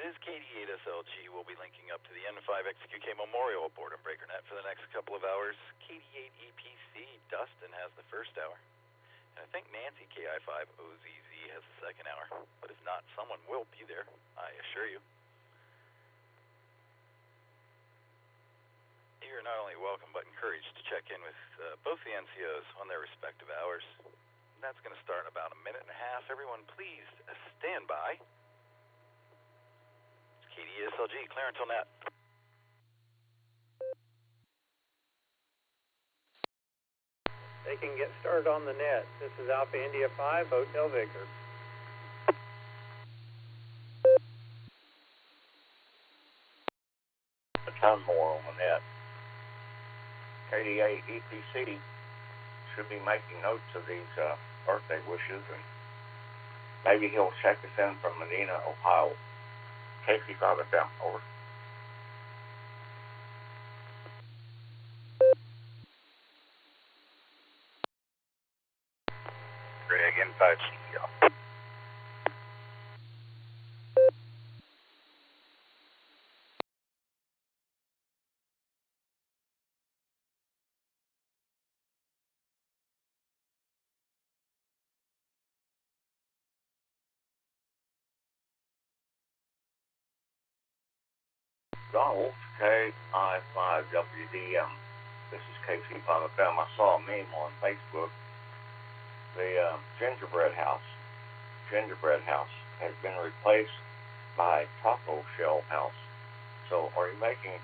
is KD8SLG. We'll be linking up to the N5XQK Memorial Boredom BreakerNet for the next couple of hours. KD8EPC, Dustin has the first hour. And I think Nancy KI5OZZ has the second hour. But if not, someone will be there, I assure you. You're not only welcome but encouraged to check in with both the NCOs on their respective hours. That's going to start in about a minute and a half. Everyone, please stand by. KD8SLG, clear until net. They can get started on the net. This is Alpha India 5, Hotel Victor. A ton more on the net. KD8 EPC should be making notes of these birthday wishes, and maybe he'll check us in from Medina, Ohio. KC5 FM, over. Greg, N5 CEO. Donald, K-I-5-WDM. This is KC5FM. I saw a meme on Facebook. The gingerbread house has been replaced by taco shell house. So are you making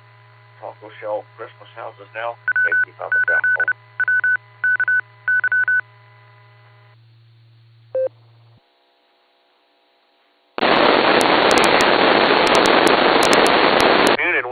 taco shell Christmas houses now? KC5FM, over.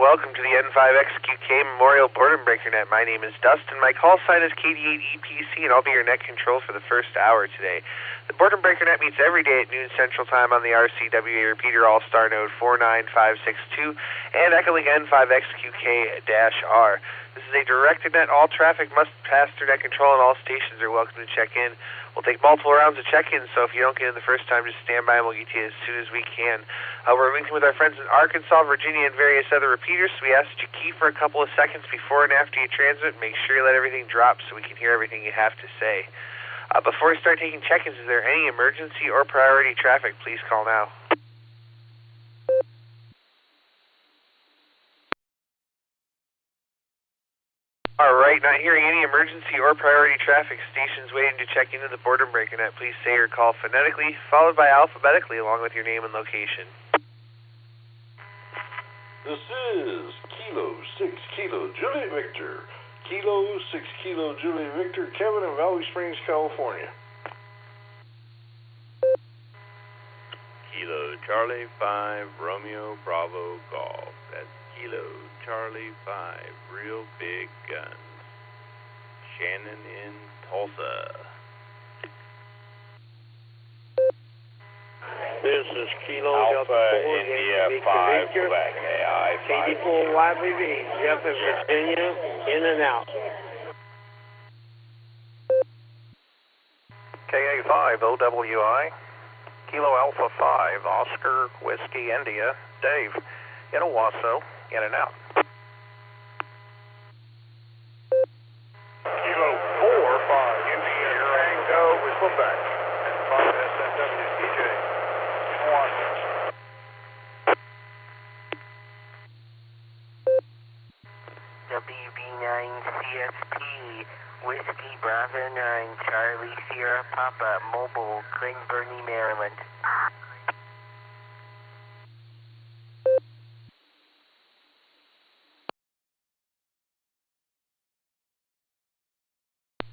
Welcome to the N5XQK Memorial Boredom BreakerNet. My name is Dustin. My call sign is KD8EPC, and I'll be your net control for the first hour today. The Boredom BreakerNet meets every day at noon Central Time on the RCWA repeater Allstar node 49562 and Echolink N5XQK-R. This is a directed net. All traffic must pass through net control, and all stations are welcome to check in. We'll take multiple rounds of check-ins, so if you don't get in the first time, just stand by and we'll get to you as soon as we can. We're linking with our friends in Arkansas, Virginia, and various other repeaters, so we ask that you key for a couple of seconds before and after you transmit. Make sure you let everything drop so we can hear everything you have to say. Before we start taking check-ins, is there any emergency or priority traffic? Please call now. Alright, not hearing any emergency or priority traffic. Stations waiting to check into the Boredom BreakerNet. Please say your call phonetically, followed by alphabetically, along with your name and location. This is Kilo 6 Kilo Juliet Victor. Kilo 6 Kilo Juliet Victor, Kevin in Valley Springs, California. Kilo Charlie 5 Romeo Bravo Golf. That's Kilo Charlie 5 Real Big Guns. Shannon in Tulsa. This is Kilo Alpha India 5 Quebec AI 5. KD4YVV, Jeff in Virginia, in and out. KA5 OWI. Kilo Alpha 5 Oscar Whiskey India. Dave in Owasso, in and out. Kilo 4-5 India Tango with Quebec. And 5 SNW DJ in Washington. WB9CSP Whiskey Bravo 9 Charlie Sierra Papa Mobile, Glen Burnie, Maryland.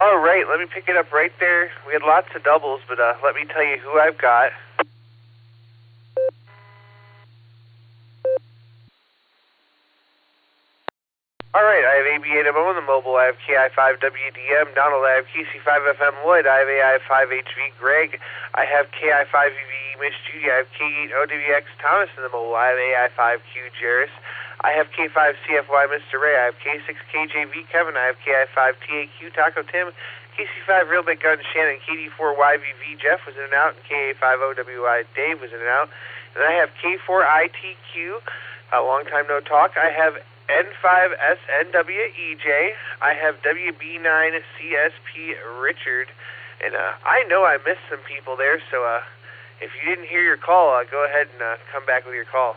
Alright, let me pick it up right there. We had lots of doubles, but let me tell you who I've got. Alright, I have AB8MO on the mobile. I have KI5WDM. Donald, I have KC5FM Lloyd. I have AI5HV Greg. I have KI5VVE Miss Judy. I have K8OWX Thomas in the mobile. I have AI5Q Jarris. I have K5CFY Mr. Ray. I have K6KJV Kevin. I have KI5TAQ Taco Tim. KC5 Real Big Gun Shannon. KD4YVV Jeff was in and out. And KA5OWI Dave was in and out. And And I have K4ITQ, a long time no talk. I have N5SNWEJ. I have WB9CSP Richard. And I know I missed some people there, so if you didn't hear your call, go ahead and come back with your call.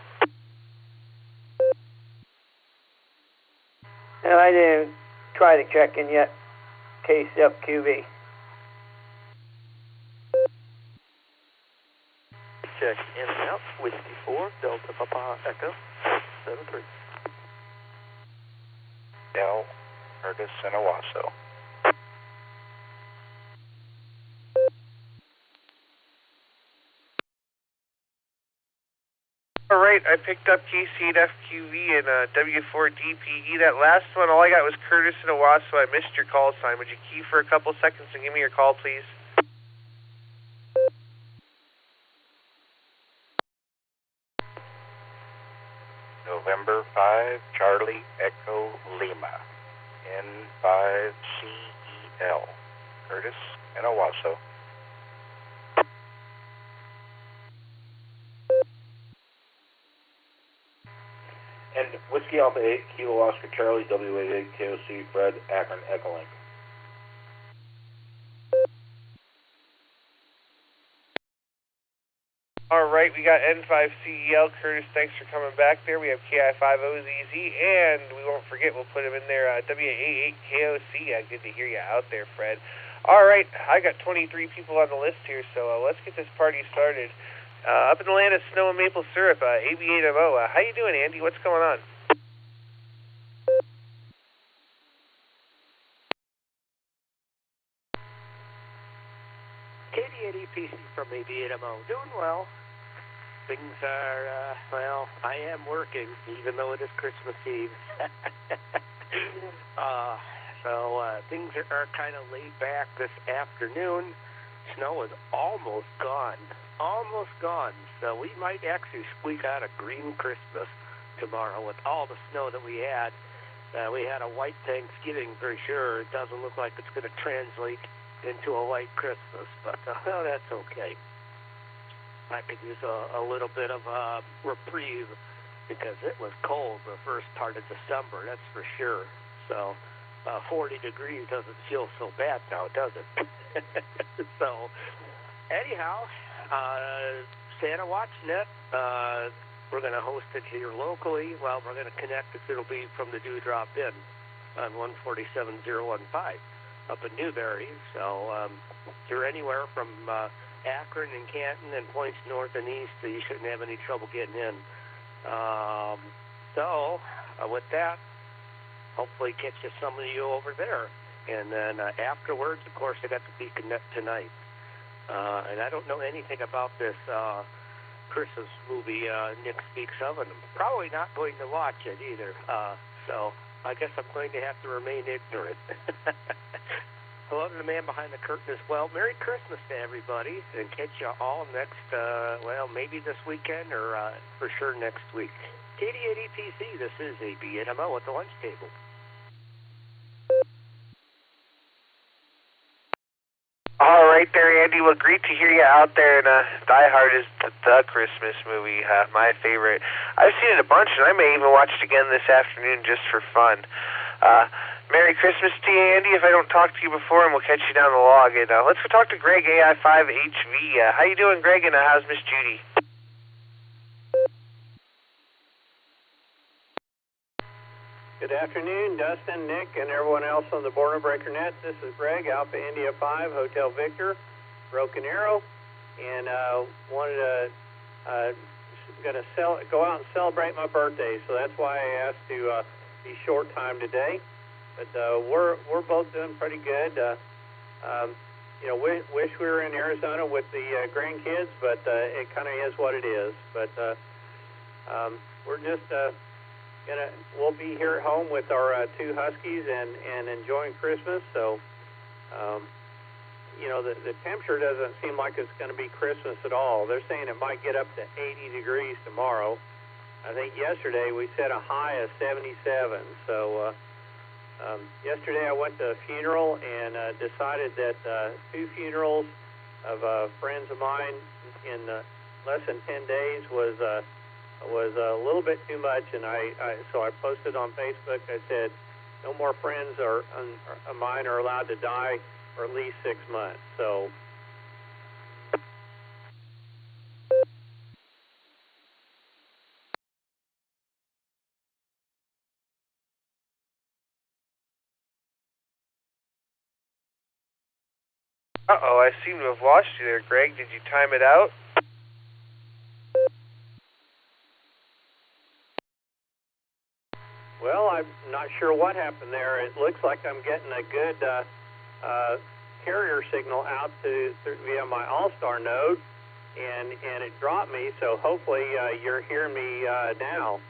And I didn't try to check in yet. KSFQV. Check in and out. Whiskey 4, Delta Papa Echo 73. Del, Curtis, and Owasso. All right, I picked up KC8FQV and W4DPE. That last one, all I got was Curtis and Owasso. I missed your call sign. Would you key for a couple seconds and give me your call, please? November 5, Charlie Echo Lima. N5CEL. Curtis and Owasso. And Whiskey Alpha 8, Kilo Oscar Charlie, W88 KOC, Fred, Akron, Echolink. All right, we got N5CEL. Curtis, thanks for coming back there. We have KI5OZZ, and we won't forget, we'll put him in there, WA8KOC. Good to hear you out there, Fred. All right, I got 23 people on the list here, so let's get this party started. Up in Atlanta, snow and maple syrup, AB8MO. How you doing, Andy? What's going on? KD8EPC from AB8MO. Doing well. Things are, well, I am working, even though it is Christmas Eve. Things are kind of laid back this afternoon. Snow is almost gone. Almost gone. So we might actually squeak out a green Christmas tomorrow with all the snow that we had. We had a white Thanksgiving for sure. It doesn't look like it's going to translate into a white Christmas, but well, that's okay. I could use a little bit of a reprieve because it was cold the first part of December, that's for sure. So 40 degrees doesn't feel so bad now, does it? So anyhow, Santa WatchNet, we're going to host it here locally. Well, we're going to connect it. It'll be from the Dewdrop Inn on 147015 up in Newberry. So if you're anywhere from Akron and Canton and points north and east, you shouldn't have any trouble getting in. With that, hopefully catch you some of you over there. And then afterwards, of course, I got the Beacon Net tonight. And I don't know anything about this Christmas movie Nick speaks of, and I'm probably not going to watch it either. So I guess I'm going to have to remain ignorant. Hello to the man behind the curtain as well. Merry Christmas to everybody, and catch you all next, maybe this weekend or for sure next week. KD8EPC, this is AB8MO at the lunch table. All right there, Andy. Well, great to hear you out there. And Die Hard is the Christmas movie, my favorite. I've seen it a bunch, and I may even watch it again this afternoon just for fun. Merry Christmas to you, Andy, if I don't talk to you before, and we'll catch you down the log. And let's go talk to Greg, AI5HV. How you doing, Greg, and how's Miss Judy? Good afternoon, Dustin, Nick, and everyone else on the Border Breaker Net. This is Greg, Alpha India 5, Hotel Victor, Broken Arrow, and wanted to go out and celebrate my birthday, so that's why I asked to be short time today. But we're both doing pretty good. Wish we were in Arizona with the grandkids, but it kind of is what it is. But we're just we'll be here at home with our two Huskies and enjoying Christmas. So, the temperature doesn't seem like it's going to be Christmas at all. They're saying it might get up to 80 degrees tomorrow. I think yesterday we set a high of 77. So, yesterday I went to a funeral and decided that two funerals of friends of mine in less than 10 days was a little bit too much, and so I posted on Facebook. I said, no more friends of mine are allowed to die for at least 6 months. So. Uh-oh, I seem to have lost you there, Greg. Did you time it out? Well, I'm not sure what happened there. It looks like I'm getting a good carrier signal out via my Allstar node, and it dropped me, so hopefully you're hearing me now.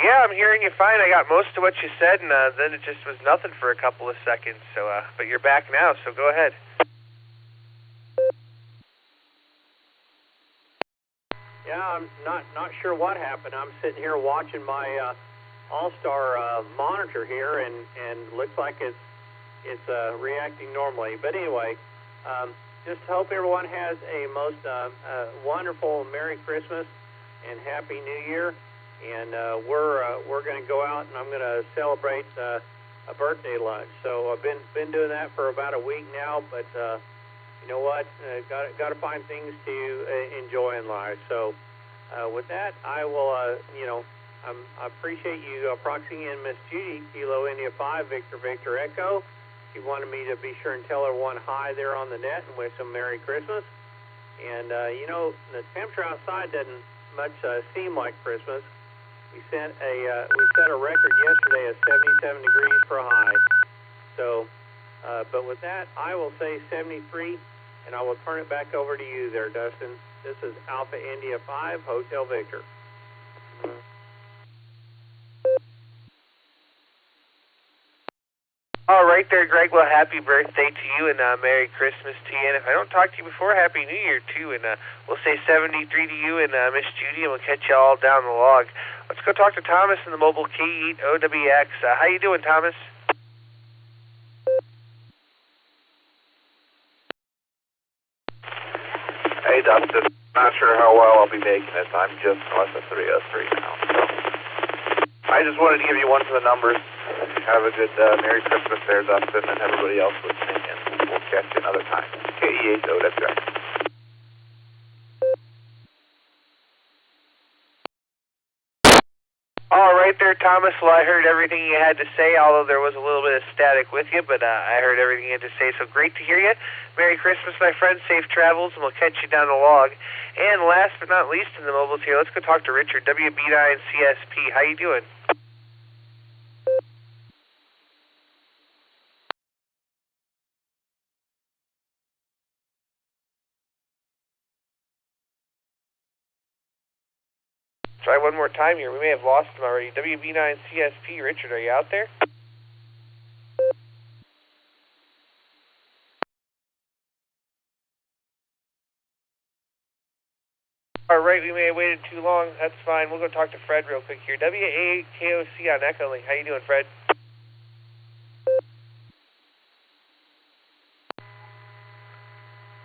Yeah, I'm hearing you fine. I got most of what you said, and then it just was nothing for a couple of seconds. So, but you're back now, so go ahead. Yeah, I'm not sure what happened. I'm sitting here watching my Allstar monitor here, and looks like it's reacting normally. But anyway, just hope everyone has a most wonderful Merry Christmas and Happy New Year. And we're going to go out, and I'm going to celebrate a birthday lunch. So I've been doing that for about a week now, but you know what? Got to find things to enjoy in life. So with that, I will I appreciate you proxying in Miss Judy, Kilo India 5, Victor Victor Echo. She wanted me to be sure and tell everyone hi there on the net and wish them Merry Christmas. And the temperature outside doesn't much seem like Christmas. We set a record yesterday of 77 degrees for a high. So, but with that, I will say 73, and I will turn it back over to you there, Dustin. This is Alpha India 5, Hotel Victor. All right there, Greg. Well, happy birthday to you, and Merry Christmas to you. And if I don't talk to you before, Happy New Year, too. And we'll say 73 to you and Miss Judy, and we'll catch you all down the log. Let's go talk to Thomas in the mobile K8 OWX. How you doing, Thomas? Hey, Dustin. Not sure how well I'll be making it. I'm just north of 303 now. So I just wanted to give you one for the numbers. Have a good Merry Christmas there, Dustin, and everybody else listening, and we'll catch you another time. KE8 OWX. All right there, Thomas. Well, I heard everything you had to say, although there was a little bit of static with you, but I heard everything you had to say, so great to hear you. Merry Christmas, my friend. Safe travels, and we'll catch you down the log. And last but not least in the mobiles here, let's go talk to Richard, WB9 CSP. How you doing? Try one more time here. We may have lost him already. WB9 CSP, Richard, are you out there? All right, we may have waited too long. That's fine. We'll go talk to Fred real quick here. WA8KOC on Echolink. How you doing, Fred?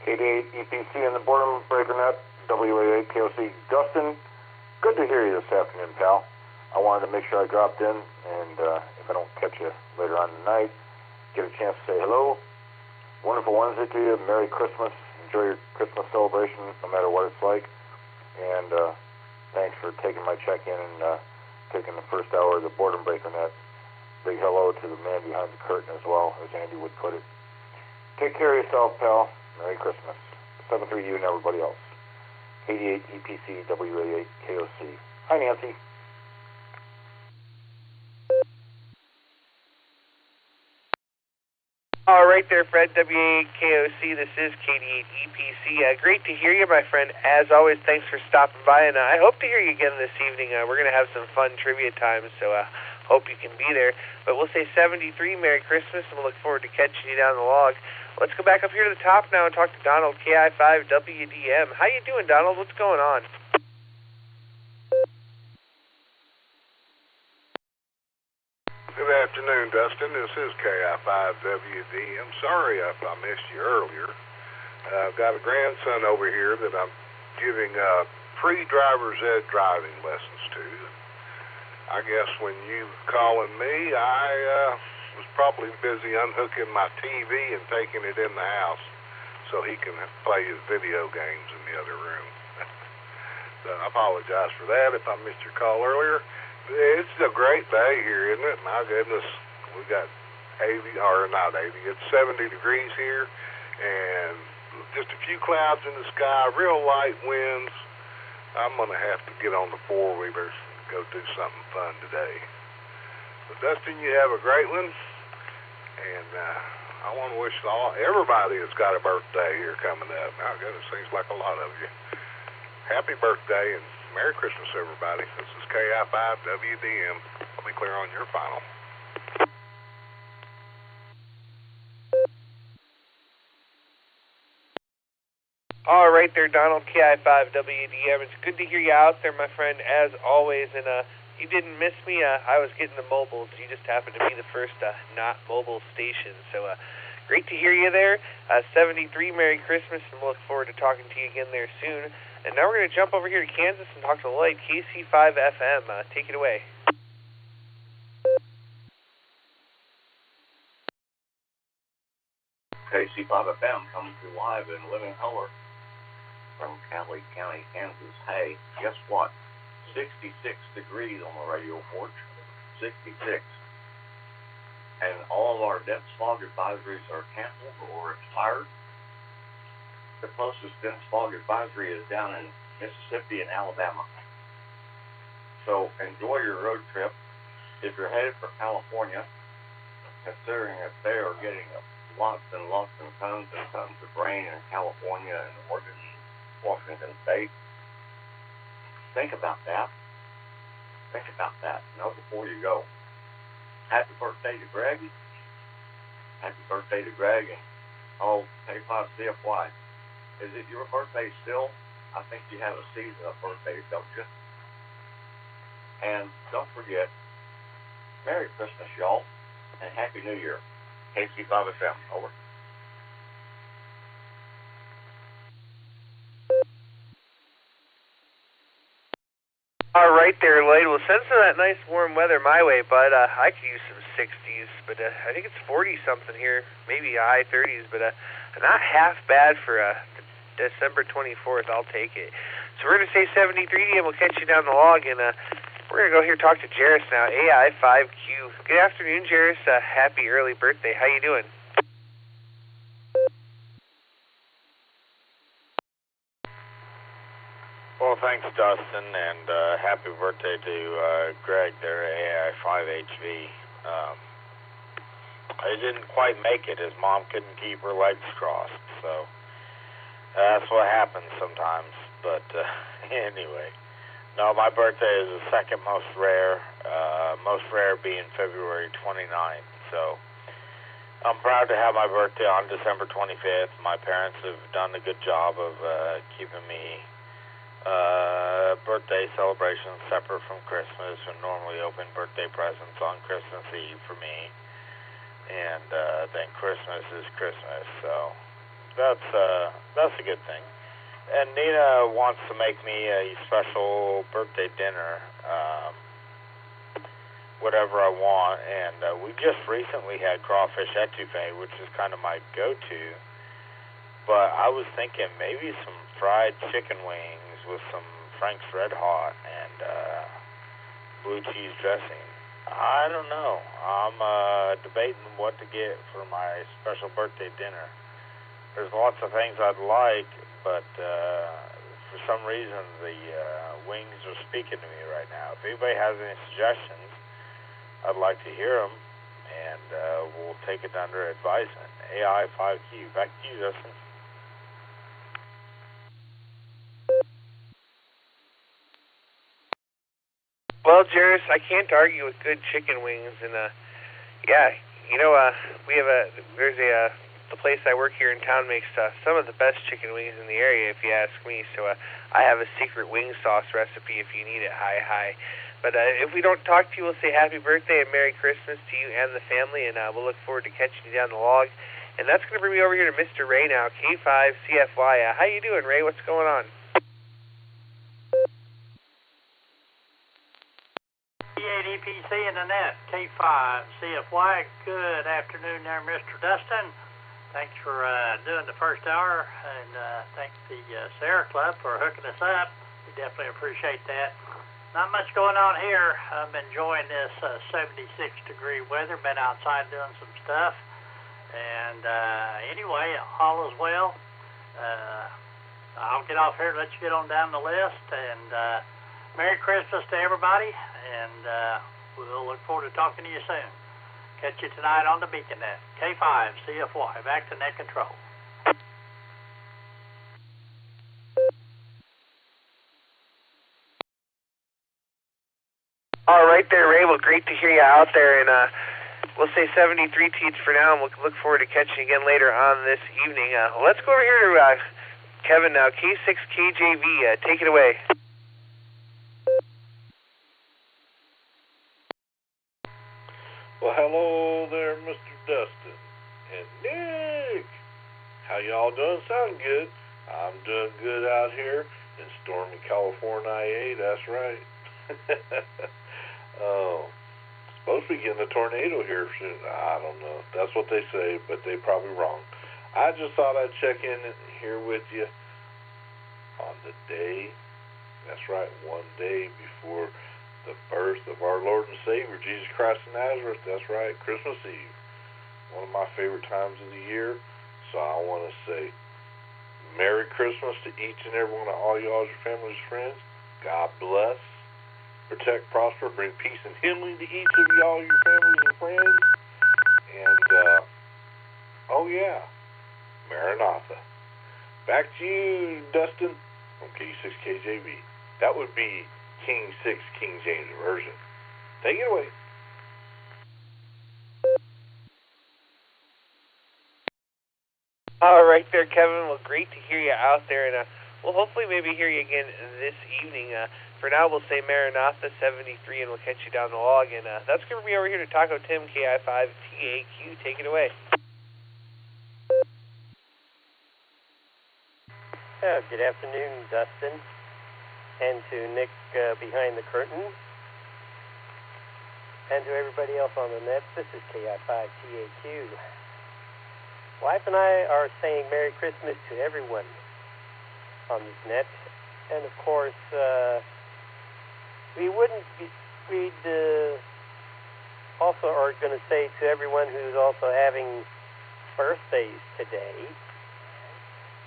K8 EPC in the Boredom Breaker Net, WA8KOC. Dustin, good to hear you this afternoon, pal. I wanted to make sure I dropped in, and if I don't catch you later on tonight, get a chance to say hello. Wonderful Wednesday to you. Merry Christmas. Enjoy your Christmas celebration, no matter what it's like. And thanks for taking my check-in and taking the first hour of the Boredom Breaker Net. Big hello to the man behind the curtain as well, as Andy would put it. Take care of yourself, pal. Merry Christmas. 7-3 you and everybody else. 88 EPC WA8 KOC. Hi, Nancy. All right there, Fred, WA8 KOC. This is KD8 EPC. Great to hear you, my friend. As always, thanks for stopping by, and I hope to hear you again this evening. We're going to have some fun trivia times, so hope you can be there. But we'll say 73, Merry Christmas, and we'll look forward to catching you down the log. Let's go back up here to the top now and talk to Donald, KI5WDM. How you doing, Donald? What's going on? Good afternoon, Dustin. This is KI5WD. I'm sorry if I missed you earlier. I've got a grandson over here that I'm giving pre-driver's ed driving lessons to. I guess when you calling me, I was probably busy unhooking my TV and taking it in the house so he can play his video games in the other room. So I apologize for that if I missed your call earlier. It's a great day here, isn't it? My goodness, we got 80, or not 80, it's 70 degrees here, and just a few clouds in the sky, real light winds. I'm going to have to get on the four-wheelers and go do something fun today. But Dustin, you have a great one, and I want to wish everybody that's got a birthday here coming up. My goodness, seems like a lot of you. Happy birthday and Merry Christmas, everybody. This is KI5WDM. I'll be clear on your final. All right there, Donald, KI5WDM. It's good to hear you out there, my friend, as always. And you didn't miss me. I was getting the mobiles. You just happened to be the first not mobile station. So great to hear you there. 73, Merry Christmas, and we'll look forward to talking to you again there soon. And now we're going to jump over here to Kansas and talk to Lloyd, KC5FM. Take it away. KC5FM coming to you live in living color from Cali County, Kansas. Hey, guess what? 66 degrees on the radio porch. 66. And all of our dense fog advisories are canceled or expired. The closest dense fog advisory is down in Mississippi and Alabama. So enjoy your road trip. If you're headed for California, considering that they are getting lots and lots and tons of rain in California and Oregon, Washington State, think about that. Think about that. Know before you go. Happy birthday to Greg. Happy birthday to Greg and all K5CFY. Is it your birthday still? I think you have a season of birthdays, don't you? And don't forget, Merry Christmas, y'all, and Happy New Year. KC5FM, over. All right there, Lloyd. Well, send some of that nice warm weather my way, bud. I could use some 60s, but I think it's 40-something here, maybe high 30s, but not half bad for December 24th. I'll take it. So we're going to say 73, and we'll catch you down the log, and we're going to go here and talk to Jairus now, AI5Q. Good afternoon, Jairus. Happy early birthday. How you doing? Well, thanks, Dustin, and happy birthday to Greg there, AI5HV. He didn't quite make it. His mom couldn't keep her legs crossed, so that's what happens sometimes. But anyway, no, my birthday is the second most rare being February 29th. So I'm proud to have my birthday on December 25th. My parents have done a good job of keeping me birthday celebrations separate from Christmas, and normally open birthday presents on Christmas Eve for me, and then Christmas is Christmas, so that's a good thing. And Nina wants to make me a special birthday dinner, whatever I want, and we just recently had crawfish etouffee, which is kind of my go-to, but I was thinking maybe some fried chicken wings with some Frank's Red Hot and blue cheese dressing. I don't know. I'm debating what to get for my special birthday dinner. There's lots of things I'd like, but for some reason the wings are speaking to me right now. If anybody has any suggestions, I'd like to hear them, and we'll take it under advisement. AI5Q. Back to you, Dustin. Well, Jairus, I can't argue with good chicken wings, and yeah, you know, the place I work here in town makes some of the best chicken wings in the area, if you ask me. So I have a secret wing sauce recipe if you need it. Hi. But if we don't talk to you, we'll say happy birthday and Merry Christmas to you and the family, and we'll look forward to catching you down the log. And that's going to bring me over here to Mr. Ray now, K5CFY. How you doing, Ray? What's going on? EPC in the net, K5CFY. Good afternoon there, Mr. Dustin. Thanks for doing the first hour, and thanks the SARA Club for hooking us up. We definitely appreciate that. Not much going on here. I'm enjoying this 76-degree weather. Been outside doing some stuff. And anyway, all is well. I'll get off here and let you get on down the list. And Merry Christmas to everybody. And we'll look forward to talking to you soon. Catch you tonight on the Beacon Net. K5CFY. Back to net control. All right there, Ray. Well, great to hear you out there. And we'll say 73 teats for now, and we'll look forward to catching you again later on this evening. Let's go over here to Kevin now, K6KJV. Take it away. Well, hello there, Mr. Dustin and Nick. How y'all doing? Sound good. I'm doing good out here in stormy California. That's right. Oh, supposed to be getting a tornado here soon. I don't know. That's what they say, but they're probably wrong. I just thought I'd check in here with you on the day. That's right, one day before the birth of our Lord and Savior, Jesus Christ of Nazareth. That's right, Christmas Eve. One of my favorite times of the year. So I want to say Merry Christmas to each and every one of all y'all, your families, friends. God bless. Protect, prosper, bring peace and healing to each of y'all, your families and friends. And, oh yeah, Maranatha. Back to you, Dustin, from K6KJV. That would be King 6, King James Version. Take it away. All right there, Kevin. Well, great to hear you out there. And we'll hopefully maybe hear you again this evening. For now, we'll say Maranatha 73, and we'll catch you down the log. And that's going to be over here to Taco Tim, KI5TAQ. Take it away. Good afternoon, Dustin, and to Nick behind the curtain, and to everybody else on the net. This is KI5TAQ. Wife and I are saying Merry Christmas to everyone on this net, and of course, we'd also are going to say to everyone who's also having birthdays today,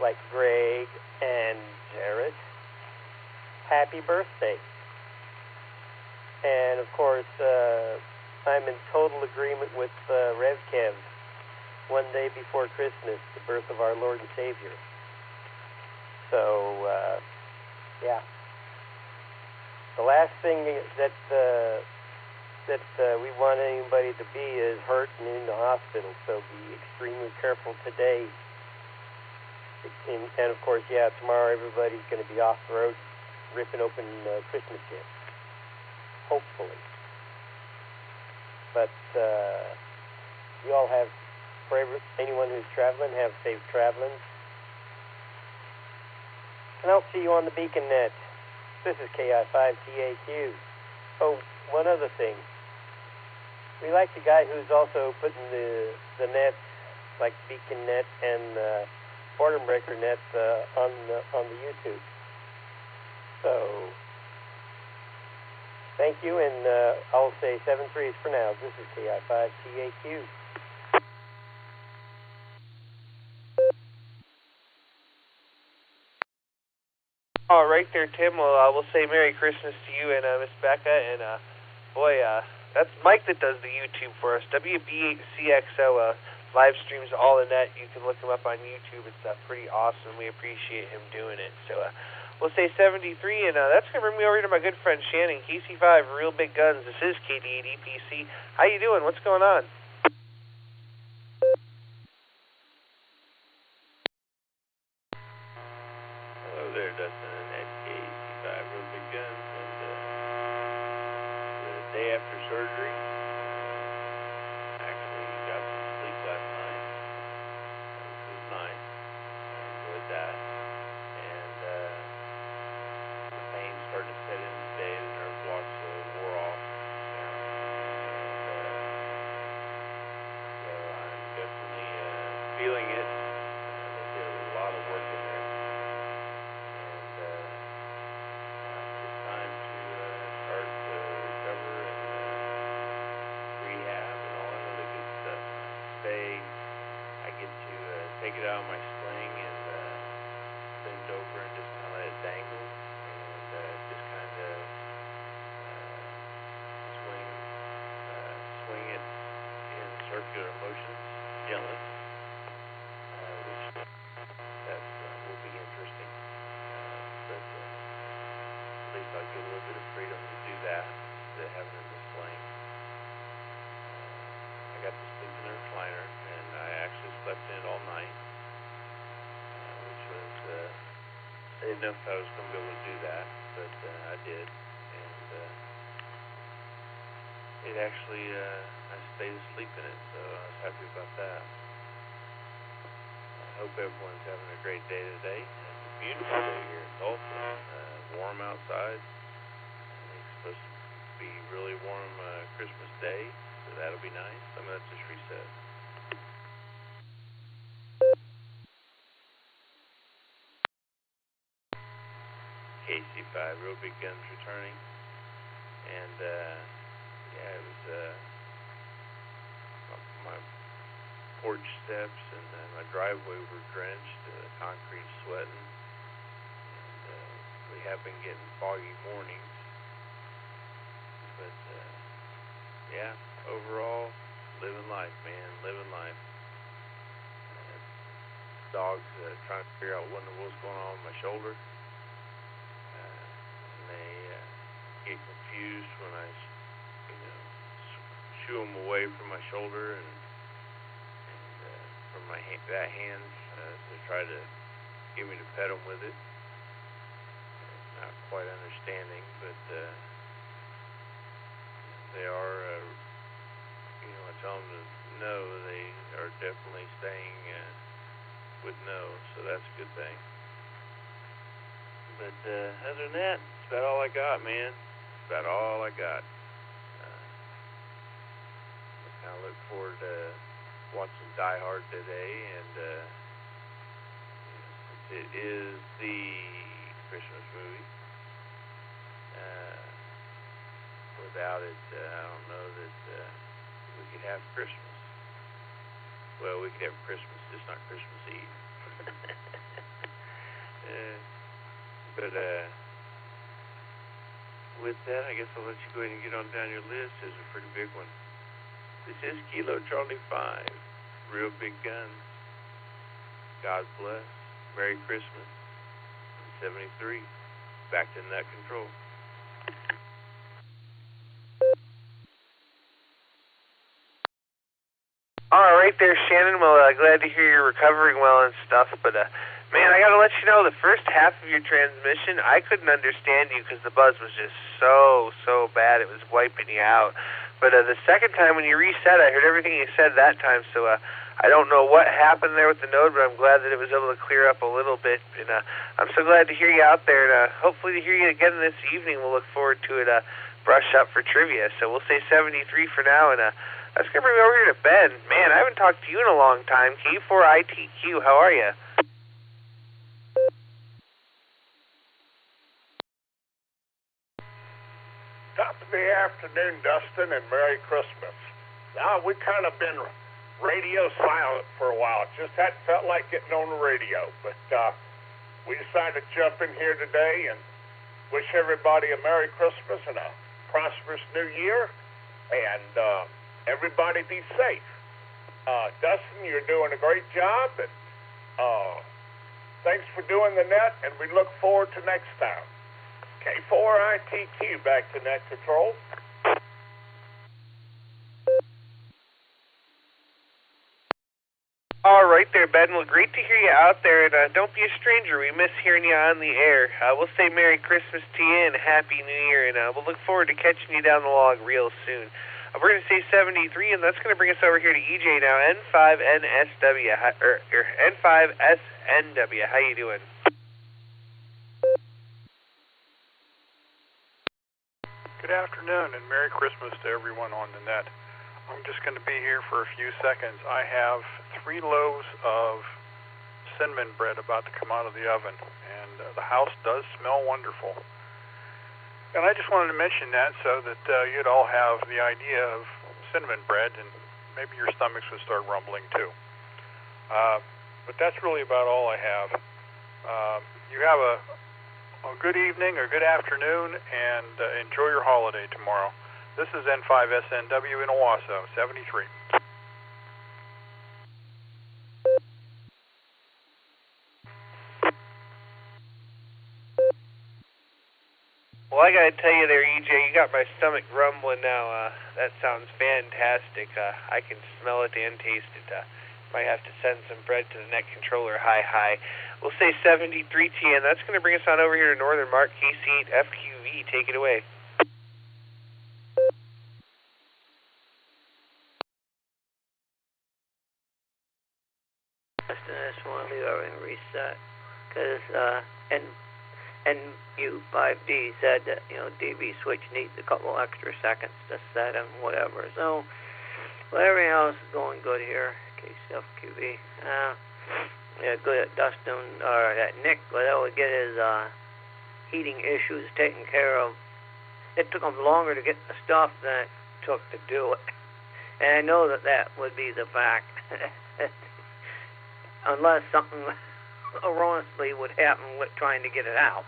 like Greg and Jared, happy birthday. And of course, I'm in total agreement with Rev Kev. One day before Christmas, the birth of our Lord and Savior. So, yeah. The last thing that we want anybody to be is hurt and in the hospital. So be extremely careful today. And of course, yeah, tomorrow everybody's going to be off the road ripping open Christmas gifts. Hopefully. But you all have, for anyone who's traveling, have safe traveling. And I'll see you on the Beacon Net. This is KI5TAQ. Oh, one other thing. We like the guy who's also putting the net, like Beacon Net and Boredom Breaker Net on the YouTube. So, thank you, and I'll say 7-3s for now. This is KI5TAQ. All right there, Tim. Well, we'll say Merry Christmas to you and Miss Becca. And, boy, that's Mike that does the YouTube for us. WB8CXO live streams all in net. You can look him up on YouTube. It's pretty awesome. We appreciate him doing it. So we'll say 73, and that's going to bring me over to my good friend Shannon, KC5, Real Big Guns. This is KD8EPC. How you doing? What's going on? Hello there, Dustin. Real Big Guns, and the day after surgery, actually got some sleep last night, feeling it. They did a lot of work in there. And it's time to start to recover and rehab and all that other good stuff. Today, I get to take it out of my sling and bend over and just kind of let it dangle and just kind of swing it in circular motions, gently, which that will be interesting. But at least I'll get a little bit of freedom to do that instead of having it in the sling. I got to sleep in the recliner, and I actually slept in it all night, which was, I didn't know if I was going to be able to do that, but I did. And it actually, I stayed asleep in it, so I was happy about that. I hope everyone's having a great day today. It's a beautiful day here in Tulsa. Warm outside. I think it's supposed to be really warm Christmas Day, so that'll be nice. Some of that's just reset. KC5, real big guns returning. And, yeah, it was my porch steps and my driveway were drenched, concrete sweating, and we have been getting foggy mornings. But yeah, overall, living life, man, living life. Dogs trying to figure out what was going on with my shoulder, and they get confused when I shoo them away from my shoulder and from my that hand to try to get me to pet them with it. Not quite understanding, but they are, I tell them to no, they are definitely staying with no, so that's a good thing. But other than that, that's about all I got, man. That's about all I got. I look forward to watching Die Hard today, and since it is the Christmas movie, without it, I don't know that we could have Christmas. Well, we could have Christmas, just not Christmas Eve. But with that, I guess I'll let you go ahead and get on down your list. It's a pretty big one. This is Kilo Charlie 5, real big guns. God bless. Merry Christmas. 73. Back to net control. All right there, Shannon. Well, glad to hear you're recovering well and stuff. But, man, I got to let you know, the first half of your transmission, I couldn't understand you because the buzz was just so bad. It was wiping you out. But the second time when you reset, I heard everything you said that time, so I don't know what happened there with the node, but I'm glad that it was able to clear up a little bit. And I'm so glad to hear you out there, and hopefully to hear you again this evening. We'll look forward to it, brush up for trivia. So we'll say 73 for now, and let's get over here to Ben. Man, I haven't talked to you in a long time. K4ITQ, how are you? Top of the afternoon, Dustin, and Merry Christmas. Now, we kind of been radio silent for a while. Just hadn't felt like getting on the radio. But we decided to jump in here today and wish everybody a Merry Christmas and a prosperous New Year. And everybody be safe. Dustin, you're doing a great job. And thanks for doing the net, and we look forward to next time. K4ITQ, back to net control. All right there, Ben. Well, great to hear you out there, and don't be a stranger. We miss hearing you on the air. We'll say Merry Christmas to you and Happy New Year, and we'll look forward to catching you down the log real soon. We're going to say 73, and that's going to bring us over here to EJ now, N5NSW, or N5SNW. How you doing? Good afternoon and Merry Christmas to everyone on the net. I'm just going to be here for a few seconds. I have 3 loaves of cinnamon bread about to come out of the oven, and the house does smell wonderful. And I just wanted to mention that so that you'd all have the idea of cinnamon bread, and maybe your stomachs would start rumbling too. But that's really about all I have. You have a good evening or good afternoon, and enjoy your holiday tomorrow. This is N5SNW in Owasso, 73. Well, I gotta tell you there, EJ, you got my stomach rumbling now. That sounds fantastic. I can smell it and taste it. Might have to send some bread to the net controller. Hi. We'll say 73T, and that's going to bring us on over here to Northern Mark, KC8FQV. Take it away. I just want to leave everything reset, because NU5D said that, DB switch needs a couple extra seconds to set and whatever. So, everything else is going good here. KCFQB. Yeah, good at Dustin, or at Nick, but that would get his heating issues taken care of. It took him longer to get the stuff than it took to do it. And I know that would be the fact. Unless something erroneously would happen with trying to get it out.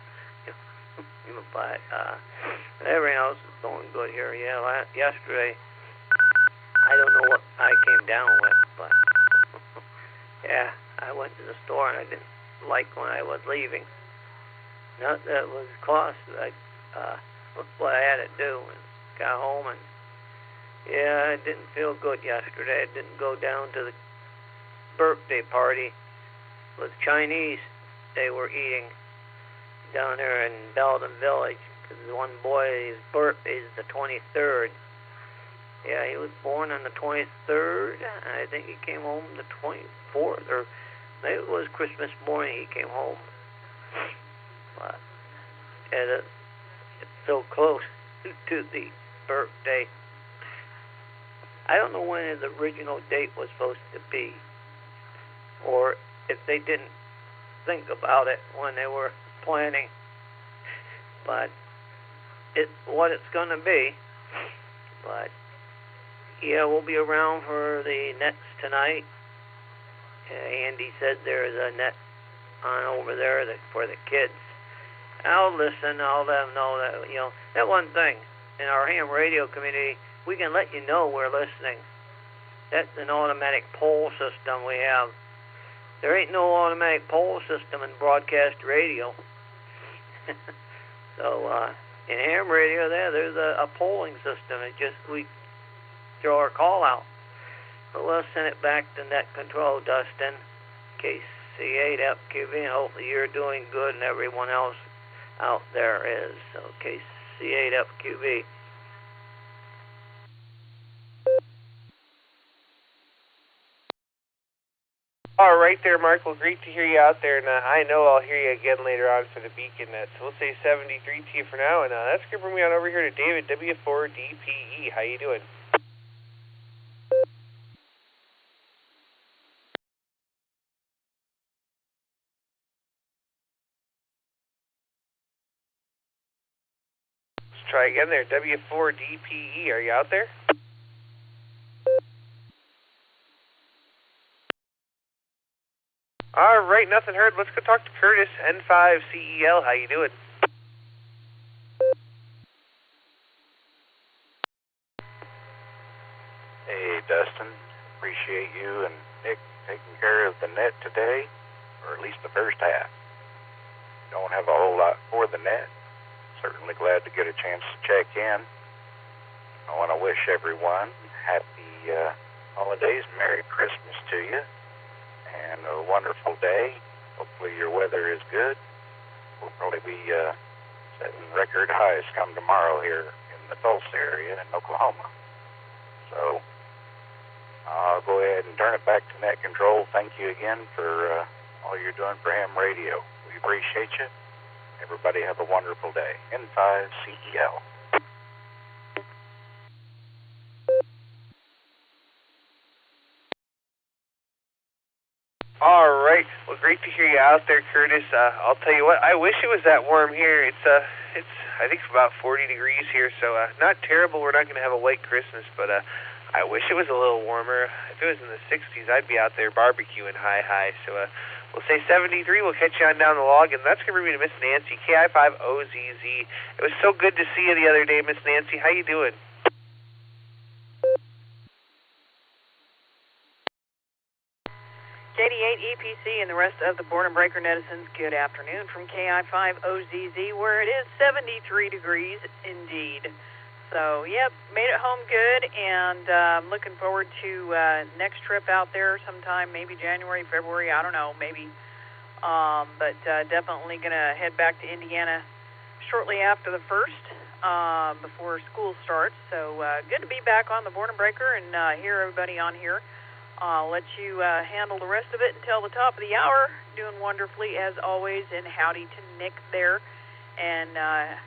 But everything else is going good here. Yeah, yesterday, I don't know what I came down with, but yeah, I went to the store and I didn't like when I was leaving. Not that it was cost, like what I had to do, and got home, and yeah, I didn't feel good yesterday. I didn't go down to the birthday party with Chinese they were eating down there in Belden Village, because one boy's birthday is the 23rd. Yeah, he was born on the 23rd, and I think he came home the 24th, or maybe it was Christmas morning he came home. But it's so close to the birthday. I don't know when his original date was supposed to be, or if they didn't think about it when they were planning. But it's what it's going to be. But yeah, we'll be around for the nets tonight. Andy said there's a net on over there for the kids. I'll listen. I'll let them know that, that one thing in our ham radio community, we can let you know we're listening. That's an automatic poll system we have. There ain't no automatic poll system in broadcast radio. So in ham radio, there's a polling system. We throw our call out. But we'll send it back to net control, Dustin, KC8FQV, and hopefully you're doing good and everyone else out there is. So KC8FQV. All right there, Mark. Well, great to hear you out there, and I know I'll hear you again later on for the Beacon Net. So we'll say 73 to you for now, and that's going to bring me on over here to David, W4DPE. How you doing? Let's try again there, W4DPE. Are you out there? All right, nothing heard. Let's go talk to Curtis, N5CEL. How you doing? Hey, Dustin. Appreciate you and Nick taking care of the net today, or at least the first half. Don't have a whole lot for the net. Certainly glad to get a chance to check in. I want to wish everyone happy holidays, Merry Christmas to you, and a wonderful day. Hopefully your weather is good. We'll probably be setting record highs come tomorrow here in the Tulsa area in Oklahoma. So I'll go ahead and turn it back to net control. Thank you again for all you're doing for ham radio. We appreciate you. Everybody have a wonderful day. N5CEL. All right. Well, great to hear you out there, Curtis. I'll tell you what, I wish it was that warm here. It's I think it's about 40 degrees here, so not terrible. We're not going to have a white Christmas, but I wish it was a little warmer. If it was in the 60s, I'd be out there barbecuing high. So we'll say 73. We'll catch you on down the log, and that's going to bring me to Miss Nancy, KI5OZZ. It was so good to see you the other day, Miss Nancy. How you doing? JD8 EPC and the rest of the Boredom Breaker netizens, good afternoon from KI5OZZ, where it is 73 degrees indeed. So, yep, made it home good, and I'm looking forward to next trip out there sometime, maybe January, February, I don't know, maybe. But definitely going to head back to Indiana shortly after the 1st, before school starts. So, good to be back on the Boredom Breaker and hear everybody on here. I'll let you handle the rest of it until the top of the hour. Doing wonderfully as always, and howdy to Nick there and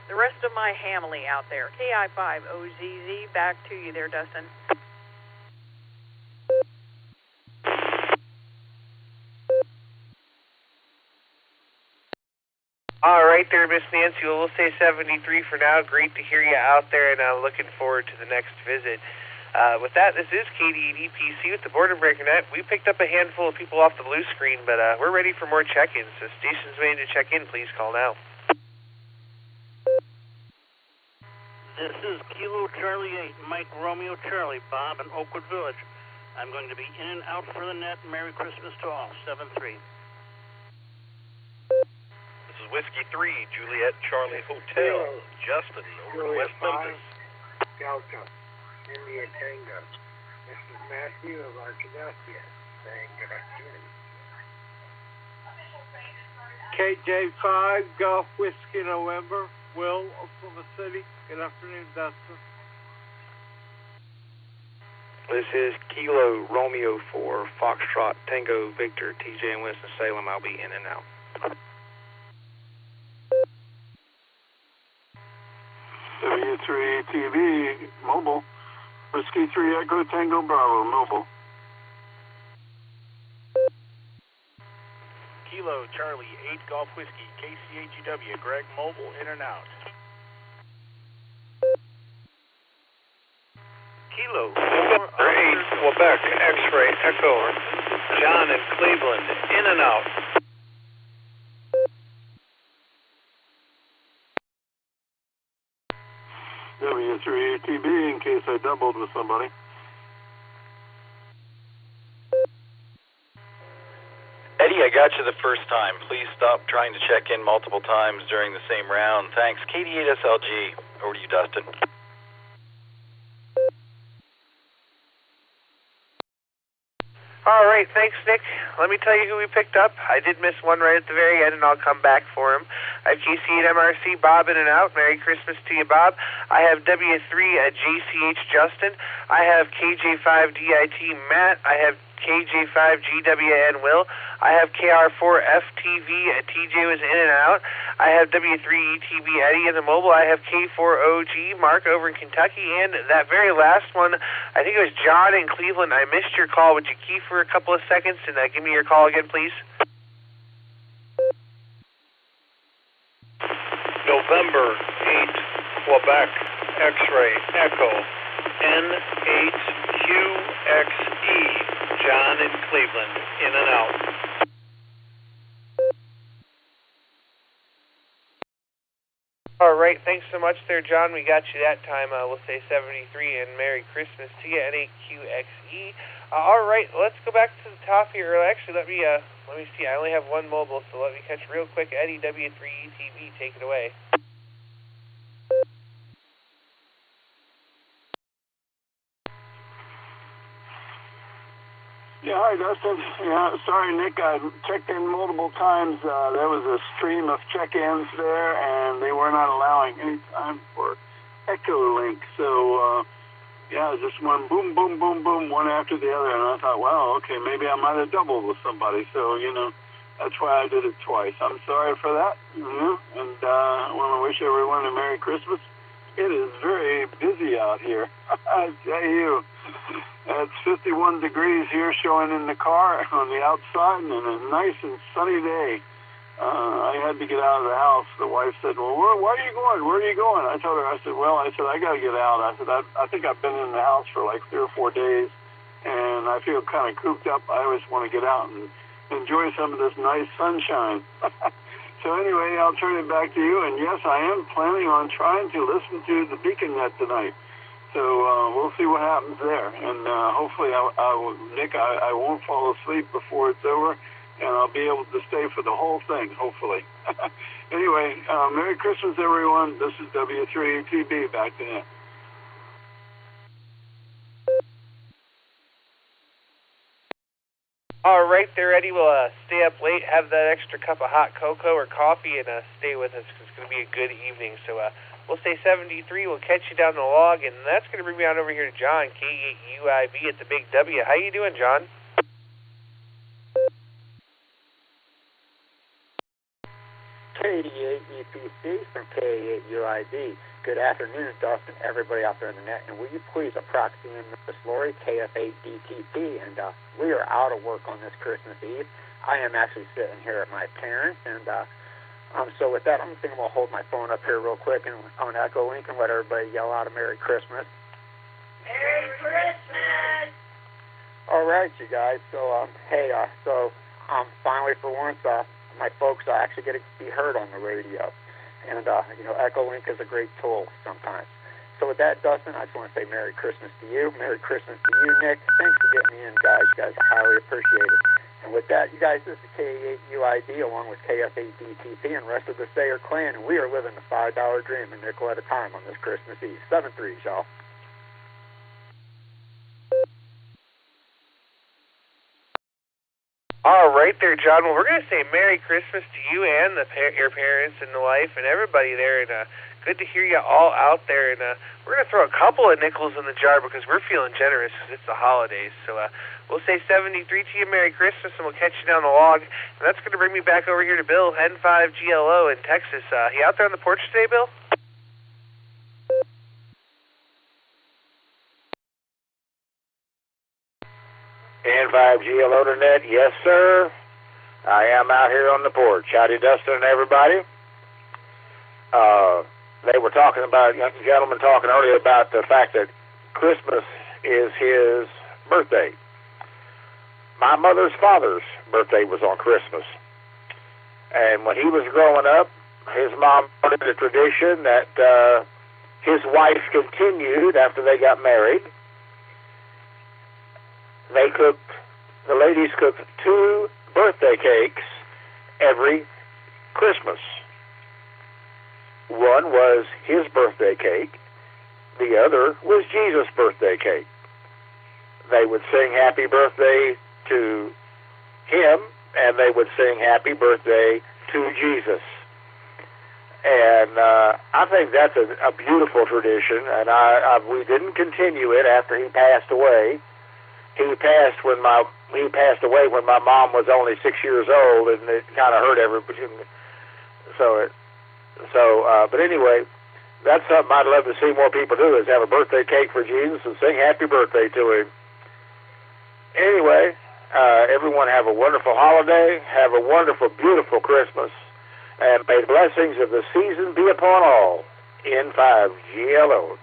the rest of my family out there. KI5OZZ, back to you there, Dustin. All right there, Miss Nancy. Well, we'll say 73 for now. Great to hear you out there, and looking forward to the next visit. With that, this is KD8 EPC with the Boredom Breaker Net. We picked up a handful of people off the blue screen, but we're ready for more check-ins. So stations waiting to check in, please call now. This is Kilo Charlie 8, Mike Romeo Charlie, Bob in Oakwood Village. I'm going to be in and out for the net. Merry Christmas to all. 7-3. This is Whiskey 3, Juliet Charlie Hotel, Justin, over West Memphis. Delta, India Tango. This is Matthew of RCWA saying good afternoon. KJ5, Golf Whiskey November, Will, Oklahoma City. Good afternoon, Dustin. This is Kilo Romeo 4, Foxtrot Tango Victor, TJ in Winston-Salem. I'll be in and out. W3ATV, mobile. Whiskey 3 Echo Tango Bravo, mobile. Kilo Charlie 8, Golf Whiskey, KCAGW, Greg Mobile, in and out. Kilo 4-8, Quebec, X-Ray Echo, John in Cleveland, in and out. W3ATB, in case I doubled with somebody. Eddie, I got you the first time. Please stop trying to check in multiple times during the same round. Thanks. KD8SLG. Over to you, Dustin. All right, thanks, Nick. Let me tell you who we picked up. I did miss one right at the very end, and I'll come back for him. I have KC8MRC, Bob, in and out. Merry Christmas to you, Bob. I have W3 at JCH, Justin. I have KJ5DIT, Matt. I have KJ5GWN, Will. I have KR4FTV, TJ was in and out. I have W3ETB, Eddie in the mobile. I have K4OG, Mark over in Kentucky. And that very last one, I think it was John in Cleveland. I missed your call. Would you key for a couple of seconds and give me your call again, please? November 8, Quebec, X-Ray Echo, N8QXE, John in Cleveland, in and out. All right, thanks so much there, John. We got you that time. We'll say 73 and Merry Christmas to you, N8QXE. All right, let's go back to the top here. Actually, let me see. I only have one mobile, so let me catch real quick. Eddie, W3ETV, take it away. Yeah, hi, Dustin. Yeah, sorry, Nick. I checked in multiple times. There was a stream of check-ins there, and they were not allowing any time for Echolink. So, yeah, just one boom, boom, boom, boom, one after the other. And I thought, wow, okay, maybe I might have doubled with somebody. So, that's why I did it twice. I'm sorry for that. And I want to wish everyone a Merry Christmas. It is very busy out here, I tell you. It's 51 degrees here showing in the car on the outside and a nice and sunny day. I had to get out of the house. The wife said, well, where are you going? Where are you going? I told her, I said, I got to get out. I said, I think I've been in the house for like 3 or 4 days, and I feel kind of cooped up. I always want to get out and enjoy some of this nice sunshine. So anyway, I'll turn it back to you. And yes, I am planning on trying to listen to the Beacon Net tonight. So we'll see what happens there. And hopefully, Nick, I won't fall asleep before it's over. And I'll be able to stay for the whole thing, hopefully. Anyway, Merry Christmas, everyone. This is W3TB, back to Nick. All right there, Eddie. We'll stay up late, have that extra cup of hot cocoa or coffee, and stay with us because it's going to be a good evening. So we'll stay 73. We'll catch you down the log, and that's going to bring me on over here to John, K8UIB at the Big W. How you doing, John? K88EPC from K8UID. Good afternoon, Dustin, everybody out there in the net. And will you please approximate Miss Lori, KF8DTP? And we are out of work on this Christmas Eve. I am actually sitting here at my parents. And so with that, I'm thinking I'm going to hold my phone up here real quick and on Echolink and let everybody yell out a Merry Christmas. Merry Christmas! All right, you guys. So, so finally for once, my folks actually get to be heard on the radio. And, Echolink is a great tool sometimes. So with that, Dustin, I just want to say Merry Christmas to you. Merry Christmas to you, Nick. Thanks for getting me in, guys. You guys are highly appreciated. And with that, you guys, this is K8UID along with KF8DTP and rest of the Sayer clan. And we are living the $5 dream a nickel at a time on this Christmas Eve. 7-3, y'all. All right there, John. Well, we're going to say Merry Christmas to you and your parents and the wife and everybody there. And good to hear you all out there. And we're going to throw a couple of nickels in the jar because we're feeling generous because it's the holidays. So we'll say 73 to you, Merry Christmas, and we'll catch you down the log. And that's going to bring me back over here to Bill, N5GLO in Texas. You out there on the porch today, Bill? N5GLO to net, yes, sir. I am out here on the porch. Howdy, Dustin and everybody. They were talking about, young gentleman talking earlier about the fact that Christmas is his birthday. My mother's father's birthday was on Christmas. And when he was growing up, his mom started a tradition that his wife continued after they got married. The ladies cooked 2 birthday cakes every Christmas. One was his birthday cake. The other was Jesus' birthday cake. They would sing happy birthday to him, and they would sing happy birthday to Jesus. And I think that's a beautiful tradition, and we didn't continue it after he passed away. He passed away when my mom was only 6 years old, and it kind of hurt everybody. But anyway, that's something I'd love to see more people do, is have a birthday cake for Jesus and sing happy birthday to him. Anyway, everyone have a wonderful holiday, have a wonderful, beautiful Christmas, and may the blessings of the season be upon all. N5GLO.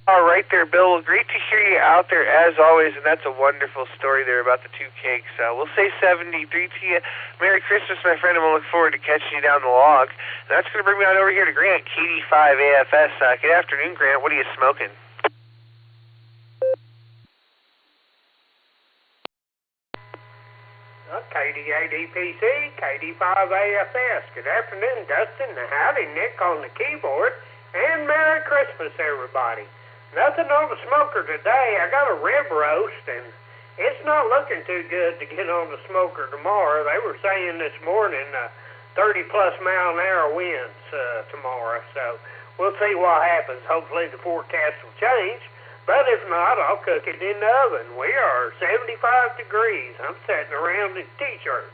All right there, Bill. Well, great to hear you out there as always, and that's a wonderful story there about the 2 cakes. We'll say 73 to you. Merry Christmas, my friend, and we'll look forward to catching you down the log. And that's going to bring me on over here to Grant, KD5AFS. Good afternoon, Grant. What are you smoking? KD8EPC, KD5AFS. Good afternoon, Dustin. Howdy, Nick on the keyboard. And Merry Christmas, everybody. Nothing on the smoker today. I got a rib roast, and it's not looking too good to get on the smoker tomorrow. They were saying this morning 30-plus mile-an-hour winds tomorrow, so we'll see what happens. Hopefully the forecast will change, but if not, I'll cook it in the oven. We are 75 degrees. I'm sitting around in a T-shirt.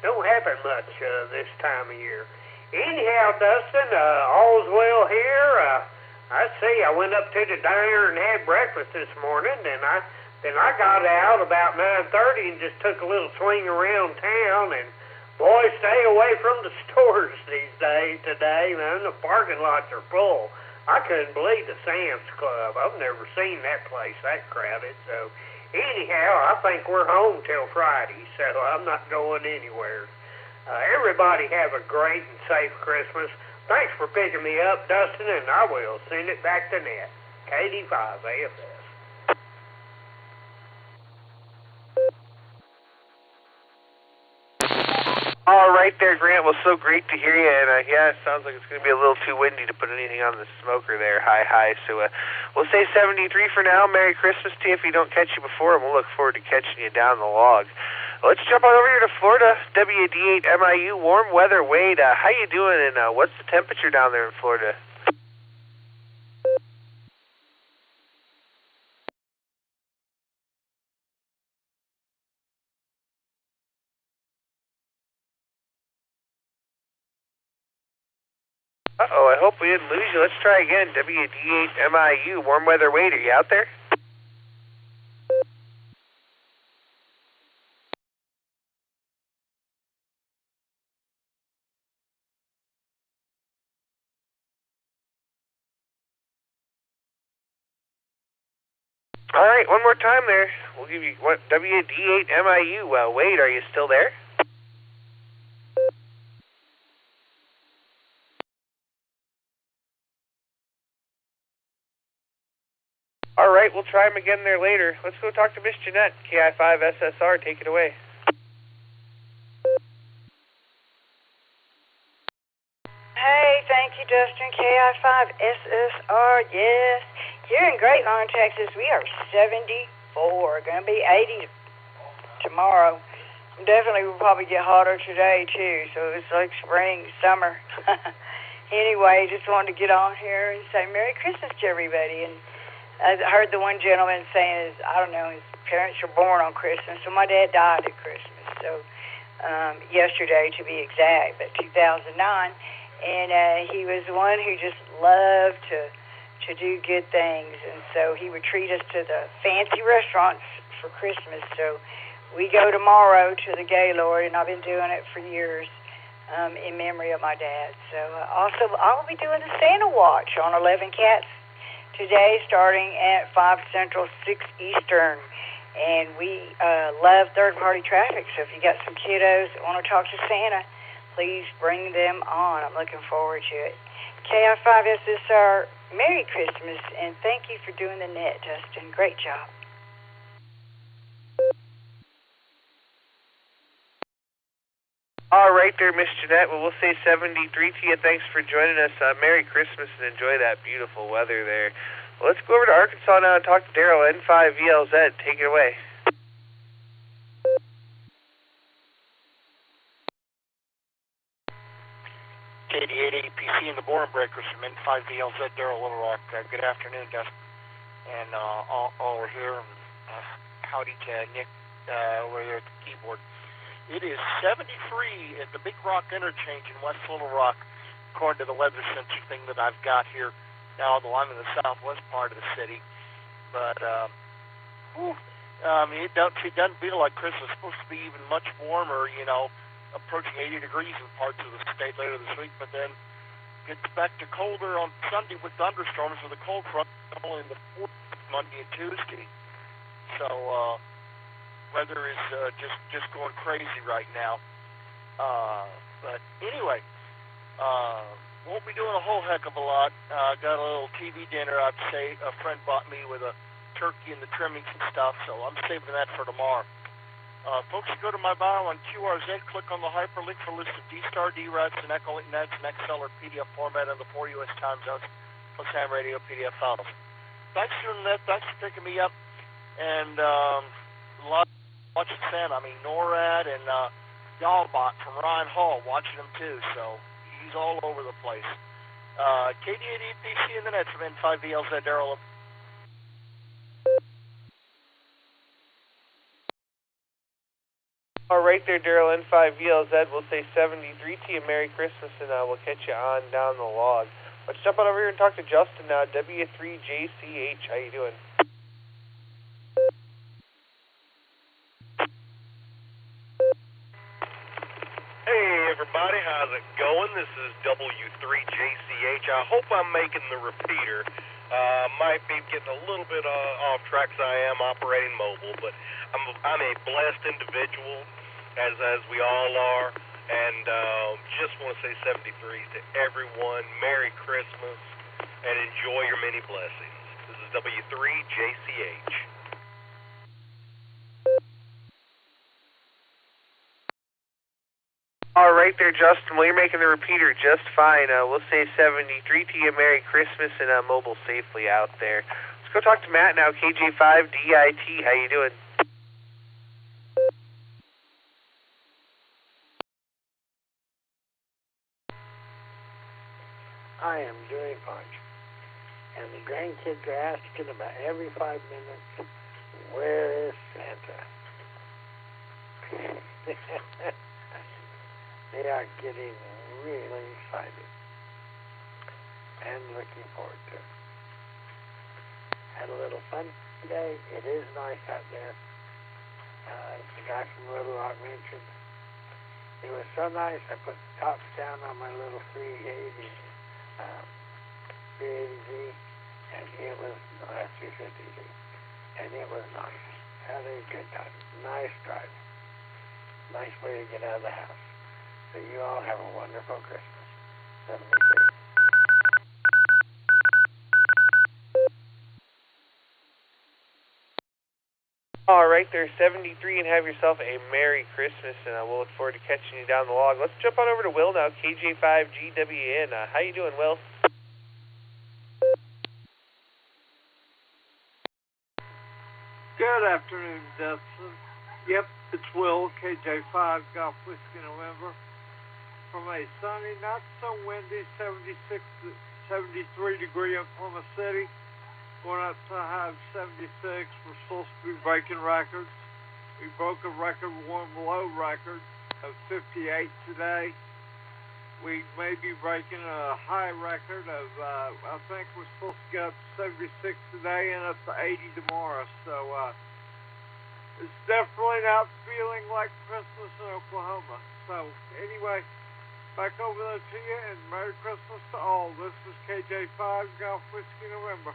Don't happen much this time of year. anyhow, Dustin, all's well here. I see. I went up to the diner and had breakfast this morning, and I got out about 9:30 and just took a little swing around town. And boy, stay away from the stores these days today, man. The parking lots are full. I couldn't believe the Sam's Club. I've never seen that place that crowded. So anyhow, I think we're home till Friday, so I'm not going anywhere. Everybody have a great and safe Christmas. Thanks for picking me up, Dustin, and I will send it back to net. KD5 AFS. All right there, Grant. Well, so great to hear you. And yeah, it sounds like it's going to be a little too windy to put anything on the smoker there. Hi. So we'll say 73 for now. Merry Christmas to you if we don't catch you before, and we'll look forward to catching you down the log. Let's jump on over here to Florida. WD8 MIU, warm weather. Wade, how you doing, and what's the temperature down there in Florida? Uh-oh, I hope we didn't lose you. Let's try again. WD8 MIU, warm weather. Wade, are you out there? All right, one more time there. We'll give you WD8 MIU. Wade, are you still there? All right, we'll try him again there later. Let's go talk to Miss Jeanette, KI5 SSR. Take it away. Hey, thank you, Dustin. KI5 SSR. Yes, here in Great Lawn, Texas, we are 74. Going to be 80 tomorrow. Definitely will probably get hotter today, too. So it's like spring, summer. Anyway, just wanted to get on here and say Merry Christmas to everybody. And I heard the one gentleman saying, his parents were born on Christmas, so my dad died at Christmas. So yesterday, to be exact, but 2009. And he was one who just loved to do good things. And so he would treat us to the fancy restaurants for Christmas. So we go tomorrow to the Gaylord, and I've been doing it for years in memory of my dad. So also, I'll be doing the Santa Watch on 11 Cats today, starting at 5 Central, 6 Eastern. And we love third-party traffic, so if you got some kiddos that want to talk to Santa, please bring them on. I'm looking forward to it. KI5SSR, Merry Christmas, and thank you for doing the net, Dustin. Great job. All right there, Miss Jeanette. Well, we'll say 73 to you. Thanks for joining us. Merry Christmas and enjoy that beautiful weather there. Well, let's go over to Arkansas now and talk to Daryl, N5VLZ. Take it away. KD8APC and the Boredom Breakers from N5VLZ, Daryl, Little Rock. Good afternoon, Dustin, and all are here. Howdy to Nick over there at the keyboard. It is 73 at the Big Rock Interchange in West Little Rock, according to the weather sensor thing that I've got here. Now, although I'm in the southwest part of the city, but it doesn't feel like Christmas. It's supposed to be even much warmer, approaching 80 degrees in parts of the state later this week, but then gets back to colder on Sunday with thunderstorms with a cold front only in the 4th, Monday and Tuesday. So weather is just going crazy right now. But anyway, won't be doing a whole heck of a lot. Got a little TV dinner, I'd say. A friend bought me with a turkey and the trimmings and stuff, so I'm saving that for tomorrow. Folks, go to my bio on QRZ, click on the hyperlink for a list of D-Star, D-Rats, and Echolink nets, and XLR PDF format of the 4 U.S. time zones, plus ham radio PDF files. Thanks for doing that. Thanks for picking me up. And watching Santa. NORAD and Y'allbot from Ryan Hall, watching him too, so he's all over the place. KD8EPC in the net from N5VLZ, Daryl. All right there, Daryl N5VLZ. We'll say 73 to you. Merry Christmas, and we'll catch you on down the log. Let's jump on over here and talk to Justin now. W3JCH. How you doing? Hey, everybody. How's it going? This is W3JCH. I hope I'm making the repeater. Might be getting a little bit off track 'cause I am operating mobile, but I'm a blessed individual, as we all are, and just want to say 73 to everyone. Merry Christmas, and enjoy your many blessings. This is W3JCH. All right there, Justin. Well, you're making the repeater just fine. We'll say 73 to you. Merry Christmas, and mobile safely out there. Let's go talk to Matt now. KJ5DIT. How you doing? I am doing fine. And the grandkids are asking about every 5 minutes, where is Santa? They are getting really excited and looking forward to it. Had a little fun today. It is nice out there. As the guy from Little Rock mentioned, it was so nice. I put the tops down on my little 380Z, and it was 350Z, and it was nice. Had a good time. Nice drive. Nice way to get out of the house. So you all have a wonderful Christmas. 73. All right there, 73, and have yourself a Merry Christmas, and we'll look forward to catching you down the log. Let's jump on over to Will now, KJ5GWN. How you doing, Will? Good afternoon, Dustin. Yep, it's Will, KJ5, Golf Whiskey November. From a sunny, not so windy, 76 to 73 degree Oklahoma City. Going up to a high of 76. We're supposed to be breaking records. We broke a record, warm below record of 58 today. We may be breaking a high record of, I think we're supposed to get up to 76 today and up to 80 tomorrow. So, it's definitely not feeling like Christmas in Oklahoma. So, anyway, back over there to you, and Merry Christmas to all. This is KJ5, Golf Whiskey November.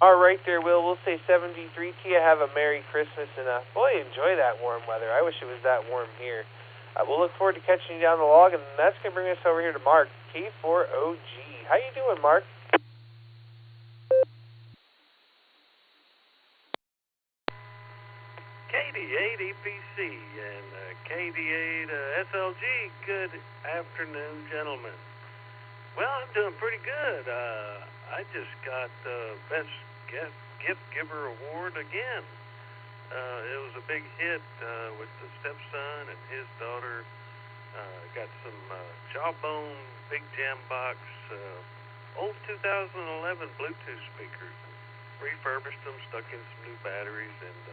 All right there, Will. We'll say 73 to you. Have a Merry Christmas, and boy, enjoy that warm weather. I wish it was that warm here. We'll look forward to catching you down the log, and that's going to bring us over here to Mark, K4OG. How you doing, Mark? KD8 EPC and KD8 SLG. Good afternoon, gentlemen. Well, I'm doing pretty good. I just got Best Gift Giver Award again. It was a big hit with the stepson and his daughter. Got some Jawbone Big Jam Box, old 2011 Bluetooth speakers. Refurbished them, stuck in some new batteries, and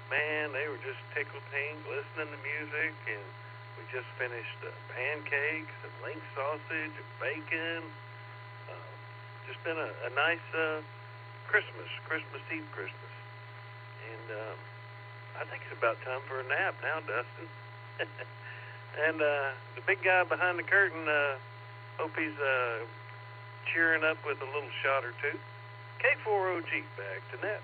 man, they were just tickled pink listening to music. And we just finished pancakes and link sausage and bacon. Just been a nice Christmas Eve Christmas. And I think it's about time for a nap now, Dustin. And the big guy behind the curtain, hope he's cheering up with a little shot or two. K4OG, back to net.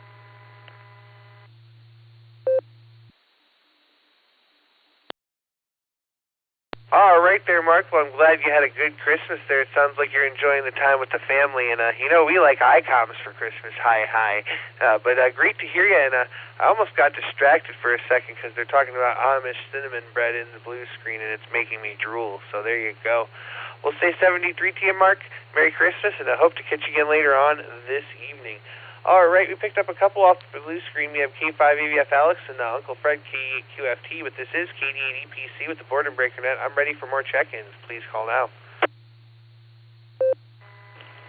All right there, Mark. Well, I'm glad you had a good Christmas there. It sounds like you're enjoying the time with the family. And, we like ICOMs for Christmas. Hi. But great to hear you. And I almost got distracted for a second because they're talking about Amish cinnamon bread in the blue screen, and it's making me drool. So there you go. We'll say 73 to you, Mark. Merry Christmas, and I hope to catch you again later on this evening. All right, we picked up a couple off the blue screen. We have K5AVF Alex and Uncle Fred KQFT, but this is KD8EPC with the Boredom Breaker Net. I'm ready for more check-ins. Please call now.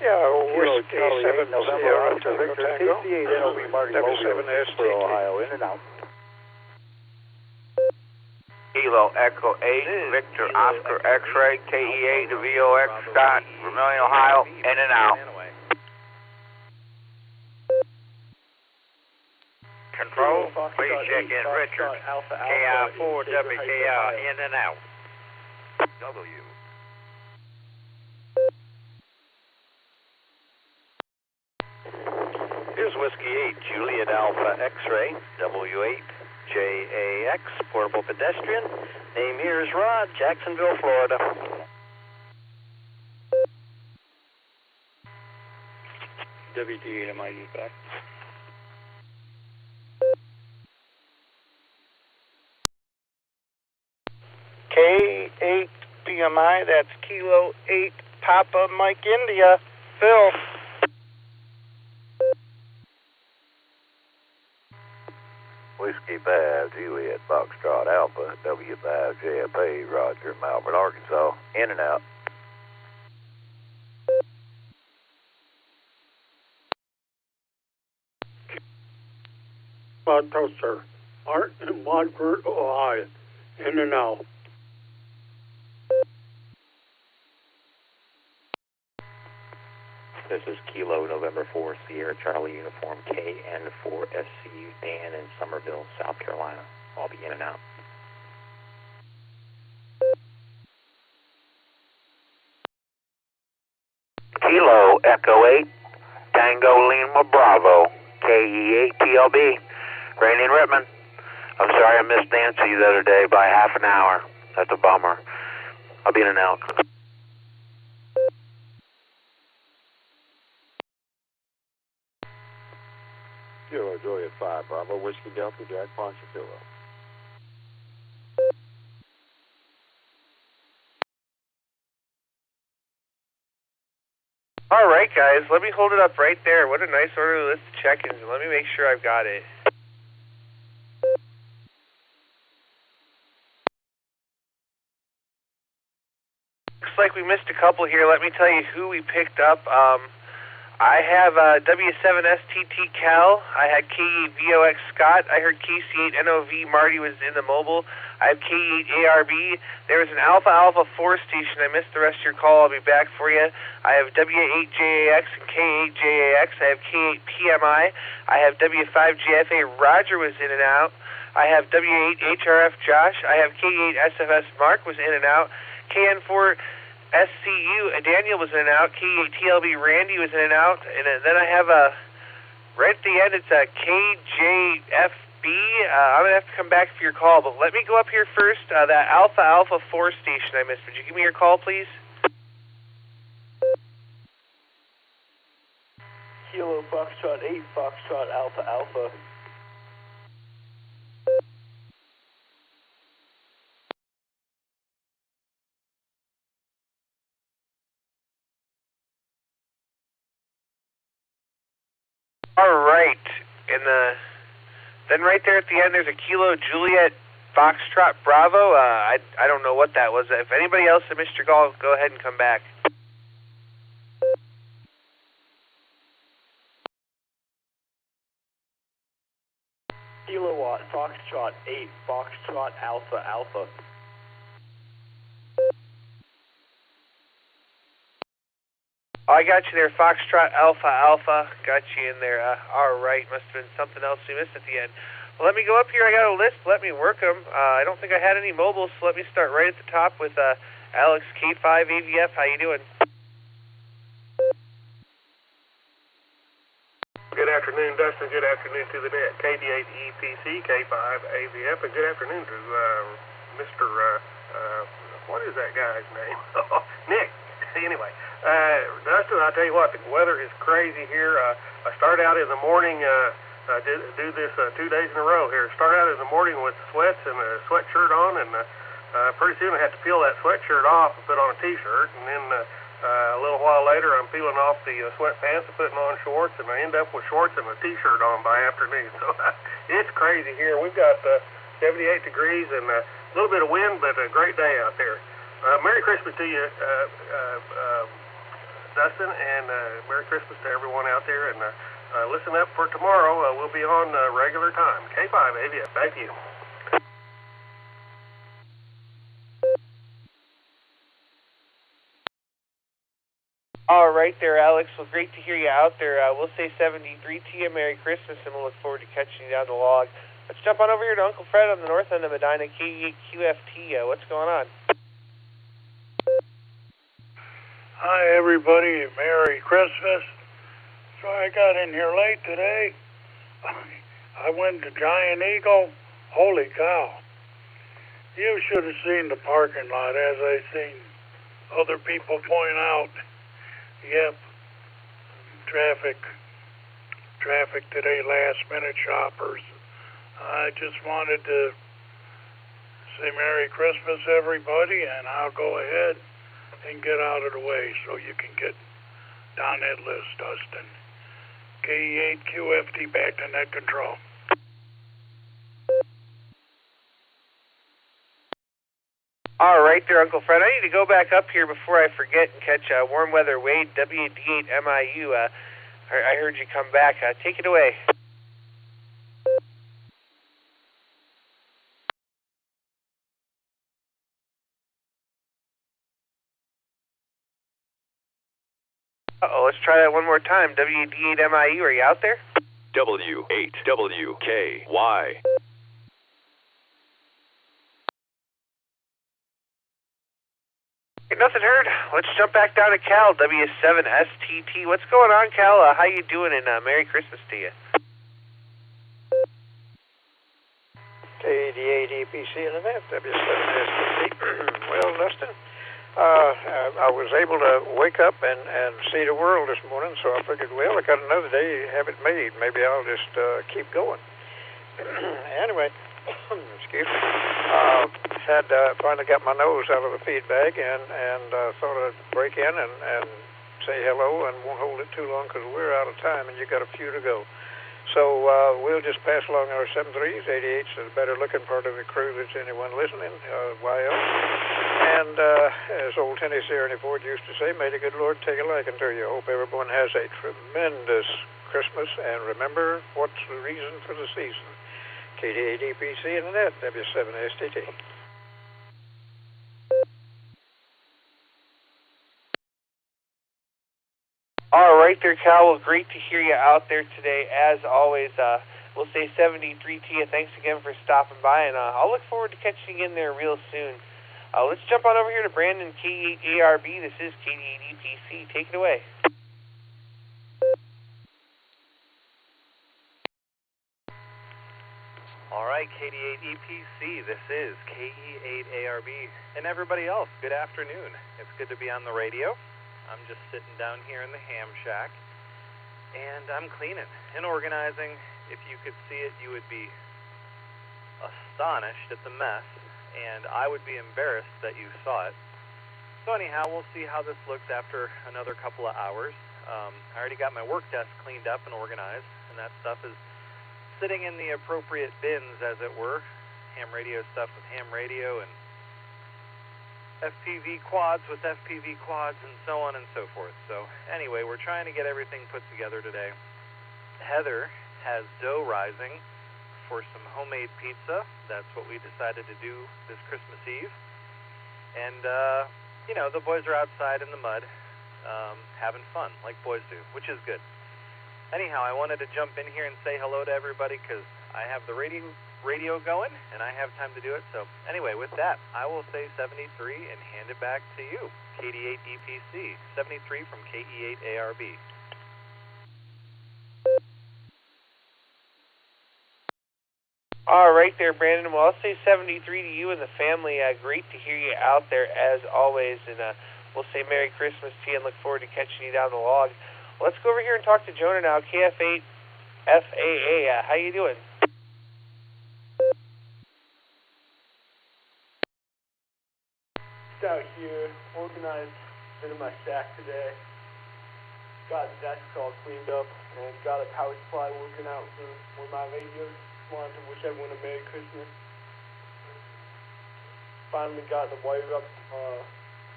Whiskey 7 Sierra to Victor Tango. for Ohio, in and out. Kilo Echo 8, Victor Oscar X-Ray, KE8 to VOX Scott, Vermilion, Ohio, in and out. Control, please check in Richard, KI4, WKI, in and out. W. Here's Whiskey 8, Juliet Alpha X-Ray, W8, JAX, portable pedestrian. Name here is Rod, Jacksonville, Florida. WD8 MID back. K8 PMI, that's Kilo 8 Papa Mike India, Phil. Whiskey 5, Juliet Foxtrot Alpha, W5, JFA, Roger, Malvern, Arkansas, in and out. Toaster, Art in Watford, Ohio, in and out. This is Kilo November 4, Sierra Charlie Uniform KN4SCU, Dan in Somerville, South Carolina. I'll be in and out. Kilo Echo 8, Tango Lima Bravo, KE8 TLB, Randy and Rittman. I'm sorry I missed Nancy the other day by half an hour. That's a bummer. I'll be in and out. Kilo Juliet 5, Bravo, Whiskey Delta, Jack Ponchatoula. All right, guys, let me hold it up right there. What a nice orderly list of check-ins, and let me make sure I've got it. Looks like we missed a couple here. Let me tell you who we picked up. I have W7STT Cal. I had K8 VOX Scott. I heard KC8 NOV. Marty was in the mobile. I have K8 ARB. There was an Alpha Alpha 4 station. I missed the rest of your call. I'll be back for you. I have W8 JAX and K8 JAX. I have K8 PMI. I have W5 GFA. Roger was in and out. I have W8 HRF Josh. I have K8 SFS Mark was in and out. KN4 SCU, Daniel was in and out. K8 TLB Randy was in and out. And then I have right at the end, it's a KJFB. I'm going to have to come back for your call, but let me go up here first. That Alpha Alpha 4 station I missed. Would you give me your call, please? Kilo Foxtrot 8, Foxtrot Alpha Alpha. All right, and then right there at the end, there's a Kilo Juliet Foxtrot Bravo. I don't know what that was. If anybody else that missed your call, go ahead and come back. Kilowatt Foxtrot 8, Foxtrot Alpha Alpha. Oh, I got you there, Foxtrot Alpha Alpha. Got you in there. All right, must have been something else we missed at the end. Well, let me go up here. I got a list. Let me work them. I don't think I had any mobiles, so let me start right at the top with Alex K5 AVF. How you doing? Good afternoon, Dustin. Good afternoon to the net. KD8 EPC, K5 AVF, and good afternoon to Mr. What is that guy's name? Nick. Anyway, Dustin, I'll tell you what, the weather is crazy here. I start out in the morning, do this 2 days in a row here. Start out in the morning with sweats and a sweatshirt on, and pretty soon I have to peel that sweatshirt off and put on a t-shirt, and then a little while later I'm peeling off the sweatpants and putting on shorts, and I end up with shorts and a t-shirt on by afternoon. So it's crazy here. We've got 78 degrees and a little bit of wind, but a great day out there. Merry Christmas to you, Dustin, and Merry Christmas to everyone out there. And listen up for tomorrow. We'll be on regular time. K5 AVF, back to you. All right there, Alex. Well, great to hear you out there. We'll say 73 to you. Merry Christmas, and we'll look forward to catching you down the log. Let's jump on over here to Uncle Fred on the north end of Medina, K8QFT. What's going on? Hi, everybody. Merry Christmas. So I got in here late today. I went to Giant Eagle. Holy cow. You should have seen the parking lot, as I seen other people point out. Yep. Traffic today, last-minute shoppers. I just wanted to say Merry Christmas, everybody, and I'll go ahead and get out of the way so you can get down that list, Dustin. K8QFT back to net control. All right there, Uncle Fred. I need to go back up here before I forget and catch Warm Weather Wade, WD8MIU. I heard you come back. Take it away. Uh-oh, let's try that one more time. WD8MIU, are you out there? W8WKY. Nothing heard. Let's jump back down to Cal, W7STT. What's going on, Cal? How you doing, and Merry Christmas to you. K88EPC and an W7STT. Well, Dustin, I was able to wake up and see the world this morning, so I figured, well, I got another day to have it made. Maybe I'll just keep going. Anyway, excuse me. Finally got my nose out of the feed bag and thought I'd break in and say hello and won't hold it too long because we're out of time and you got a few to go. So we'll just pass along our 73s, 88s to the better looking part of the crew that's anyone listening, YL. And as old Tennessee Ernie Ford used to say, may the good Lord take a liking to you. Hope everyone has a tremendous Christmas and remember what's the reason for the season. KD8EPC and the net, W7STT. All right there, Cal. Well, great to hear you out there today. As always, we'll say 73 to you. Thanks again for stopping by, and I'll look forward to catching you in there real soon. Let's jump on over here to Brandon, K8ARB. This is KD8EPC. Take it away. All right, KD8EPC, this is KE8ARB, and everybody else, good afternoon. It's good to be on the radio. I'm just sitting down here in the ham shack, and I'm cleaning and organizing. If you could see it, you would be astonished at the mess, and I would be embarrassed that you saw it. So anyhow, we'll see how this looks after another couple of hours. I already got my work desk cleaned up and organized, and that stuff is sitting in the appropriate bins, as it were. Ham radio stuff with ham radio, and FPV quads with FPV quads, and so on and so forth. So anyway, we're trying to get everything put together today. Heather has dough rising for some homemade pizza. That's what we decided to do this Christmas Eve. And, you know, the boys are outside in the mud, having fun, like boys do, which is good. Anyhow, I wanted to jump in here and say hello to everybody because I have the radio going and I have time to do it. So anyway, with that, I will say 73 and hand it back to you. KD8EPC, 73 from KE8ARB. All right there, Brandon. Well, I'll say 73 to you and the family. Great to hear you out there as always. And we'll say Merry Christmas to you and look forward to catching you down the log. Let's go over here and talk to Jonah now, KF8FAA. How you doing? Just out here, organized bit of my shack today. Got the desk all cleaned up and got a power supply working out for my radios. Just wanted to wish everyone a Merry Christmas. Finally got the wire up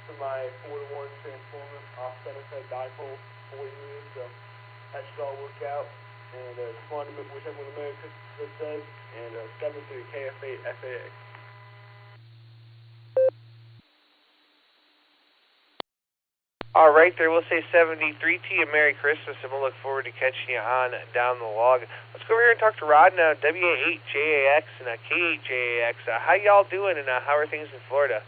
for my 4-to-1 transformer off center fed dipole 40 million, so that should all work out. And just wanted to wish everyone a Merry Christmas, as I said, and 73 KF8 FAX. All right, there. We'll say 73 to you. Merry Christmas, and we'll look forward to catching you on Down the Log. Let's go over here and talk to Rod now, WA8JAX and K8JAX. How y'all doing, and how are things in Florida?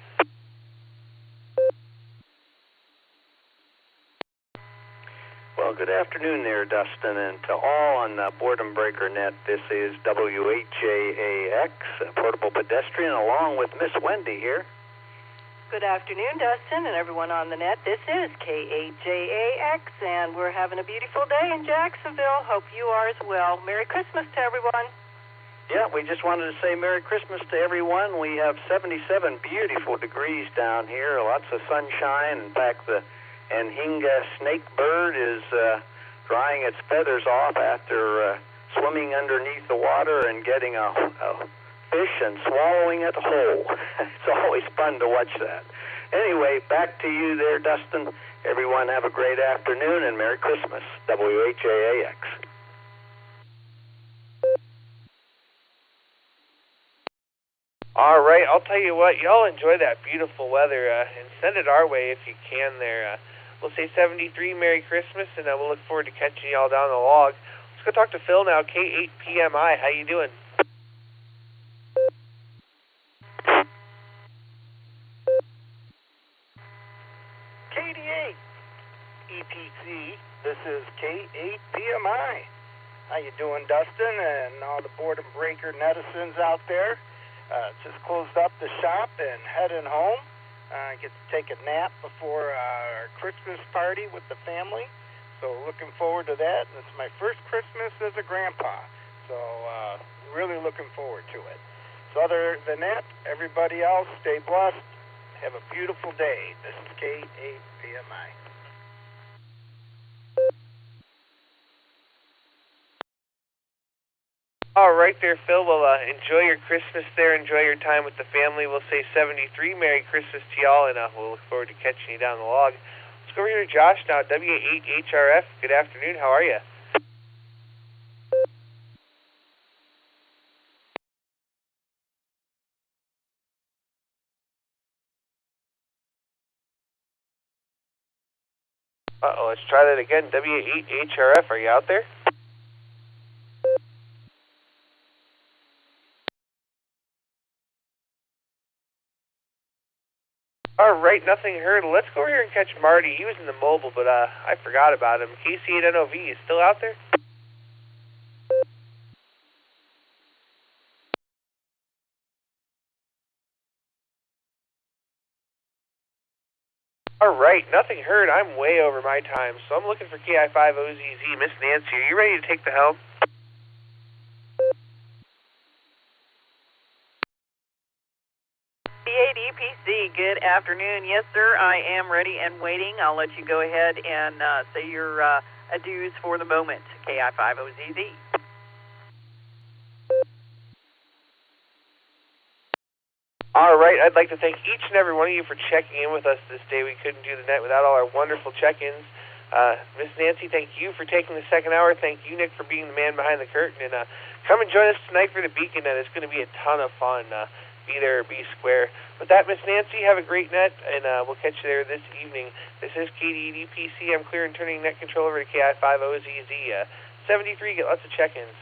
Well, good afternoon there, Dustin, and to all on Boredom Breaker Net. This is W8JAX, Portable Pedestrian, along with Miss Wendy here. Good afternoon, Dustin, and everyone on the net. This is K8JAX, and we're having a beautiful day in Jacksonville. Hope you are as well. Merry Christmas to everyone. Yeah, we just wanted to say Merry Christmas to everyone. We have 77 beautiful degrees down here, lots of sunshine. In fact, the Anhinga snake bird is drying its feathers off after swimming underneath the water and getting a fish and swallowing it whole. It's always fun to watch that. Anyway, back to you there, Dustin. Everyone have a great afternoon and Merry Christmas. WHAAX. All right, I'll tell you what, y'all enjoy that beautiful weather and send it our way if you can there. We'll say 73, Merry Christmas, and we'll look forward to catching y'all down the log. Let's go talk to Phil now, K8PMI. How you doing? KD8 EPC, this is K8PMI. How you doing, Dustin, and all the Boredom Breaker netizens out there? Just closed up the shop and heading home. Get to take a nap before our Christmas party with the family. So looking forward to that. It's my first Christmas as a grandpa. So really looking forward to it. So other than that, everybody else, stay blessed. Have a beautiful day. This is K8PMI. All right there, Phil. Well, enjoy your Christmas there. Enjoy your time with the family. We'll say 73. Merry Christmas to y'all, and we'll look forward to catching you down the log. Let's go over here to Josh now, W8HRF. Good afternoon. How are you? Uh-oh, let's try that again. W8HRF, are you out there? All right, nothing heard. Let's go over here and catch Marty. He was in the mobile, but I forgot about him. KC8NOV, is still out there? All right, nothing heard. I'm way over my time, so I'm looking for KI5OZZ. Miss Nancy, are you ready to take the helm? EPC, good afternoon. Yes, sir, I am ready and waiting. I'll let you go ahead and say your adieus for the moment. KI5OZZ. All right, I'd like to thank each and every one of you for checking in with us this day. We couldn't do the net without all our wonderful check-ins. Miss Nancy, thank you for taking the second hour. Thank you, Nick, for being the man behind the curtain. And come and join us tonight for the Beacon Net. It's going to be a ton of fun. Be there or be square. With that, Miss Nancy, have a great net, and we'll catch you there this evening. This is KD8EPC. I'm clear and turning net control over to KI5OZZ. 73, get lots of check-ins.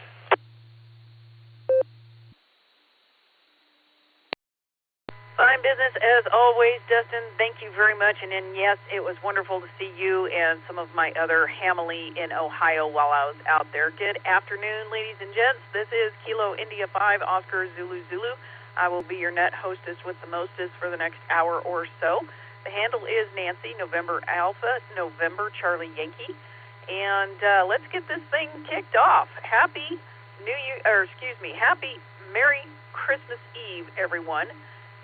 Fine business as always, Dustin. Thank you very much. And then, yes, it was wonderful to see you and some of my other family in Ohio while I was out there. Good afternoon, ladies and gents. This is Kilo India 5, Oscar Zulu Zulu. I will be your net hostess with the mostest for the next hour or so. The handle is Nancy, November Alpha, November Charlie Yankee. And let's get this thing kicked off. Happy Merry Christmas Eve, everyone.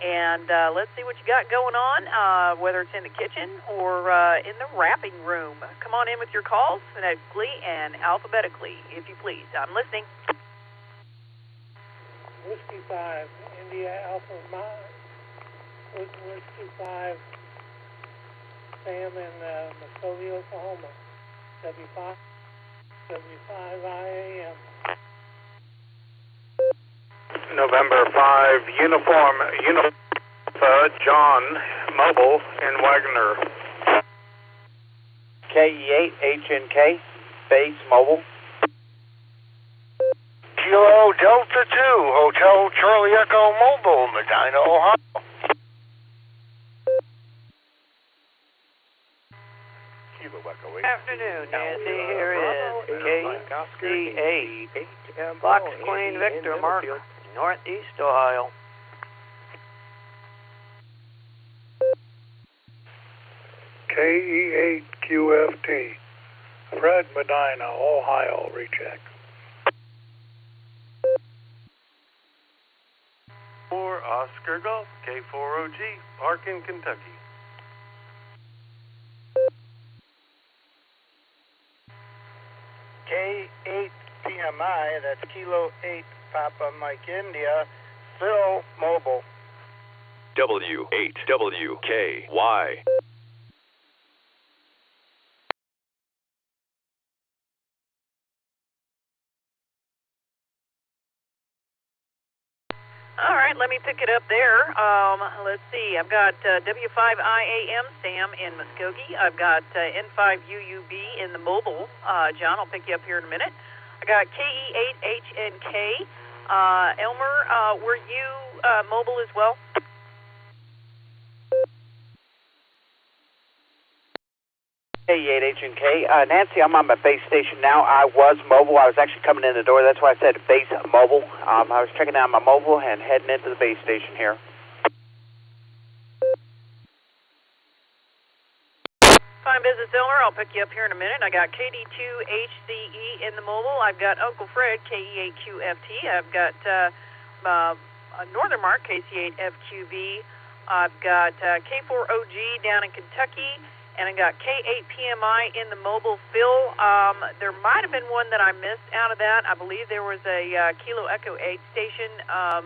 And let's see what you got going on, whether it's in the kitchen or in the wrapping room. Come on in with your calls phonetically and alphabetically, if you please. I'm listening. Whiskey 5, India Alpha Mine. Whiskey 5, Sam in Mosley, Oklahoma. W5 IAM. November 5, Uniform, John, Mobile in Wagner. KE8HNK, base mobile. Kilo Delta 2, Hotel Charlie Echo Mobile, Medina, Ohio. Kilo Echo 8. Afternoon, Nancy. Here is KC8, Fox Queen Victor Mark, Northeast Ohio. KE8QFT, Fred Medina, Ohio, recheck. For Oscar Golf, K4OG, Parkin, Kentucky. K8PMI, that's Kilo 8 Papa Mike India, Phil Mobile. W8WKY. All right, let me pick it up there. Let's see. I've got W5IAM Sam in Muskogee. I've got N5UUB in the mobile. John, I'll pick you up here in a minute. I got KE8HNK. Elmer, were you mobile as well? KE8HNK. Nancy, I'm on my base station now. I was mobile. I was actually coming in the door. That's why I said base mobile. I was checking out my mobile and heading into the base station here. Fine business, Elmer. I'll pick you up here in a minute. I got KD2HCE in the mobile. I've got Uncle Fred, KE8QFT. I've got Northern Mark, KC8FQB. I've got K4OG down in Kentucky. And I got K8PMI in the mobile. Phil, there might have been one that I missed out of that. I believe there was a Kilo Echo 8 station,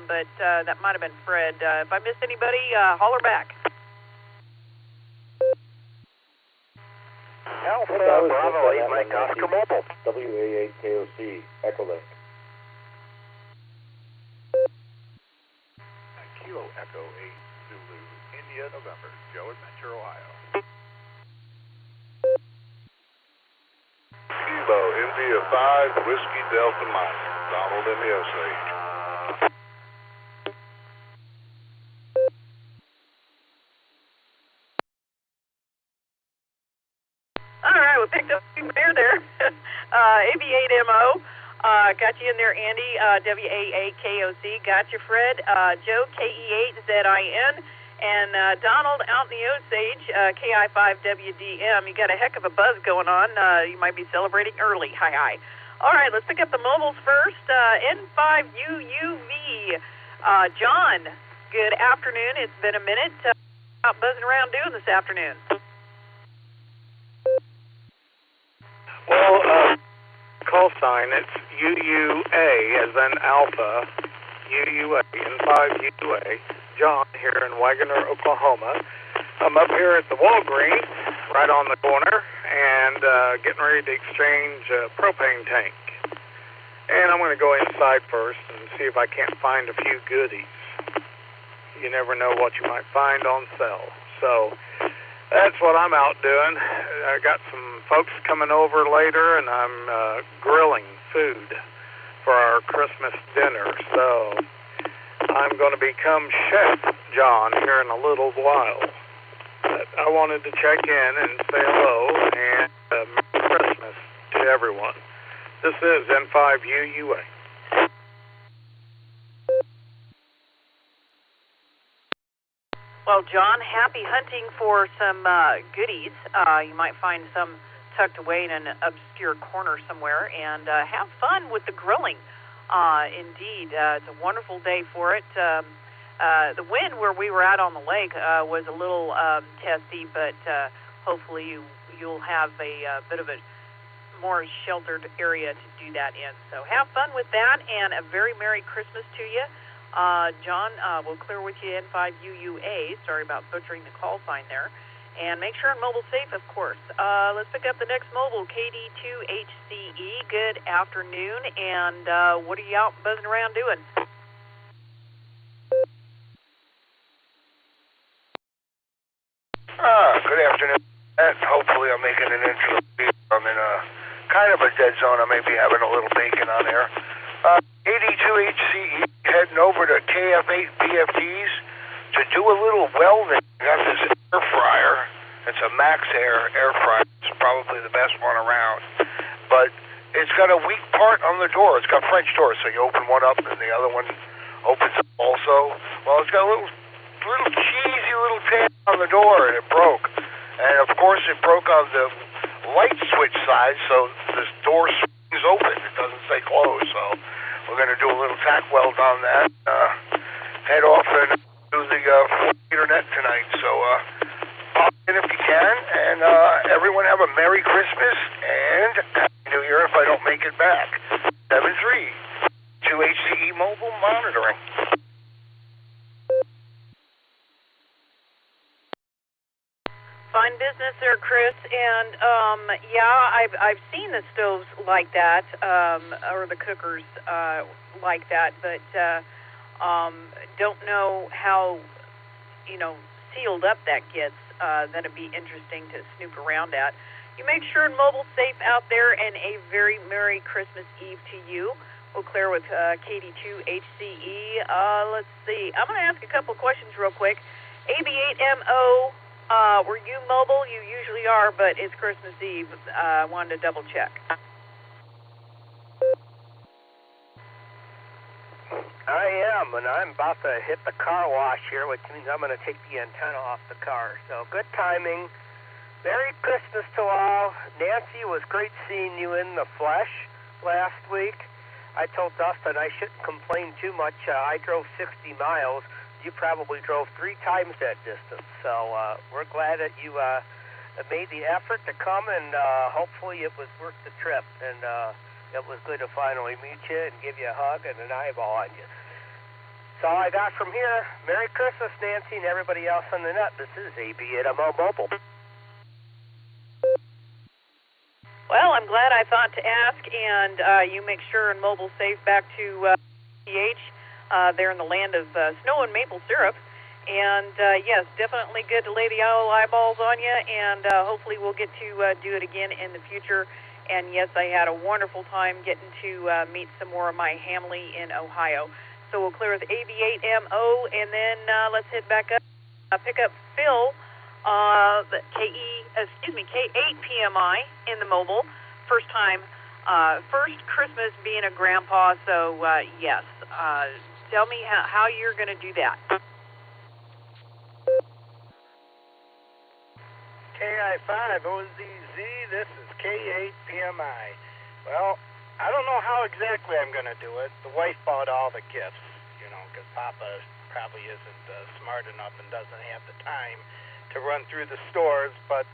but that might have been Fred. If I missed anybody, holler back. Alpha Bravo 8 Mike Oscar Mobile. WA8KOC, Echolink. Kilo Echo 8 Zulu, India, November, Joe in Metro, Ohio. Kilo India 5 Whiskey Delta Mike, Donald in the Osage. All right, we picked up a there. AB8MO. Got you in there, Andy. WAAKOC. Got you, Fred. Joe, KE8ZIN. And Donald out in the Osage, KI5WDM. You got a heck of a buzz going on. You might be celebrating early. Hi, hi. All right, let's pick up the mobiles first. N5UUV. John, good afternoon. It's been a minute. Out buzzing around doing this afternoon? Well, call sign, it's UUA as in Alpha, UUA, N5UUA. John here in Wagner, Oklahoma. I'm up here at the Walgreens, right on the corner, and getting ready to exchange a propane tank. And I'm going to go inside first and see if I can't find a few goodies. You never know what you might find on sale. So that's what I'm out doing. I got some folks coming over later, and I'm grilling food for our Christmas dinner. So I'm going to become Chef John here in a little while. But I wanted to check in and say hello and Merry Christmas to everyone. This is N5UUA. Well, John, happy hunting for some goodies. You might find some tucked away in an obscure corner somewhere, and have fun with the grilling. Indeed, it's a wonderful day for it. The wind where we were out on the lake was a little testy, but hopefully you'll have a bit of a more sheltered area to do that in. So have fun with that, and a very Merry Christmas to you. John, we'll clear with you N5UUA. Sorry about butchering the call sign there. And make sure and mobile safe, of course. Let's pick up the next mobile, KD2HCE. Good afternoon, and what are you out buzzing around doing? Good afternoon. Hopefully I'm making it into the video. I'm in a kind of a dead zone. I may be having a little bacon on there. KD2HCE heading over to KF8 BFDs to do a little welding. Got this air fryer. It's a Max Air fryer. It's probably the best one around. But it's got a weak part on the door. It's got French doors, so you open one up and the other one opens up also. Well, it's got a little cheesy little tab on the door, and it broke. And of course, it broke on the light switch side, so this door swings open. It doesn't stay closed. So we're going to do a little tack weld on that. Head off and do the internet tonight. So pop in if you can, and everyone have a Merry Christmas and Happy New Year if I don't make it back. 732HCE Mobile Monitoring. Fine business there, Chris. And yeah, I've seen the stoves like that, or the cookers like that, but don't know how sealed up that gets. That'd be interesting to snoop around at. You make sure and mobile safe out there, and a very Merry Christmas Eve to you. We'll clear with KD2HCE. Let's see. I'm going to ask a couple of questions real quick. AB8MO. Were you mobile? You usually are, but it's Christmas Eve. I wanted to double check. I am, and I'm about to hit the car wash here, which means I'm going to take the antenna off the car. So good timing. Merry Christmas to all. Nancy, it was great seeing you in the flesh last week. I told Dustin I shouldn't complain too much. I drove 60 miles. You probably drove 3 times that distance, so we're glad that you made the effort to come, and hopefully it was worth the trip, and it was good to finally meet you and give you a hug and an eyeball on you. That's all I got from here. Merry Christmas, Nancy, and everybody else on the net. This is AB8MO Mobile. Well, I'm glad I thought to ask, and you make sure and mobile safe back to PH. They're in the land of snow and maple syrup. And, yes, definitely good to lay the eyeballs on you, and hopefully we'll get to do it again in the future. And, yes, I had a wonderful time getting to meet some more of my family in Ohio. So we'll clear with AB8MO, and then let's head back up, pick up Phil, K8PMI in the mobile. First time, first Christmas being a grandpa, so, yes. Tell me how you're going to do that. KI5OZZ, this is K8PMI. Well, I don't know how exactly I'm going to do it. The wife bought all the gifts, because Papa probably isn't smart enough and doesn't have the time to run through the stores, but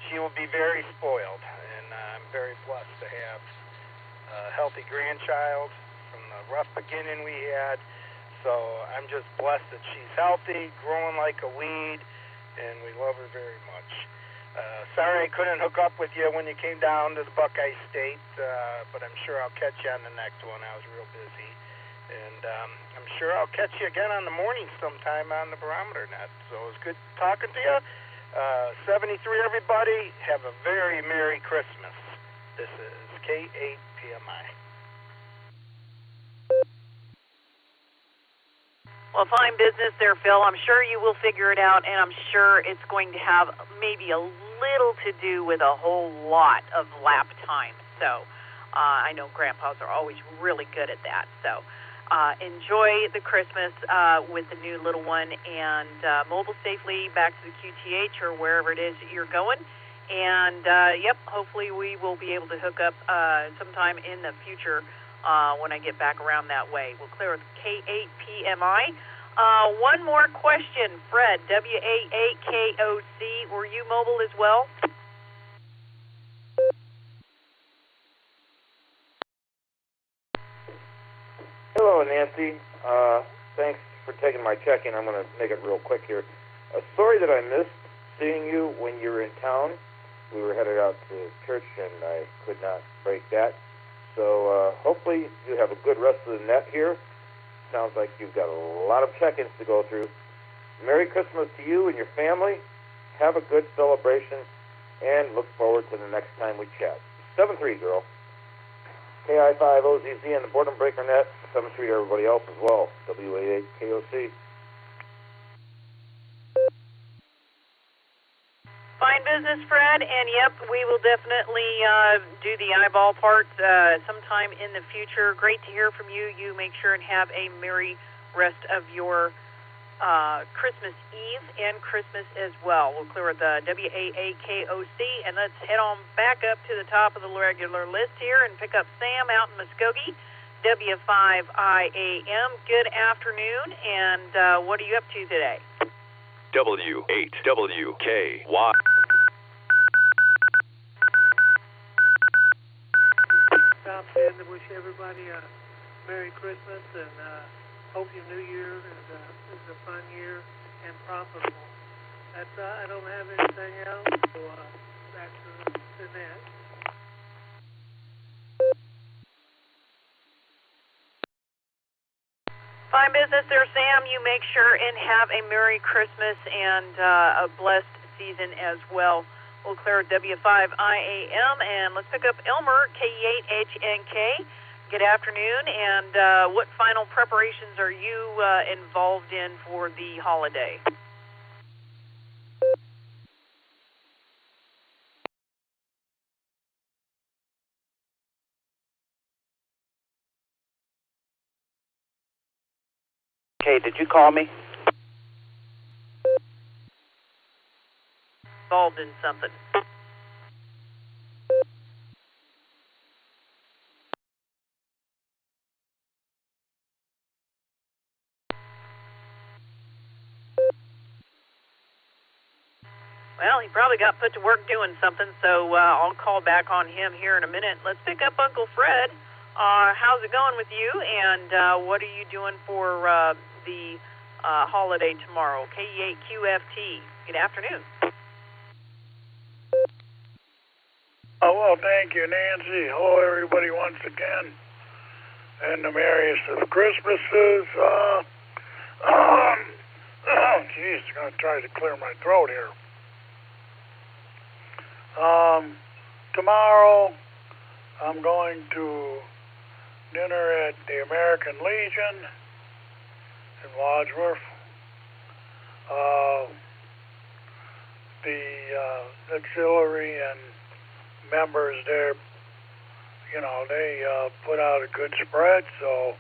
she will be very spoiled, and I'm very blessed to have a healthy grandchild from the rough beginning we had. So I'm just blessed that she's healthy, growing like a weed, and we love her very much. Sorry I couldn't hook up with you when you came down to the Buckeye State, but I'm sure I'll catch you on the next one. I was real busy. And I'm sure I'll catch you again on the morning sometime on the barometer net. So it was good talking to you. 73, everybody. Have a very Merry Christmas. This is K8PMI. Well, fine business there, Phil. I'm sure you will figure it out, and I'm sure it's going to have maybe a little to do with a whole lot of lap time. So I know grandpas are always really good at that. So enjoy the Christmas with the new little one, and mobile safely back to the QTH or wherever it is that you're going. And, yep, hopefully we will be able to hook up sometime in the future when I get back around that way. We'll clear with K8PMI. One more question. Fred, WA8KOC, were you mobile as well? Hello, Nancy. Thanks for taking my check-in. I'm going to make it real quick here. Sorry that I missed seeing you when you were in town. We were headed out to church, and I could not break that. So hopefully you have a good rest of the net here. Sounds like you've got a lot of check-ins to go through. Merry Christmas to you and your family. Have a good celebration, and look forward to the next time we chat. 7-3, girl. KI5OZZ and the Boredom Breaker Net. 7-3 to everybody else as well. WA8 KOC. Fine business, Fred, and yep, we will definitely do the eyeball part sometime in the future. Great to hear from you. You make sure and have a merry rest of your Christmas Eve and Christmas as well. We'll clear the WAAKOC, and let's head on back up to the top of the regular list here and pick up Sam out in Muskogee, W5IAM. Good afternoon, and what are you up to today? W8WKY. Stop in to wish everybody a Merry Christmas, and hope your New Year is a fun year and profitable. That's I don't have anything else, so back to the net. Fine business there, Sam. You make sure and have a Merry Christmas and a blessed season as well. We'll clear W5IAM, and let's pick up Elmer, KE8HNK. Good afternoon, and what final preparations are you involved in for the holiday? Okay, did you call me? Involved in something. Well, he probably got put to work doing something, so I'll call back on him here in a minute. Let's pick up Uncle Fred. How's it going with you, and what are you doing for the holiday tomorrow? KE8QFT. Good afternoon. Oh, well, thank you, Nancy. Hello, everybody, once again. And the merriest of Christmases. Geez, I'm going to try to clear my throat here. Tomorrow, I'm going to dinner at the American Legion in Wadsworth. The auxiliary and members there, you know, they put out a good spread, so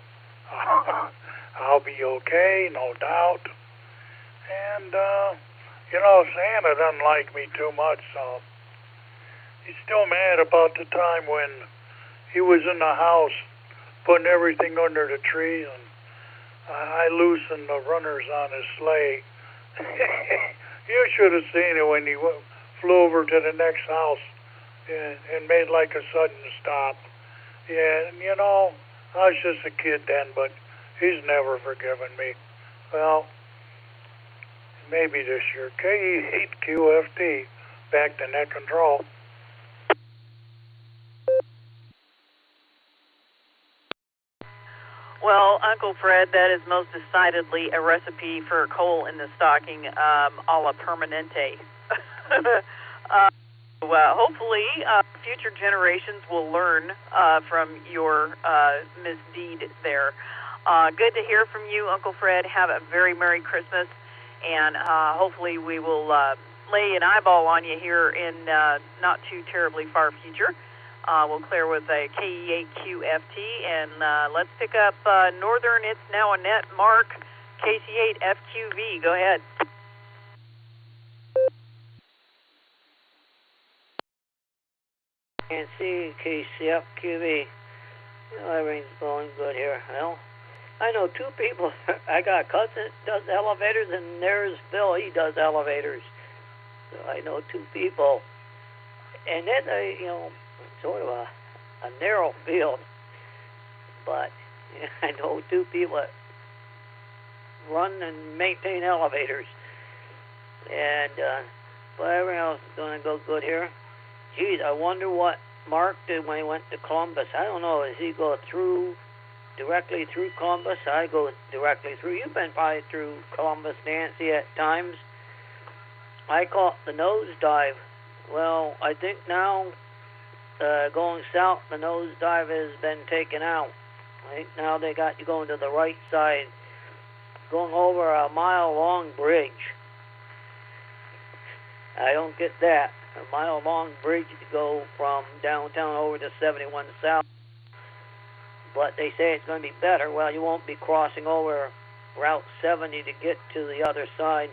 I'll be okay, no doubt. And, you know, Santa doesn't like me too much, so he's still mad about the time when he was in the house putting everything under the tree, and I loosened the runners on his sleigh. You should have seen it when he flew over to the next house and made like a sudden stop. Yeah, and you know, I was just a kid then, but he's never forgiven me. Well, maybe this year. KE8QFT, back to net control. Well, Uncle Fred, that is most decidedly a recipe for coal in the stocking, a la permanente. Hopefully, future generations will learn from your misdeed there. Good to hear from you, Uncle Fred. Have a very Merry Christmas, and hopefully we will lay an eyeball on you here in not too terribly far future. We'll clear with a KE8QFT, and let's pick up Northern. It's now a net. Mark, KC8FQV. Go ahead. Can't see KCFQV. Everything's going good here. Well, I know two people. I got a cousin that does elevators, and there's Bill. He does elevators. So I know two people. And then, you know, sort of a narrow field. But I know two people that run and maintain elevators. And But everything else is going to go good here. Geez, I wonder what Mark did when he went to Columbus. I don't know. Does he go directly through Columbus? I go directly through. You've been probably through Columbus, Nancy, at times. I call it the nosedive. Well, I think now going south, the nosedive has been taken out. I think now they got you going to the right side, going over a mile-long bridge. I don't get that. A mile-long bridge to go from downtown over to 71 South. But they say it's going to be better. Well, you won't be crossing over Route 70 to get to the other side.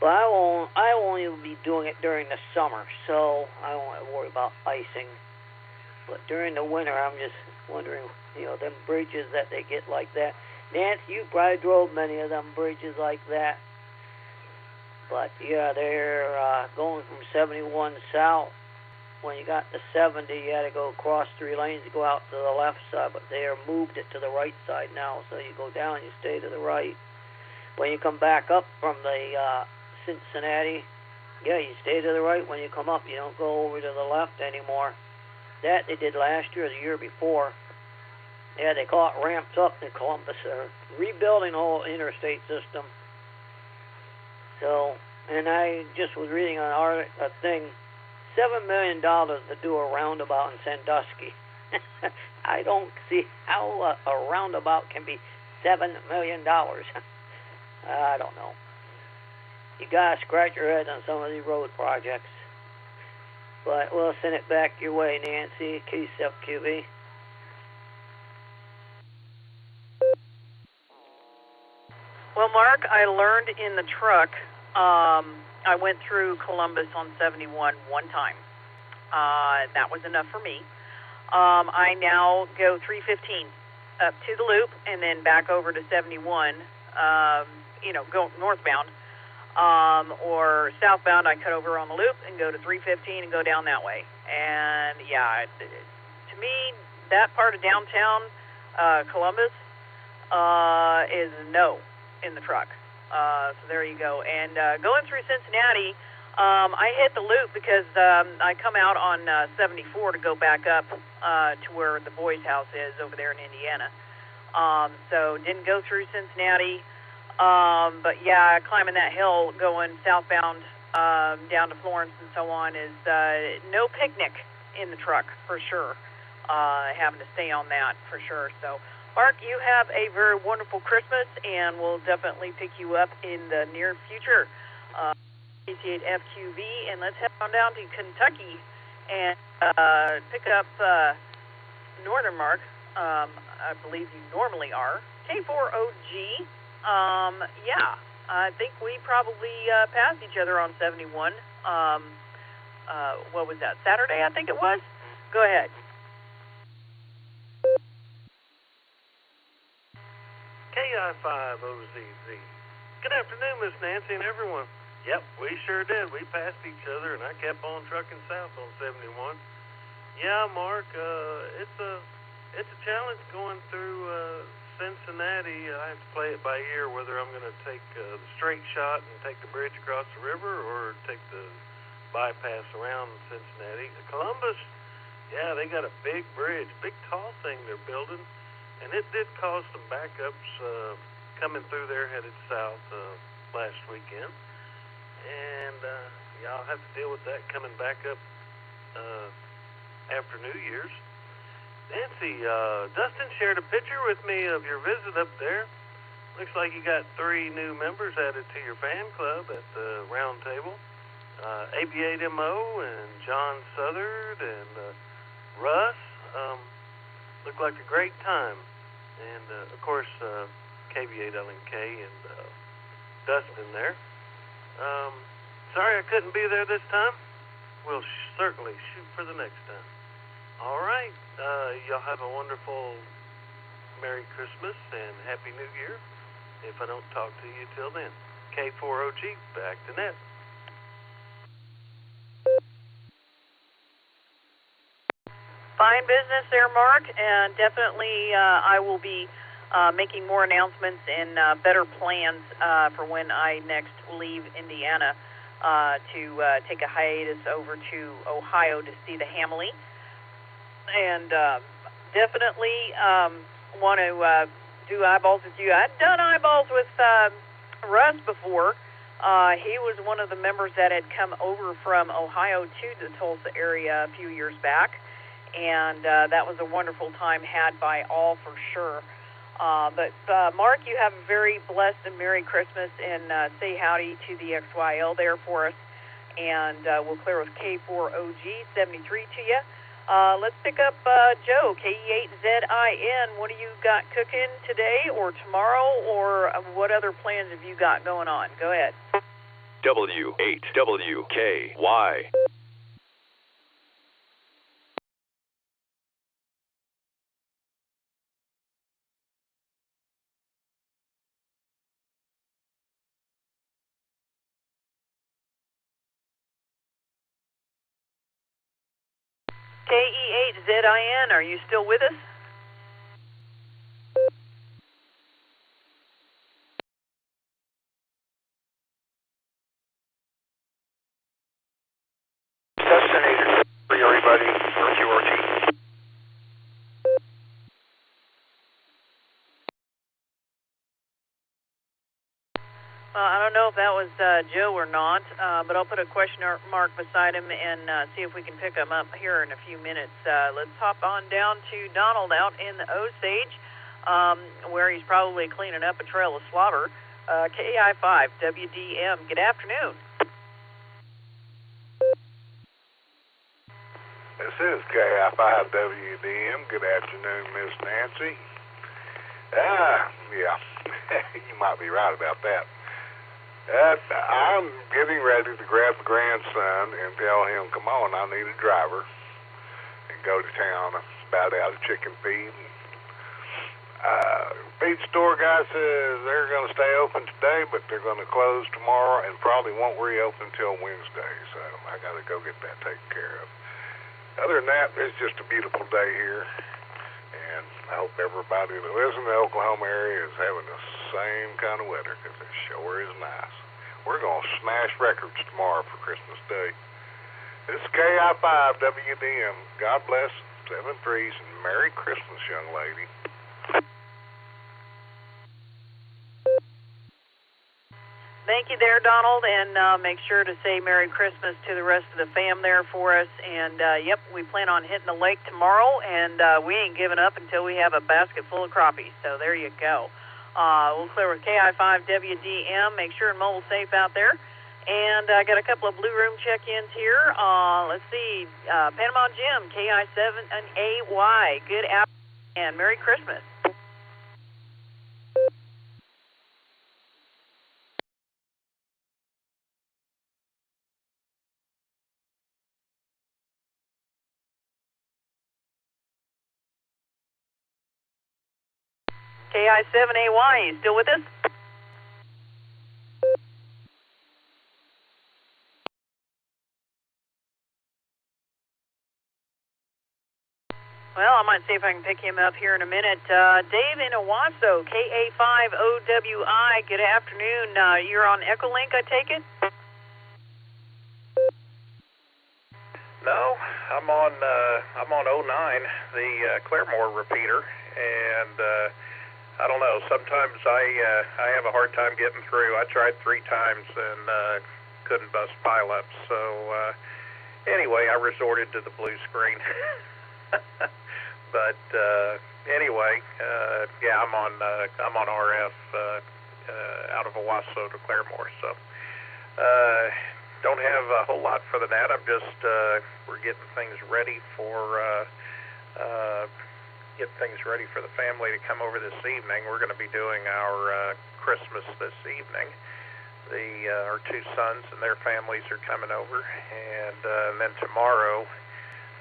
But I won't even be doing it during the summer, so I won't have to worry about icing. But during the winter, I'm just wondering, them bridges that they get like that. Nancy, you probably drove many of them bridges like that. But, yeah, they're going from 71 south. When you got to 70, you had to go across 3 lanes to go out to the left side, but they have moved it to the right side now, so you go down, you stay to the right. When you come back up from the Cincinnati, yeah, you stay to the right. When you come up, you don't go over to the left anymore. That they did last year or the year before. Yeah, they call it ramps up in Columbus. They're rebuilding the whole interstate system. So, and I just was reading a thing, $7 million to do a roundabout in Sandusky. I don't see how a roundabout can be $7 million. I don't know. You gotta scratch your head on some of these road projects. But we'll send it back your way, Nancy, KCFQB. Well, Mark, I learned in the truck. I went through Columbus on 71 one time. That was enough for me. I now go 315 up to the loop and then back over to 71, go northbound. Or southbound, I cut over on the loop and go to 315 and go down that way. And, yeah, to me, that part of downtown Columbus is no in the truck. So there you go. And going through Cincinnati, I hit the loop because I come out on 74 to go back up to where the boys' house is over there in Indiana. So didn't go through Cincinnati. But yeah, climbing that hill going southbound down to Florence and so on is no picnic in the truck for sure. Having to stay on that for sure. So, Mark, you have a very wonderful Christmas, and we'll definitely pick you up in the near future. Appreciate FQV, and let's head on down to Kentucky and pick up Northern Mark. I believe you normally are. K4OG. Yeah, I think we probably passed each other on 71. What was that, Saturday, I think it was? Go ahead. KI5OZZ. Good afternoon, Miss Nancy and everyone. Yep, we sure did. We passed each other, and I kept on trucking south on 71. Yeah, Mark, it's a challenge going through Cincinnati. I have to play it by ear whether I'm going to take the straight shot and take the bridge across the river or take the bypass around Cincinnati. Columbus, yeah, they got a big bridge, big tall thing they're building, and it did cause some backups coming through there headed south last weekend. And y'all have to deal with that coming back up after New Year's. Nancy, Dustin shared a picture with me of your visit up there. Looks like you got 3 new members added to your fan club at the round table. AB8MO and John Southard and Russ. Looked like a great time. And, of course, KB8LNK and Dustin there. Sorry I couldn't be there this time. We'll certainly shoot for the next time. All right. Y'all have a wonderful Merry Christmas and Happy New Year. If I don't talk to you till then. K4OG, back to net. Fine business there, Mark, and definitely I will be making more announcements and better plans for when I next leave Indiana to take a hiatus over to Ohio to see the Hamley. And definitely want to do eyeballs with you. I've done eyeballs with Russ before. He was one of the members that had come over from Ohio to the Tulsa area a few years back, and that was a wonderful time had by all for sure. But Mark, you have a very blessed and Merry Christmas, and say howdy to the XYL there for us, and we'll clear with K4OG73 to you. Let's pick up Joe, KE8ZIN. What do you got cooking today or tomorrow, or what other plans have you got going on? Go ahead. W8WKY. KE8ZIN, are you still with us? Destinator for everybody, RQRT. I don't know if that was Joe or not, but I'll put a question mark beside him and see if we can pick him up here in a few minutes. Let's hop on down to Donald out in the Osage, where he's probably cleaning up a trail of slobber. KI5WDM, good afternoon. This is KI5WDM. Good afternoon, Miss Nancy. Yeah, you might be right about that. I'm getting ready to grab the grandson and tell him, come on, I need a driver, and go to town. I'm about out of chicken feed. Feed store guy says they're going to stay open today, but they're going to close tomorrow and probably won't reopen until Wednesday, so I got to go get that taken care of. Other than that, it's just a beautiful day here, and I hope everybody that lives in the Oklahoma area is having the same kind of weather, because it sure is nice. We're going to smash records tomorrow for Christmas Day. This is KI5WDM. God bless, 7 threes, and Merry Christmas, young lady. Thank you there, Donald, and make sure to say Merry Christmas to the rest of the fam there for us. And, yep, we plan on hitting the lake tomorrow, and we ain't giving up until we have a basket full of crappies. So there you go. We'll clear with KI5WDM. Make sure and mobile safe out there. And I got a couple of Blue Room check-ins here. Let's see. Panama Jim, KI7AY. Good afternoon and Merry Christmas. KI7AY, you still with us? Well, I might see if I can pick him up here in a minute. Dave in Owasso, KA5OWI, good afternoon. You're on Echolink, I take it? No, I'm on 09, the Claremore repeater, and I don't know. Sometimes I have a hard time getting through. I tried 3 times and couldn't bust pileups. So anyway, I resorted to the blue screen. But anyway, yeah, I'm on RF out of Owasso to Claremore. So don't have a whole lot for the net. I'm just we're getting things ready for the family to come over this evening. We're going to be doing our Christmas this evening. Our 2 sons and their families are coming over, and then tomorrow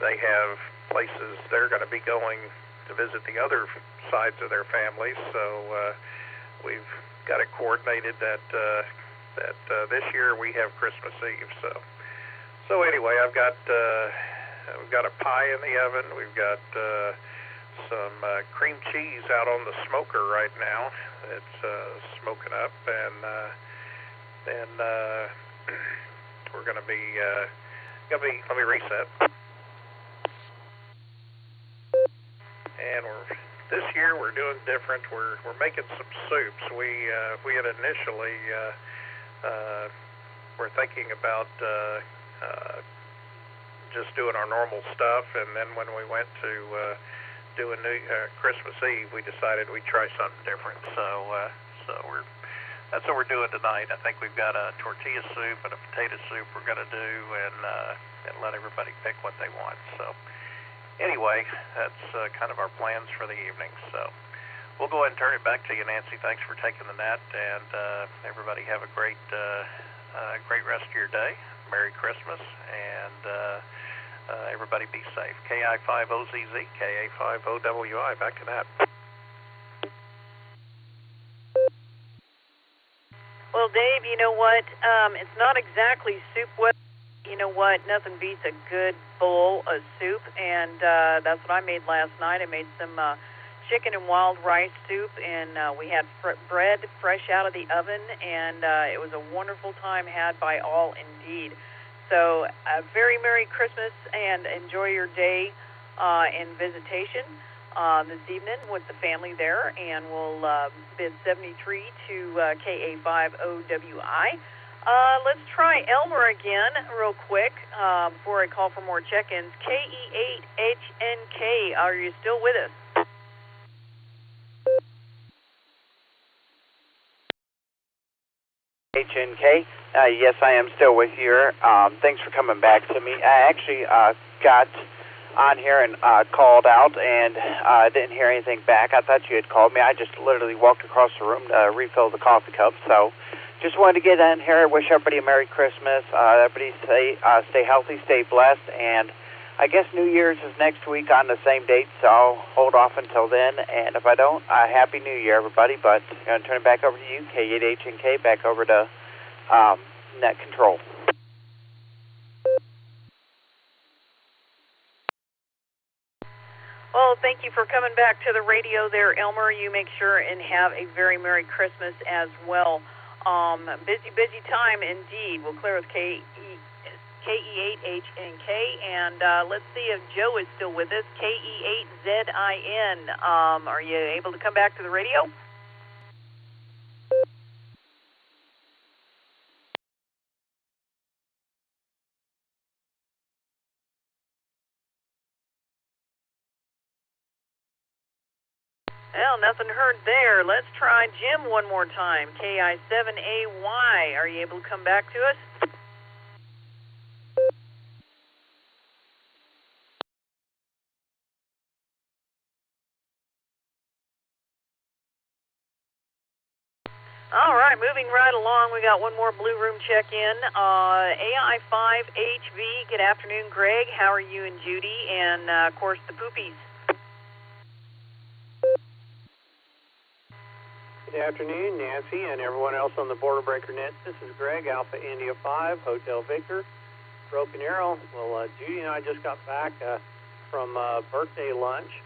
they have places they're going to be going to visit the other sides of their families. So we've got it coordinated that this year we have Christmas Eve. So anyway, we've got a pie in the oven. We've got some cream cheese out on the smoker right now. It's smoking up, and then we're going to be, let me reset. And this year we're doing different. We're making some soups. We had initially we're thinking about just doing our normal stuff, and then when we went to do a new Christmas Eve, we decided we'd try something different. So that's what we're doing tonight. I think we've got a tortilla soup and a potato soup we're going to do, and let everybody pick what they want. So anyway, that's kind of our plans for the evening. So we'll go ahead and turn it back to you, Nancy. Thanks for taking the net, and everybody have a great rest of your day. Merry Christmas, and everybody be safe. KI5OZZ, KA5OWI. Back to that. Well, Dave, you know what? It's not exactly soup weather. You know what? Nothing beats a good bowl of soup, and that's what I made last night. I made some chicken and wild rice soup, and we had bread fresh out of the oven, and it was a wonderful time had by all indeed. So a very Merry Christmas, and enjoy your day in visitation this evening with the family there, and we'll bid 73 to KA5OWI. Let's try Elmer again real quick before I call for more check-ins. KE8HNK, are you still with us? HNK, yes, I am still with you. Thanks for coming back to me. I actually got on here and called out, and didn't hear anything back. I thought you had called me. I just literally walked across the room to refill the coffee cup. So just wanted to get in here, wish everybody a Merry Christmas. Everybody stay healthy, stay blessed, and I guess New Year's is next week on the same date, so I'll hold off until then. And if I don't, Happy New Year, everybody. But I'm going to turn it back over to you, K8HNK, back over to Net Control. Well, thank you for coming back to the radio there, Elmer. You make sure and have a very Merry Christmas as well. Busy time indeed. We'll clear with KE8HNK, and let's see if Joe is still with us. KE8ZIN. Are you able to come back to the radio? Well, nothing heard there. Let's try Jim one more time. KI7AY. Are you able to come back to us? All right, moving right along. We got one more Blue Room check-in. AI5HV. Good afternoon, Greg. How are you and Judy? And, of course, the Poopies. Good afternoon, Nancy, and everyone else on the Border Breaker Net. This is Greg, Alpha India 5, Hotel Victor, Broken Arrow. Well, Judy and I just got back from birthday lunch,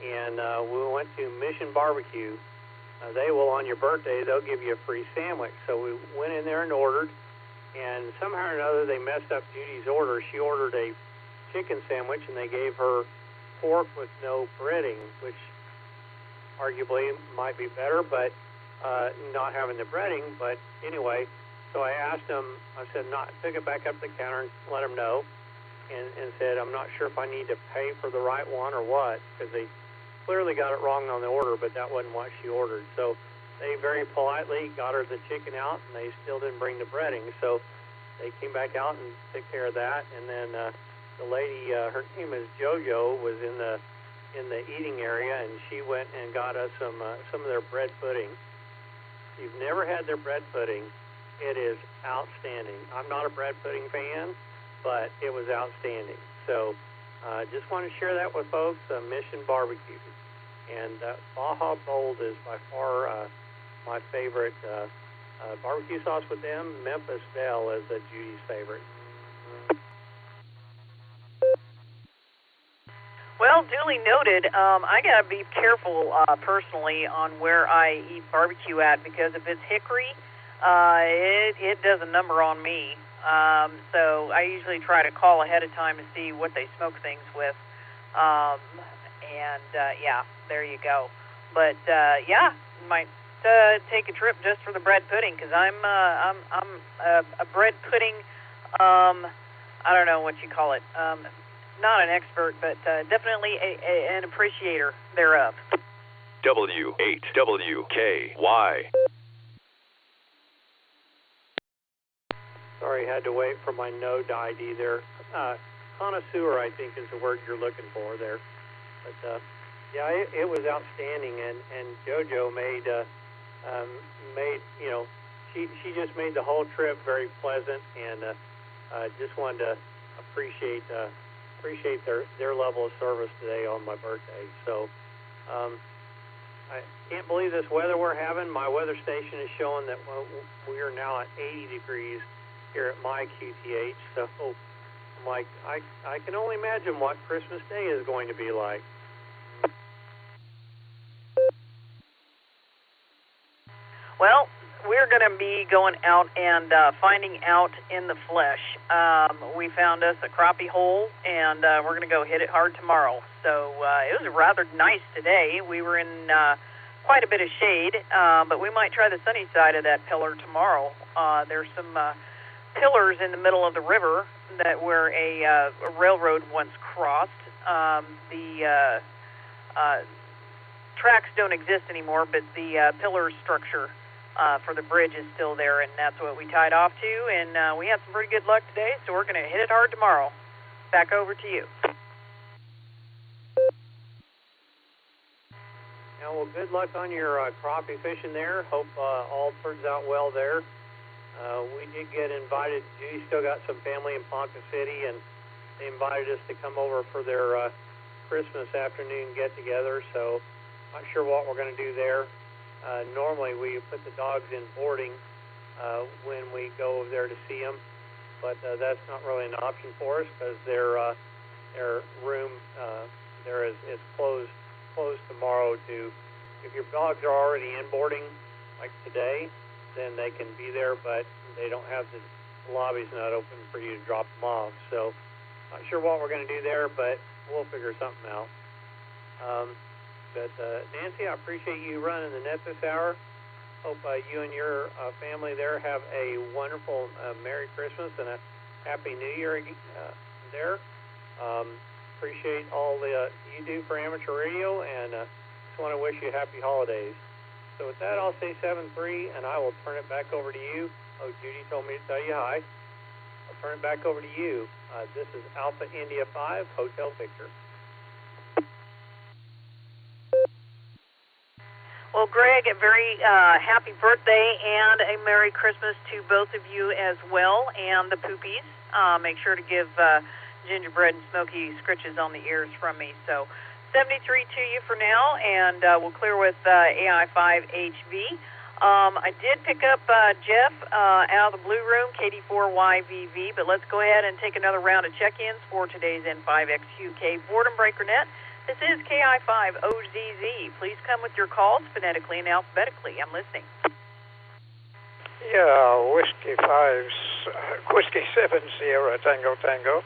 and we went to Mission Barbecue. They will, on your birthday, they'll give you a free sandwich. So we went in there and ordered, and somehow or another they messed up Judy's order. She ordered a chicken sandwich, and they gave her pork with no breading, which arguably might be better, but not having the breading. But anyway, so I asked them, I said, took it back up to the counter and let them know, and said, I'm not sure if I need to pay for the right one or what, because they clearly got it wrong on the order, but that wasn't what she ordered. So they very politely got her the chicken out, and they still didn't bring the breading. So they came back out and took care of that, and then the lady, her name is JoJo, was in the eating area, and she went and got us some of their bread pudding. If you've never had their bread pudding, it is outstanding. I'm not a bread pudding fan, but it was outstanding. So just want to share that with folks, Mission Barbecue. And Baja Bold is by far my favorite barbecue sauce with them. Memphis Belle is Judy's favorite. Well, Well, duly noted. I got to be careful personally on where I eat barbecue at, because if it's hickory, it does a number on me. So I usually try to call ahead of time to see what they smoke things with. Yeah, there you go. But yeah, might take a trip just for the bread pudding, because I'm a bread pudding. I don't know what you call it. Not an expert, but definitely an appreciator thereof. W8WKY. Sorry, had to wait for my node ID there. Connoisseur, I think, is the word you're looking for there. But yeah, it was outstanding, and JoJo made you know, she just made the whole trip very pleasant, and just wanted to appreciate their level of service today on my birthday. So I can't believe this weather we're having. My weather station is showing that we are now at 80 degrees here at my QTH. So I'm like, I can only imagine what Christmas Day is going to be like. Well, we're going to be going out and finding out in the flesh. We found us a crappie hole, and we're going to go hit it hard tomorrow. So it was rather nice today. We were in quite a bit of shade, but we might try the sunny side of that pillar tomorrow. There's some pillars in the middle of the river that where a railroad once crossed. The tracks don't exist anymore, but the pillar structure for the bridge is still there, and that's what we tied off to, and we had some pretty good luck today, so we're going to hit it hard tomorrow. Back over to you. Yeah, well, good luck on your crappie fishing there. Hope all turns out well there. We did get invited. Judy still got some family in Ponca City, and they invited us to come over for their Christmas afternoon get-together, so not sure what we're going to do there. Normally we put the dogs in boarding when we go over there to see them, but that's not really an option for us, because their room there is closed tomorrow. To if your dogs are already in boarding like today, then they can be there, but they don't have the lobby's not open for you to drop them off. So not sure what we're going to do there, but we'll figure something out. But Nancy, I appreciate you running the net this hour. Hope you and your family there have a wonderful Merry Christmas and a Happy New Year there. Appreciate all the you do for amateur radio, and just want to wish you happy holidays. So with that, I'll say 7-3, and I will turn it back over to you. Oh, Judy told me to tell you hi. I'll turn it back over to you. This is Alpha India 5, Hotel Victor. Well, Greg, a very happy birthday and a Merry Christmas to both of you as well, and the Poopies. Make sure to give gingerbread and smoky scritches on the ears from me. So 73 to you for now, and we'll clear with AI5HV. I did pick up Jeff out of the Blue Room, KD4YVV, but let's go ahead and take another round of check-ins for today's N5XQK Boredom Breaker Net. This is KI5OZZ. Please come with your calls phonetically and alphabetically. I'm listening. Yeah, Whiskey 7 Sierra Tango Tango,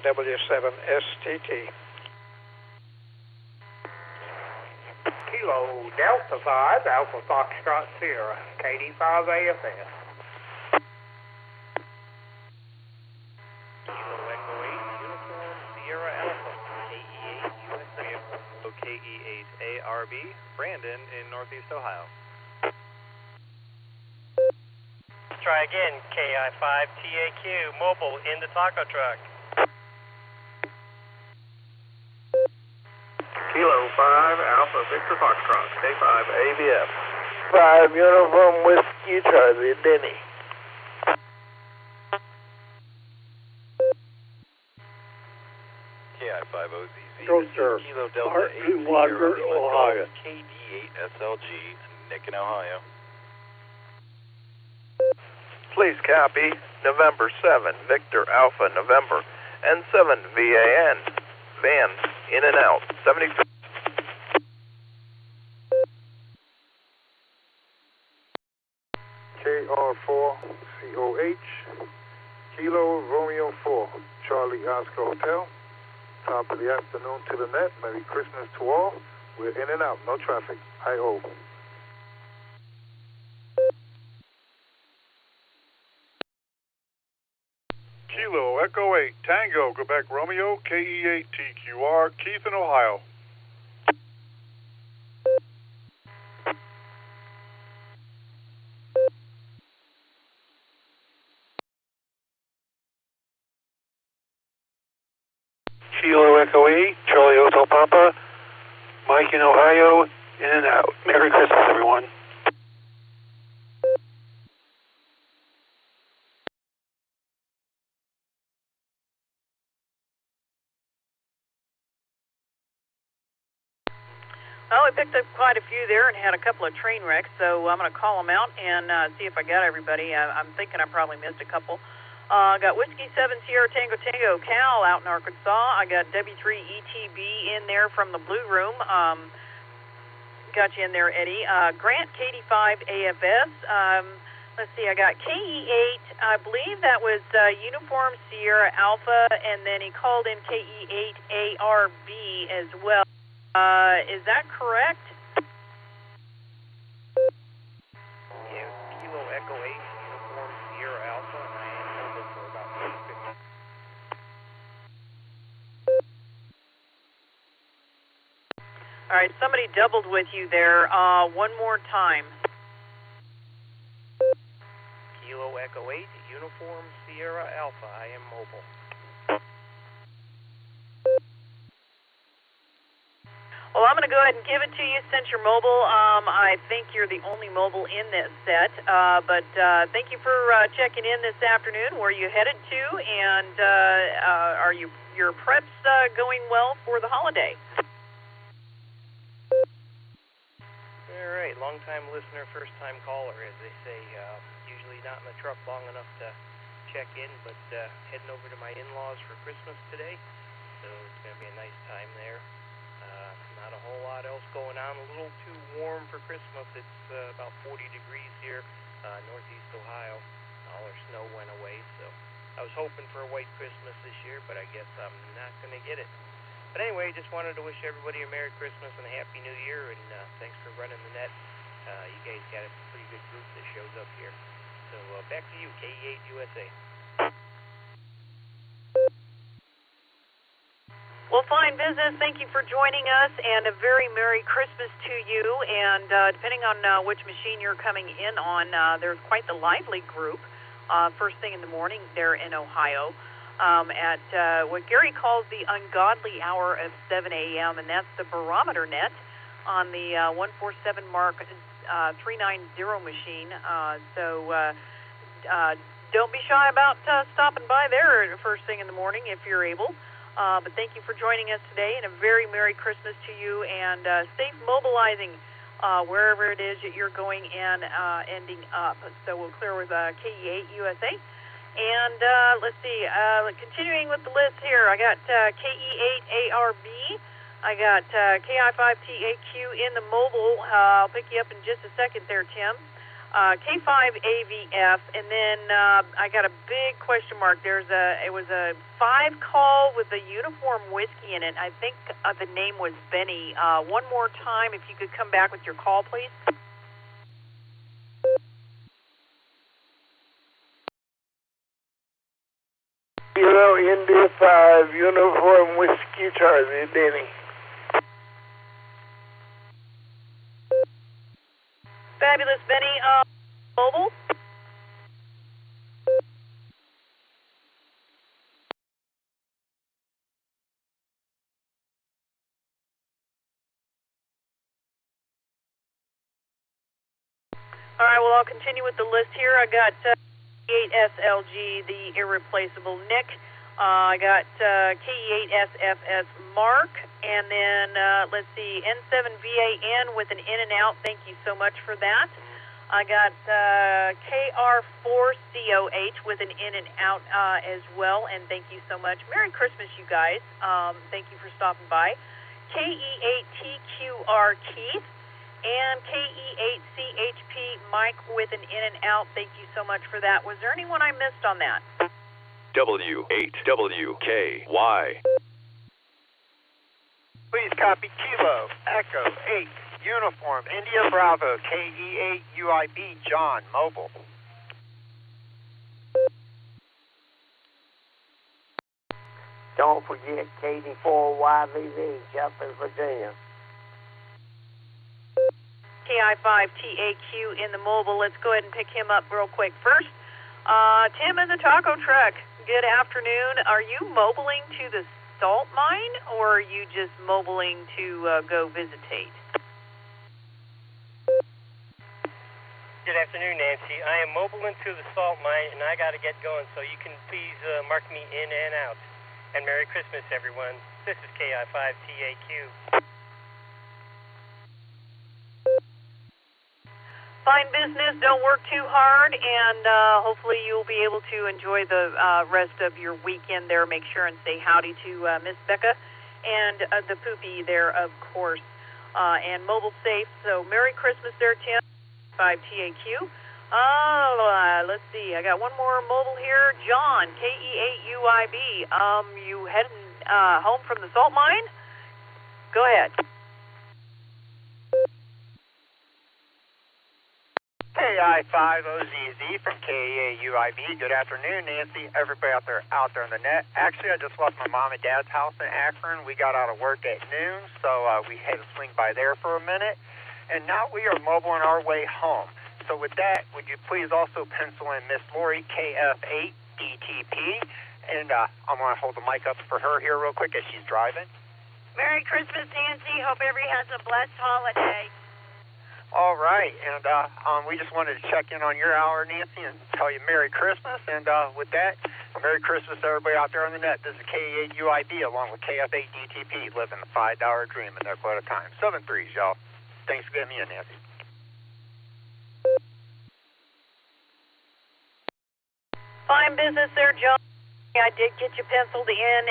W7STT. Kilo Delta 5, Alpha Foxtrot Sierra, KD5AFS. Kilo Echo 8, Uniform Sierra Alpha, KE8 USA, KE8ARB, Brandon in Northeast Ohio. Try again, KI5TAQ, mobile in the taco truck. Kilo 5, Alpha Victor Foxtrot, K5ABF. 5 Uniform Whiskey Charlie, Denny. KI5OZZ, Go, sir. Kilo Delta 8, Walker, Ohio. KD8SLG, Nick in Ohio. Please copy November 7, Victor Alpha November, and 7 VAN, Van in and out. 73. KR4COH, Kilo Romeo 4, Charlie Oscar Hotel. Top of the afternoon to the net. Merry Christmas to all. We're in and out, no traffic. I-O. Kilo Echo 8, Tango, Quebec Romeo, KE8 TQR, Keith in Ohio. Kilo Echo 8, Charlie Hotel Papa, Mike in Ohio, in and out. Merry Christmas, everyone. Well, we picked up quite a few there and had a couple of train wrecks, so I'm going to call them out and see if I got everybody. I'm thinking I probably missed a couple. Got Whiskey 7 Sierra Tango Tango Cal out in Arkansas. I got W3 ETB in there from the Blue Room. Got you in there, Eddie. Grant KD5 AFS. Let's see, I got KE8. I believe that was Uniform Sierra Alpha, and then he called in KE8 ARB as well. Is that correct? Yeah, Kilo Echo 8, Uniform Sierra Alpha, and I am mobile for about 6:50. All right, somebody doubled with you there. One more time. Kilo Echo 8, Uniform Sierra Alpha, I am mobile. Well, I'm going to go ahead and give it to you since you're mobile. I think you're the only mobile in this set, but thank you for checking in this afternoon. Where are you headed to, and are your preps going well for the holiday? All right, long-time listener, first-time caller, as they say. Usually not in the truck long enough to check in, but heading over to my in-laws for Christmas today, so it's going to be a nice time there. Not a whole lot else going on. A little too warm for Christmas. It's about 40 degrees here, northeast Ohio. All our snow went away, so I was hoping for a white Christmas this year, but I guess I'm not going to get it. But anyway, just wanted to wish everybody a Merry Christmas and a Happy New Year, and thanks for running the net. You guys got a pretty good group that shows up here. So back to you, KE8 USA. Well, fine business. Thank you for joining us, and a very Merry Christmas to you. And depending on which machine you're coming in on, there's quite the lively group first thing in the morning there in Ohio at what Gary calls the ungodly hour of 7 a.m., and that's the barometer net on the 147 Mark 390 machine. So don't be shy about stopping by there first thing in the morning if you're able. But thank you for joining us today, and a very Merry Christmas to you, and safe mobilizing wherever it is that you're going and ending up. So we'll clear with KE8 USA. And let's see, continuing with the list here, I got KE8 ARB, I got KI5TAQ in the mobile. I'll pick you up in just a second there, Tim. K5 AVF, and then I got a big question mark. It was a 5 call with a uniform whiskey in it. I think the name was Benny. One more time, if you could come back with your call, please. Kilo India 5, Uniform Whiskey Charlie, Denny. Fabulous, Benny. Mobile? All right, well, I'll continue with the list here. I got 8SLG, the irreplaceable Nick. I got KE8SFS Mark, and then let's see, N7VAN with an in and out. Thank you so much for that. I got KR4COH with an in and out as well, and thank you so much. Merry Christmas, you guys. Thank you for stopping by. KE8TQR Keith and KE8CHP Mike with an in and out. Thank you so much for that. Was there anyone I missed on that? W8WKY. Please copy Kilo Echo 8 Uniform India Bravo KE8UIB John Mobile. Don't forget KD4YVV, Chapel, Virginia. KI5TAQ in the mobile. Let's go ahead and pick him up real quick. First, Tim in the taco truck. Good afternoon. Are you mobiling to the salt mine, or are you just mobiling to go visitate? Good afternoon, Nancy. I am mobiling to the salt mine, and I got to get going, so you can please mark me in and out. And Merry Christmas, everyone. This is KI5TAQ. Fine business. Don't work too hard, and hopefully you'll be able to enjoy the rest of your weekend there. Make sure and say howdy to Miss Becca and the poopy there, of course. And mobile safe. So Merry Christmas there, Tim. 5TAQ. Let's see. I got one more mobile here. John, KE8UIB. You heading home from the salt mine? Go ahead. KI5OZZ from KE8UIB. Good afternoon, Nancy. Everybody out there on the net. Actually, I just left my mom and dad's house in Akron. We got out of work at noon, so we had to swing by there for a minute. And now we are mobile on our way home. So with that, would you please also pencil in Miss Lori, KF8DTP? And I'm going to hold the mic up for her here real quick as she's driving. Merry Christmas, Nancy. Hope everybody has a blessed holiday. All right, and we just wanted to check in on your hour, Nancy, and tell you Merry Christmas. And with that, Merry Christmas to everybody out there on the net. This is KE8UIB along with KF8DTP, living the $5 dream in their quota time. 7-3s, y'all. Thanks for getting me in, Nancy. Fine business there, John. I did get you penciled in.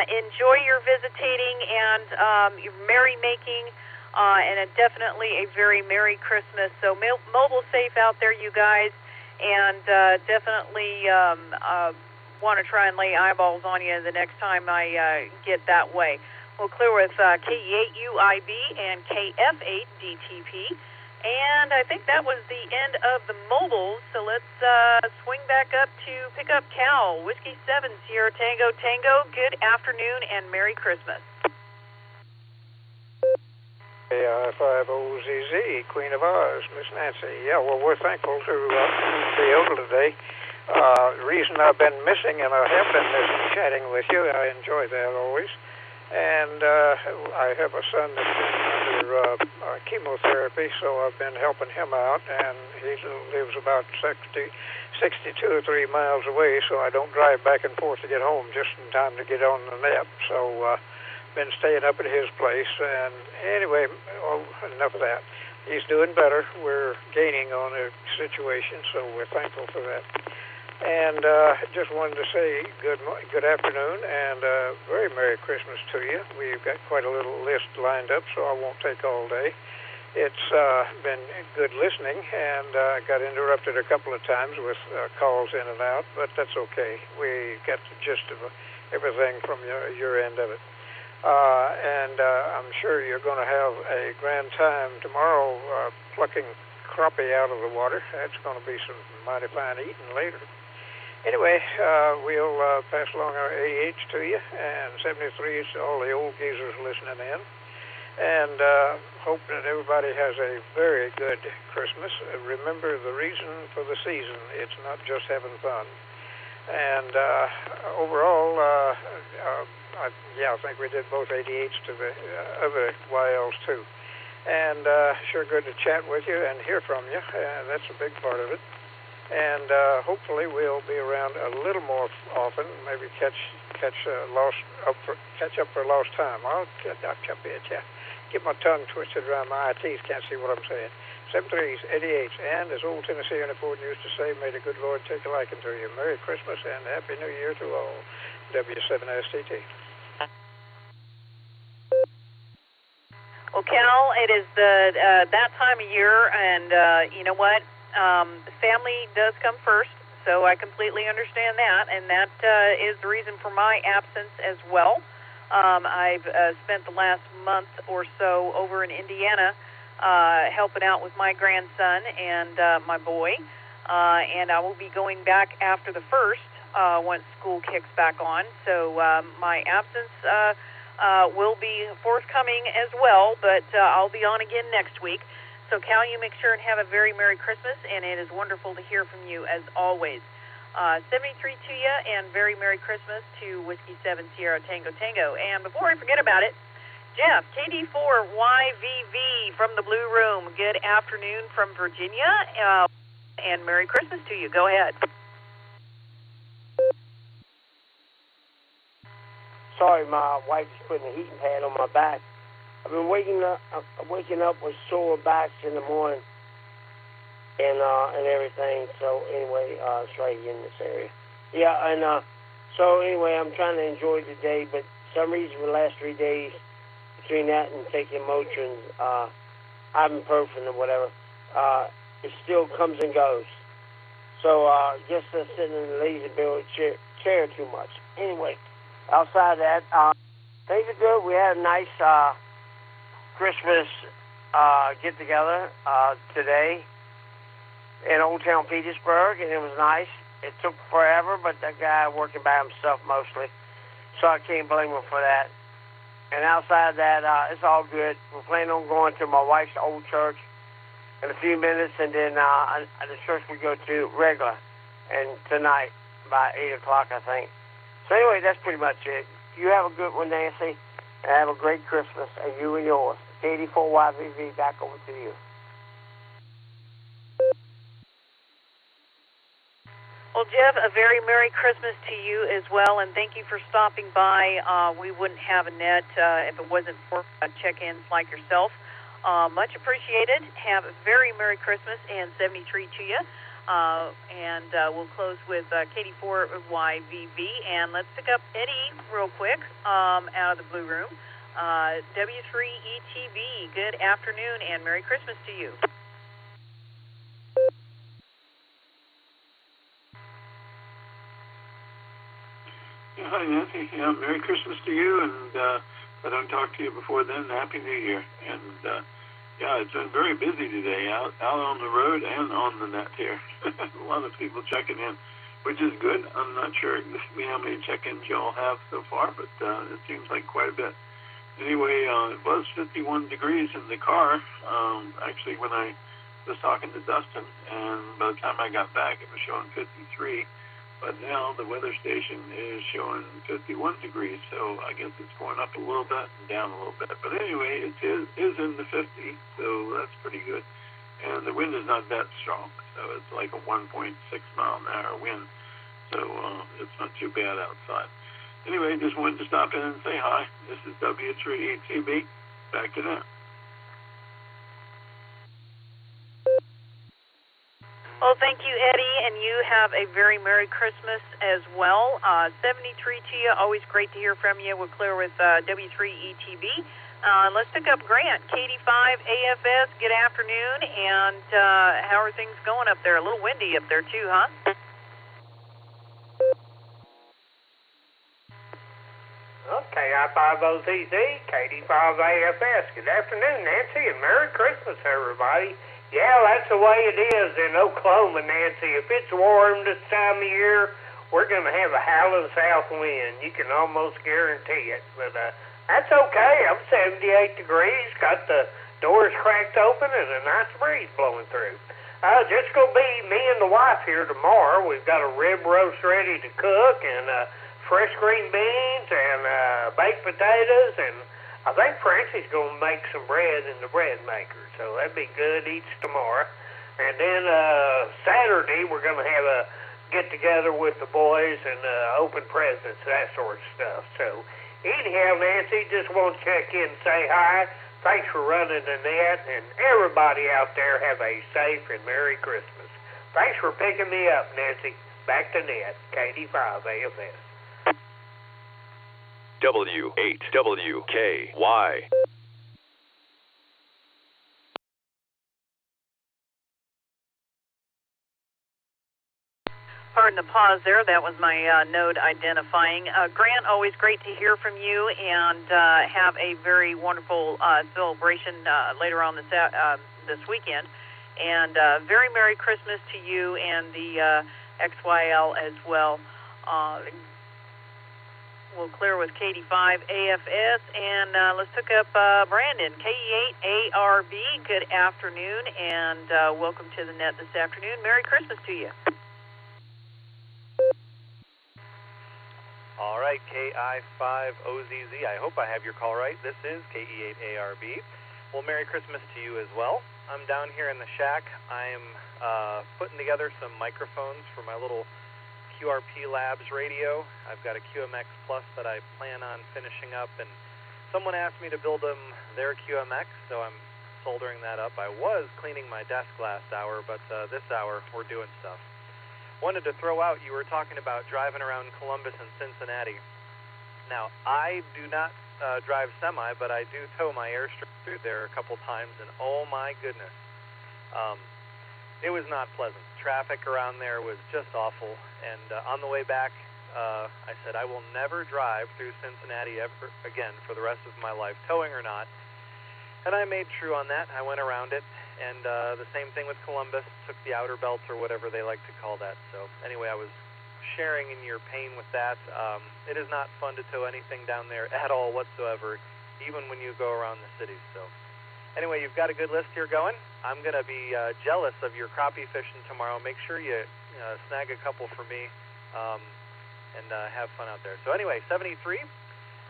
Enjoy your visitating and your merry-making. And definitely a very Merry Christmas. So mobile safe out there, you guys, and definitely want to try and lay eyeballs on you the next time I get that way. We'll clear with KE8UIB and KF8DTP. And I think that was the end of the mobiles, so let's swing back up to pick up Cal. Whiskey 7, Sierra Tango Tango. Good afternoon and Merry Christmas. KI5OZZ, Queen of Oz, Miss Nancy. Yeah, well, we're thankful to be able today. The reason I've been missing, and I have been missing chatting with you, I enjoy that always. And I have a son that's been under chemotherapy, so I've been helping him out, and he lives about 62 or 3 miles away, so I don't drive back and forth to get home just in time to get on the net. So been staying up at his place, and anyway, enough of that. He's doing better. We're gaining on the situation, so we're thankful for that. And just wanted to say good afternoon and very Merry Christmas to you. We've got quite a little list lined up, so I won't take all day. It's been good listening, and got interrupted a couple of times with calls in and out, but that's okay. We got the gist of everything from your end of it. And I'm sure you're going to have a grand time tomorrow plucking crappie out of the water. That's going to be some mighty fine eating later. Anyway, we'll pass along our 88s to you, and 73s to all the old geezers listening in. And hope that everybody has a very good Christmas. Remember the reason for the season. It's not just having fun. And overall, I think we did both 88s to the other YLs too. And sure good to chat with you and hear from you. That's a big part of it. And hopefully we'll be around a little more often. Maybe catch up for lost time. I'll jump in, get my tongue twisted around my eye teeth. Can't see what I'm saying. 73's Eddie H. And as old Tennessee and Ford used to say, may the good Lord take a liking to you. Merry Christmas and Happy New Year to all. W7STT. Well, Cal, it is that time of year, and you know what? Family does come first, so I completely understand that, and that is the reason for my absence as well. I've spent the last month or so over in Indiana helping out with my grandson and my boy, and I will be going back after the 1st once school kicks back on. So my absence will be forthcoming as well, but I'll be on again next week. So, Cal, you make sure and have a very Merry Christmas, and it is wonderful to hear from you as always. 73 to you, and very Merry Christmas to Whiskey 7 Sierra Tango Tango. And before I forget about it, Jeff, KD4YVV from the Blue Room, good afternoon from Virginia, and Merry Christmas to you. Go ahead. Sorry, my wife is putting a heating pad on my back. I've been waking up with sore backs in the morning and everything. So anyway, it's right here in this area. Yeah, and so anyway, I'm trying to enjoy the day, but for some reason the last 3 days between that and taking Motrin, ibuprofen or whatever, it still comes and goes. So just sitting in the lazy boy chair too much. Anyway, outside that, things are good. We had a nice Christmas get-together today in Old Town Petersburg, and it was nice. It took forever, but that guy working by himself mostly, so I can't blame him for that. And outside that, it's all good. We're planning on going to my wife's old church in a few minutes, and then the church we go to regular, and tonight by 8 o'clock, I think. So anyway, that's pretty much it. You have a good one, Nancy, and have a great Christmas, and you and yours. KD4YVV, back over to you. Well, Jeff, a very Merry Christmas to you as well, and thank you for stopping by. We wouldn't have a net if it wasn't for check-ins like yourself. Much appreciated. Have a very Merry Christmas and 73 to you. And we'll close with KD4YVV, and let's pick up Eddie real quick out of the Blue Room. W3ETV, good afternoon and Merry Christmas to you. Yeah, hi, Nancy. Yeah, Merry Christmas to you, and if I don't talk to you before then, Happy New Year. And yeah, it's been very busy today, out on the road and on the net here. A lot of people checking in, which is good. I'm not sure exactly how many check-ins y'all have so far, but it seems like quite a bit. Anyway, it was 51 degrees in the car, actually, when I was talking to Dustin, and by the time I got back, it was showing 53. But now the weather station is showing 51 degrees, so I guess it's going up a little bit and down a little bit. But anyway, it is in the 50s, so that's pretty good. And the wind is not that strong, so it's like a 1.6-mile-an-hour wind, so it's not too bad outside. Anyway, just wanted to stop in and say hi. This is W3ETB. Back to that. Well, thank you, Eddie, and you have a very Merry Christmas as well. 73 to you. Always great to hear from you. We're clear with W3ETB. Let's pick up Grant, KD5 AFS. Good afternoon, and how are things going up there? A little windy up there, too, huh? Okay, I50TZ, KD5AFS. Good afternoon, Nancy, and Merry Christmas, everybody. Yeah, that's the way it is in Oklahoma, Nancy. If it's warm this time of year, we're going to have a howling south wind. You can almost guarantee it. But that's okay. I'm 78 degrees, got the doors cracked open, and a nice breeze blowing through. Just going to be me and the wife here tomorrow. We've got a rib roast ready to cook, and fresh green beans, and baked potatoes, and I think Francie's going to make some bread in the bread maker, so that'd be good. Eats tomorrow. And then Saturday, we're going to have a get-together with the boys and open presents, that sort of stuff. So anyhow, Nancy, just want to check in and say hi. Thanks for running the net, and everybody out there have a safe and Merry Christmas. Thanks for picking me up, Nancy. Back to net, KD5 AFS. W8WKY. Pardon the pause there. That was my node identifying. Grant, always great to hear from you, and have a very wonderful celebration later on this weekend. And very Merry Christmas to you and the XYL as well. We'll clear with KD5 AFS, and let's hook up Brandon, KE8ARB. Good afternoon, and welcome to the net this afternoon. Merry Christmas to you. All right, KI5OZZ. I hope I have your call right. This is KE8ARB. Well, Merry Christmas to you as well. I'm down here in the shack. I'm putting together some microphones for my little QRP Labs radio. I've got a QMX Plus that I plan on finishing up, and someone asked me to build them their QMX, so I'm soldering that up. I was cleaning my desk last hour, but this hour we're doing stuff. Wanted to throw out, you were talking about driving around Columbus and Cincinnati. Now, I do not drive semi, but I do tow my Airstream through there a couple times, and oh my goodness, it was not pleasant. Traffic around there was just awful, and on the way back, I said I will never drive through Cincinnati ever again for the rest of my life, towing or not, and I made true on that. I went around it. And the same thing with Columbus, took the outer belt or whatever they like to call that. So anyway, I was sharing in your pain with that. It is not fun to tow anything down there at all whatsoever, even when you go around the cities. So anyway, you've got a good list here going. I'm going to be jealous of your crappie fishing tomorrow. Make sure you snag a couple for me and have fun out there. So anyway, 73,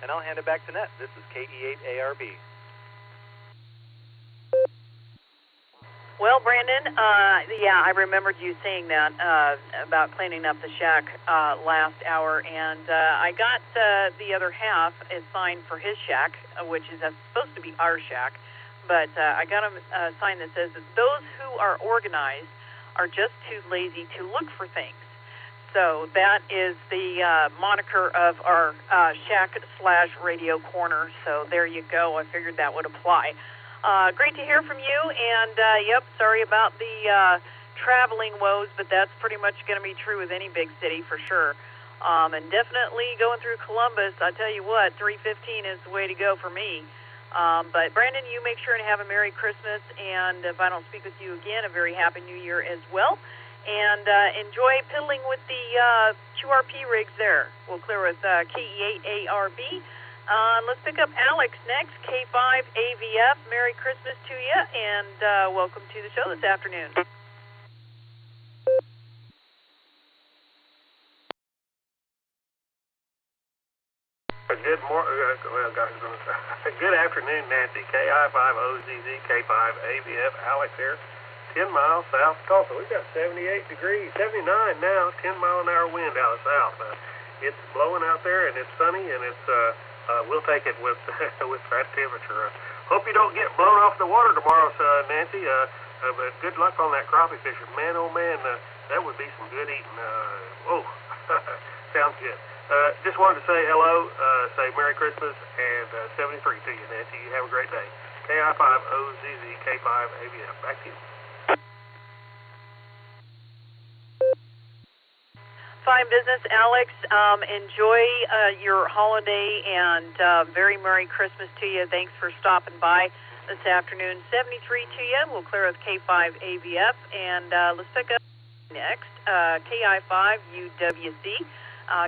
and I'll hand it back to Net. This is KE8ARB. Well, Brandon, yeah, I remembered you saying that about cleaning up the shack last hour, and I got the other half assigned for his shack, which is supposed to be our shack, but I got a sign that says that those who are organized are just too lazy to look for things. So that is the moniker of our shack/radio corner, so there you go. I figured that would apply. Great to hear from you, and yep, sorry about the traveling woes, but that's pretty much going to be true with any big city for sure. And definitely going through Columbus, I tell you what, 315 is the way to go for me. But Brandon, you make sure and have a Merry Christmas, and if I don't speak with you again, a very Happy New Year as well. And enjoy piddling with the QRP rigs there. We'll clear with KE8ARB. Let's pick up Alex next, K5AVF. Merry Christmas to you, and welcome to the show this afternoon. Good afternoon, Nancy. KI5OZZ, K5AVF. Alex here, 10 miles south of Tulsa. We've got 78 degrees, 79 now, 10-mile-an-hour wind out of south. It's blowing out there, and it's sunny, and it's we'll take it with with that temperature. Hope you don't get blown off the water tomorrow, Nancy. But good luck on that crappie fishing. Man, oh man, that would be some good eating. Whoa, sounds good. Just wanted to say hello, say Merry Christmas, and 73 to you, Nancy. You have a great day. KI5OZZ, K5AVF. Back to you. Fine business, Alex. Enjoy your holiday, and very Merry Christmas to you. Thanks for stopping by this afternoon. 73 to you. We'll clear with K5AVF, and let's pick up next, KI5UWC.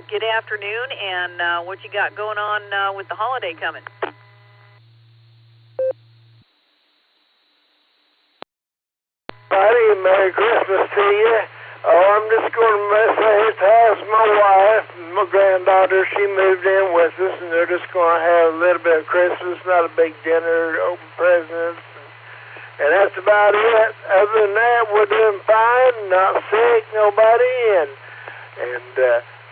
Good afternoon, and what you got going on with the holiday coming? Buddy, Merry Christmas to you. Oh, I'm just going to say at the house, my wife, my granddaughter, she moved in with us, and they're just going to have a little bit of Christmas, not a big dinner, open presents, and that's about it. Other than that, we're doing fine, not sick, nobody, and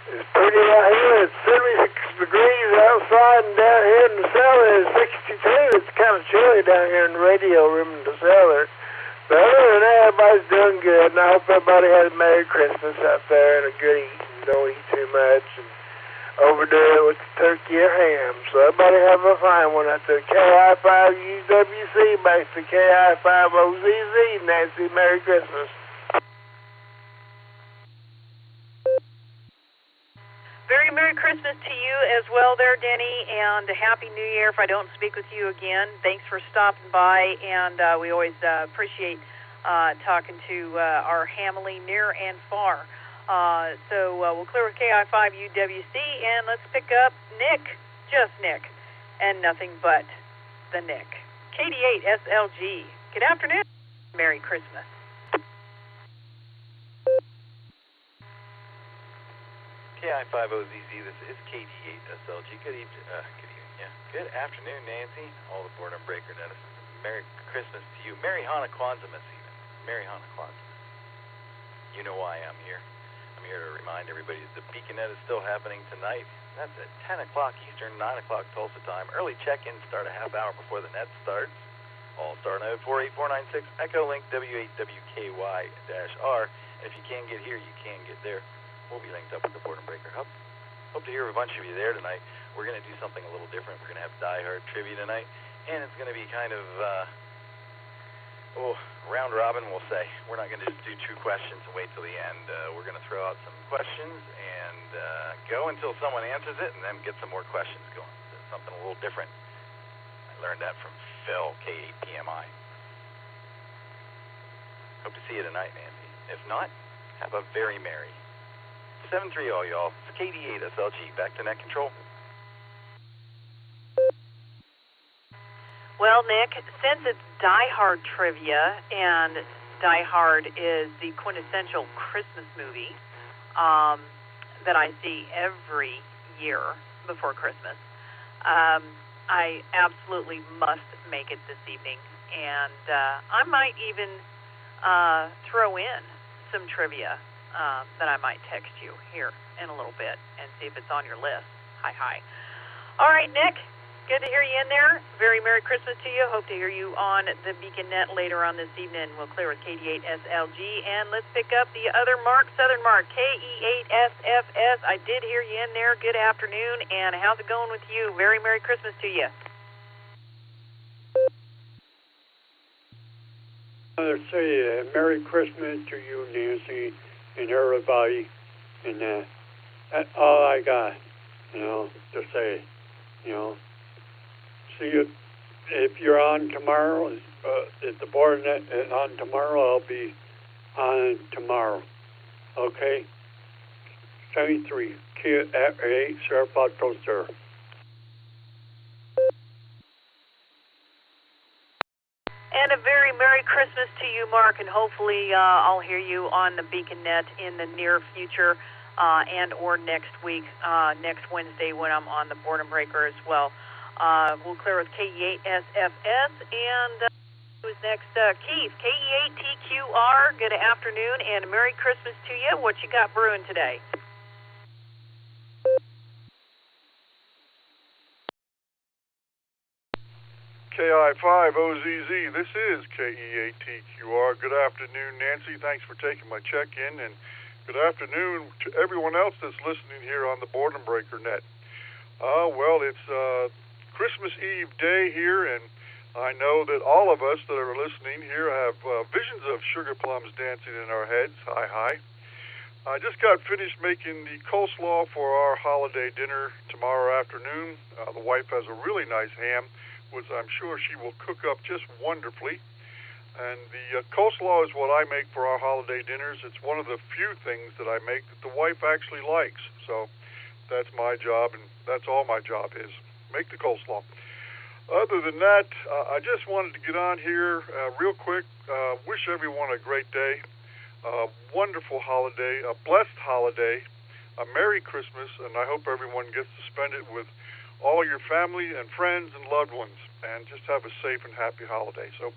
It's pretty out here. It's 76 degrees outside, and down here in the cellar it's 62. It's kind of chilly down here in the radio room in the cellar. But other than that, everybody's doing good, and I hope everybody has a Merry Christmas out there and a good eat, and don't eat too much, and overdo it with the turkey or ham. So everybody have a fine one out there. KI5UWC back to KI5OZZ. Nancy, Merry Christmas. Very Merry Christmas to you as well there, Denny, and a Happy New Year if I don't speak with you again. Thanks for stopping by, and we always appreciate talking to our family near and far. So we'll clear with KI5UWC, and let's pick up Nick, just Nick, and nothing but the Nick. KD8SLG. Good afternoon. Merry Christmas. KI5OZZ, this is KD8SLG. Good evening, yeah. Good afternoon, Nancy. All the Boredom Breaker Netizens. Merry Christmas to you. Merry Hanukkah Kwanzaa, even. Merry Hanukkah Kwanzaa. You know why I'm here. I'm here to remind everybody that the Beaconette is still happening tonight. That's at 10 o'clock Eastern, 9 o'clock Tulsa time. Early check-ins start a half hour before the net starts. Allstar node 48496, Echolink W8WKY-R. And if you can't get here, you can get there. We'll be linked up with the Boredom Breaker Hub. Hope to hear a bunch of you there tonight. We're going to do something a little different. We're going to have Die Hard trivia tonight, and it's going to be kind of, round robin, we'll say. We're not going to just do 2 questions and wait till the end. We're going to throw out some questions and go until someone answers it, and then get some more questions going. It's something a little different. I learned that from Phil, K8PMI. Hope to see you tonight, Nancy. If not, have a very merry 7-3 all y'all. It's KD8SLG. Back to net control. Well, Nick, since it's Die Hard trivia, and Die Hard is the quintessential Christmas movie that I see every year before Christmas, I absolutely must make it this evening. And I might even throw in some trivia that I might text you here in a little bit and see if it's on your list. Hi. All right, Nick, good to hear you in there. Very Merry Christmas to you. Hope to hear you on the Beacon Net later on this evening. We'll clear with KD8SLG, and let's pick up the other Mark, Southern Mark, KE8SFS. I did hear you in there. Good afternoon, and how's it going with you? Very Merry Christmas to you. I'll say Merry Christmas to you, Nancy, and everybody, and that's all I got, to say, See you, if you're on tomorrow, if the board net is on tomorrow, I'll be on tomorrow, okay? 73, Kia at 8, Sarah Toaster. And a very Merry Christmas to you, Mark, and hopefully I'll hear you on the Beacon Net in the near future and or next week, next Wednesday when I'm on the Boredom Breaker as well. We'll clear with KE8SFS, and who's next? Keith, KE8TQR, good afternoon, and Merry Christmas to you. What you got brewing today? KI5OZZ, this is KE8TQR. Good afternoon, Nancy. Thanks for taking my check-in, and good afternoon to everyone else that's listening here on the Boredom Breaker Net. Well, it's Christmas Eve day here, and I know that all of us that are listening here have visions of sugar plums dancing in our heads. Hi. I just got finished making the coleslaw for our holiday dinner tomorrow afternoon. The wife has a really nice ham, which I'm sure she will cook up just wonderfully. And the coleslaw is what I make for our holiday dinners. It's one of the few things that I make that the wife actually likes. So that's my job, and that's all my job is, make the coleslaw. Other than that, I just wanted to get on here real quick, wish everyone a great day, a wonderful holiday, a blessed holiday, a Merry Christmas, and I hope everyone gets to spend it with all your family and friends and loved ones, and just have a safe and happy holiday. So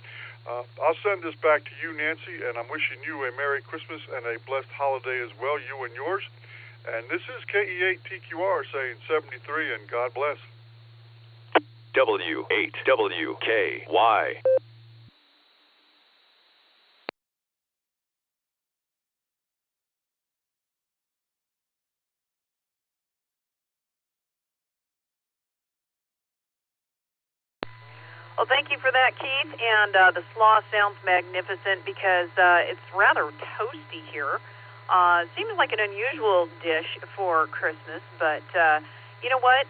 I'll send this back to you, Nancy, and I'm wishing you a Merry Christmas and a blessed holiday as well, you and yours. And this is KE8TQR saying 73 and God bless. W8WKY. Well, thank you for that, Keith. And the slaw sounds magnificent because it's rather toasty here. Seems like an unusual dish for Christmas, but you know what?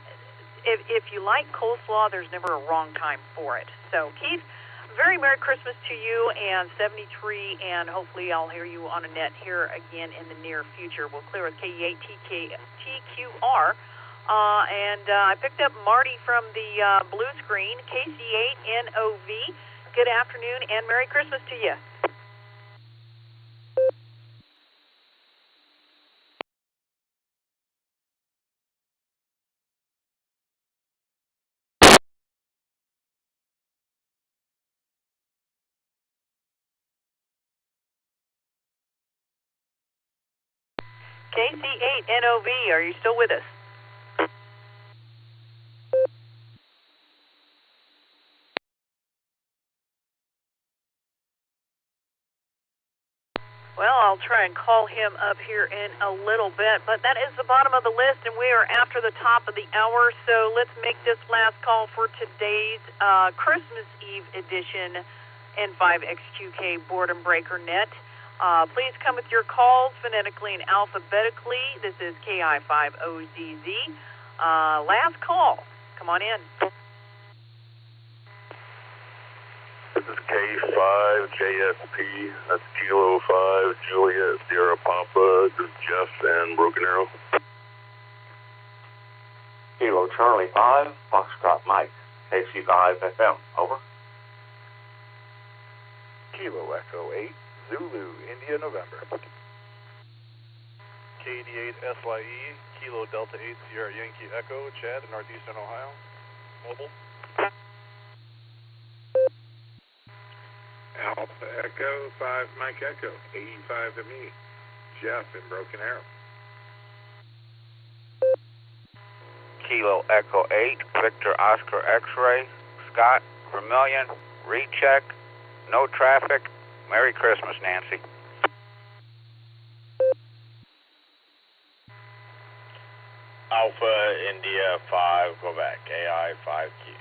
If you like coleslaw, there's never a wrong time for it. So, Keith, very Merry Christmas to you and 73, and hopefully I'll hear you on a net here again in the near future. We'll clear with KE8TQR. And I picked up Marty from the blue screen, KC8NOV. Good afternoon and Merry Christmas to you. KC8NOV, are you still with us? Well, I'll try and call him up here in a little bit, but that is the bottom of the list, and we are after the top of the hour, so let's make this last call for today's Christmas Eve edition N5XQK Boredom Breaker Net. Please come with your calls phonetically and alphabetically. This is KI5OZZ. Last call. Come on in. This is K5JSP, that's Kilo 5, Juliet, Sierra Papa, this is Jeff and Broken Arrow. Kilo Charlie 5, Foxtrot Mike, KC5 FM, over. Kilo Echo 8, Zulu, India, November. KD8 SYE, Kilo Delta 8, Sierra Yankee Echo, Chad, Northeastern Ohio. Mobile. Alpha Echo 5 Mike Echo 85ME, Jeff in Broken Arrow. Kilo Echo 8, Victor Oscar X-Ray, Scott, Vermilion, recheck, no traffic. Merry Christmas, Nancy. Alpha India 5, Quebec, AI 5Q.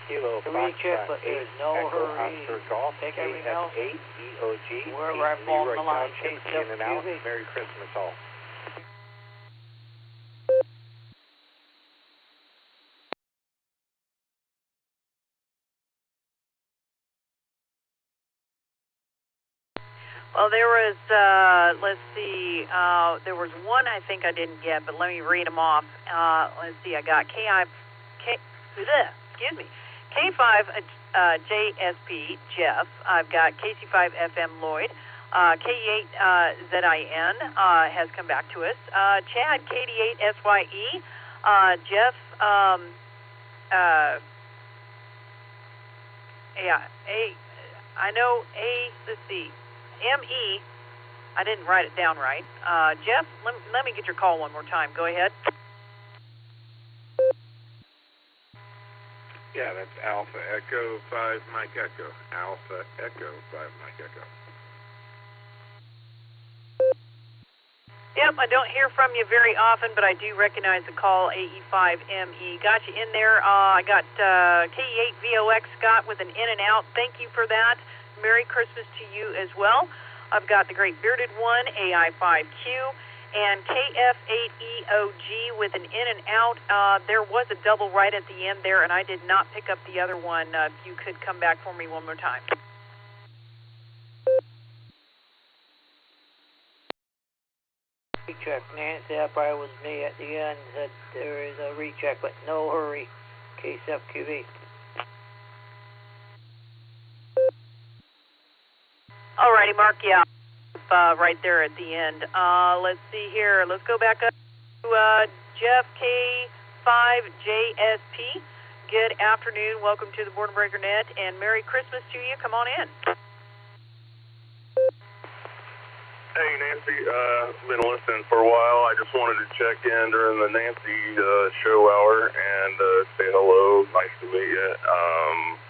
Kilo Recheck, but there's no hurry. Take everything else. We're right along the line. In and out. Merry Christmas all. Well, there was, let's see, there was one I think I didn't get, but let me read them off. Let's see, I got K5JSP, Jeff. I've got KC5FM, Lloyd. K8ZIN has come back to us. Chad, KD8SYE. Jeff, let's see, ME. I didn't write it down right. Jeff, let me get your call one more time. Go ahead. Yeah, that's Alpha Echo 5 Mike Echo. Alpha Echo 5 Mike Echo. Yep, I don't hear from you very often, but I do recognize the call, AE5ME. Got you in there. I got K8VOX Scott with an in and out. Thank you for that. Merry Christmas to you as well. I've got the Great Bearded One, AI5Q, and KF8EOG with an in and out. There was a double right at the end there, and I did not pick up the other one. If you could come back for me one more time. Recheck, Nancy, that probably was me at the end. Said there is a recheck, but no hurry. KSFQV. Alrighty, Mark, yeah, right there at the end. Let's see here. Let's go back up to Jeff K5JSP. Good afternoon. Welcome to the Boredom Breaker Net, and Merry Christmas to you. Come on in. Hey, Nancy, been listening for a while. I just wanted to check in during the Nancy show hour and say hello. Nice to meet you.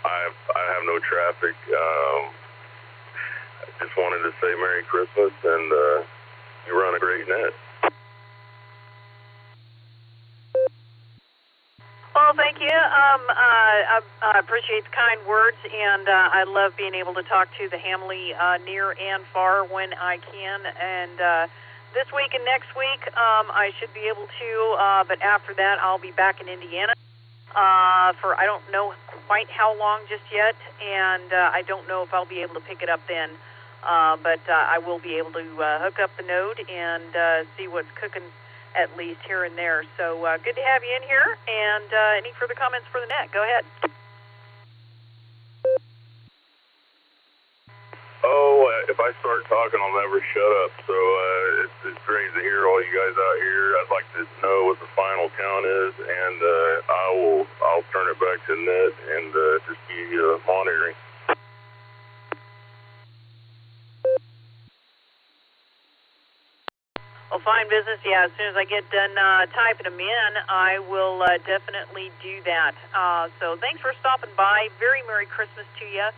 I have no traffic. I just wanted to say Merry Christmas, and you run a great net. Well, thank you. I appreciate the kind words, and I love being able to talk to the Hamley near and far when I can. And this week and next week, I should be able to, but after that, I'll be back in Indiana for I don't know quite how long just yet, and I don't know if I'll be able to pick it up then. But I will be able to hook up the node and see what's cooking at least here and there. So good to have you in here. And any further comments for the net? Go ahead. Oh, if I start talking, I'll never shut up. So it's great to hear all you guys out here. I'd like to know what the final count is, and I'll turn it back to Net and just be monitoring. Well, fine business. Yeah, as soon as I get done typing them in, I will definitely do that. So thanks for stopping by. Very Merry Christmas to you,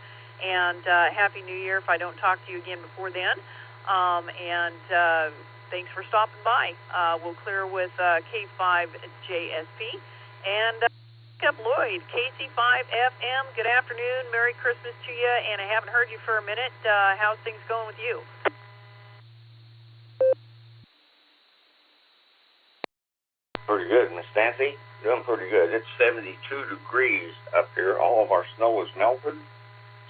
and Happy New Year if I don't talk to you again before then. And thanks for stopping by. We'll clear with K5JSP. And pick up Lloyd, KC5FM. Good afternoon. Merry Christmas to you, and I haven't heard you for a minute. How's things going with you? Pretty good, Miss Nancy. Doing pretty good. It's 72 degrees up here. All of our snow is melted.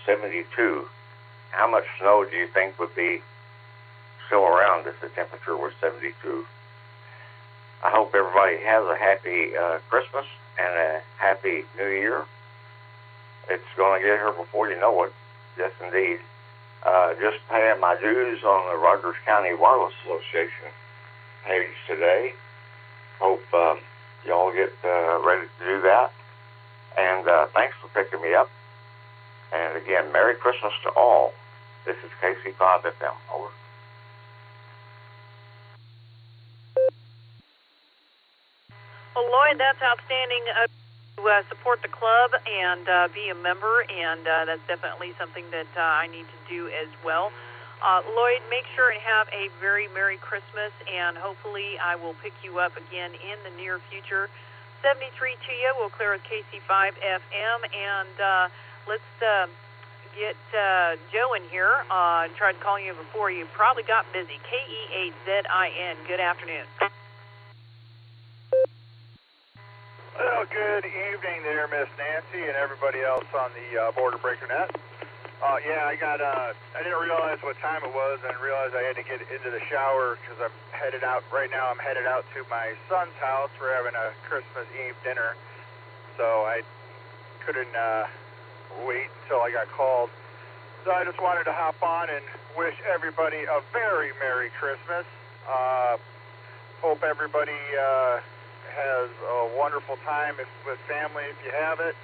72. How much snow do you think would be still around if the temperature was 72? I hope everybody has a happy Christmas and a happy New Year. It's going to get here before you know it. Yes, indeed. Just paying my dues on the Rogers County Wireless Association page today. Hope y'all get ready to do that. And thanks for picking me up. And again, Merry Christmas to all. This is KC5FM. Over. Well, Lloyd, that's outstanding to support the club and be a member, and that's definitely something that I need to do as well. Lloyd, make sure and have a very Merry Christmas, and hopefully I will pick you up again in the near future. 73 to you. We'll clear with KC5FM, and let's get Joe in here. I tried calling you before. You probably got busy. KE8ZIN. Good afternoon. Well, good evening there, Miss Nancy, and everybody else on the Border Breaker Net. Yeah, I didn't realize what time it was, and realized I had to get into the shower because I'm headed out. Right now I'm headed out to my son's house. We're having a Christmas Eve dinner, so I couldn't wait until I got called. So I just wanted to hop on and wish everybody a very Merry Christmas. Hope everybody has a wonderful time with family if you have it,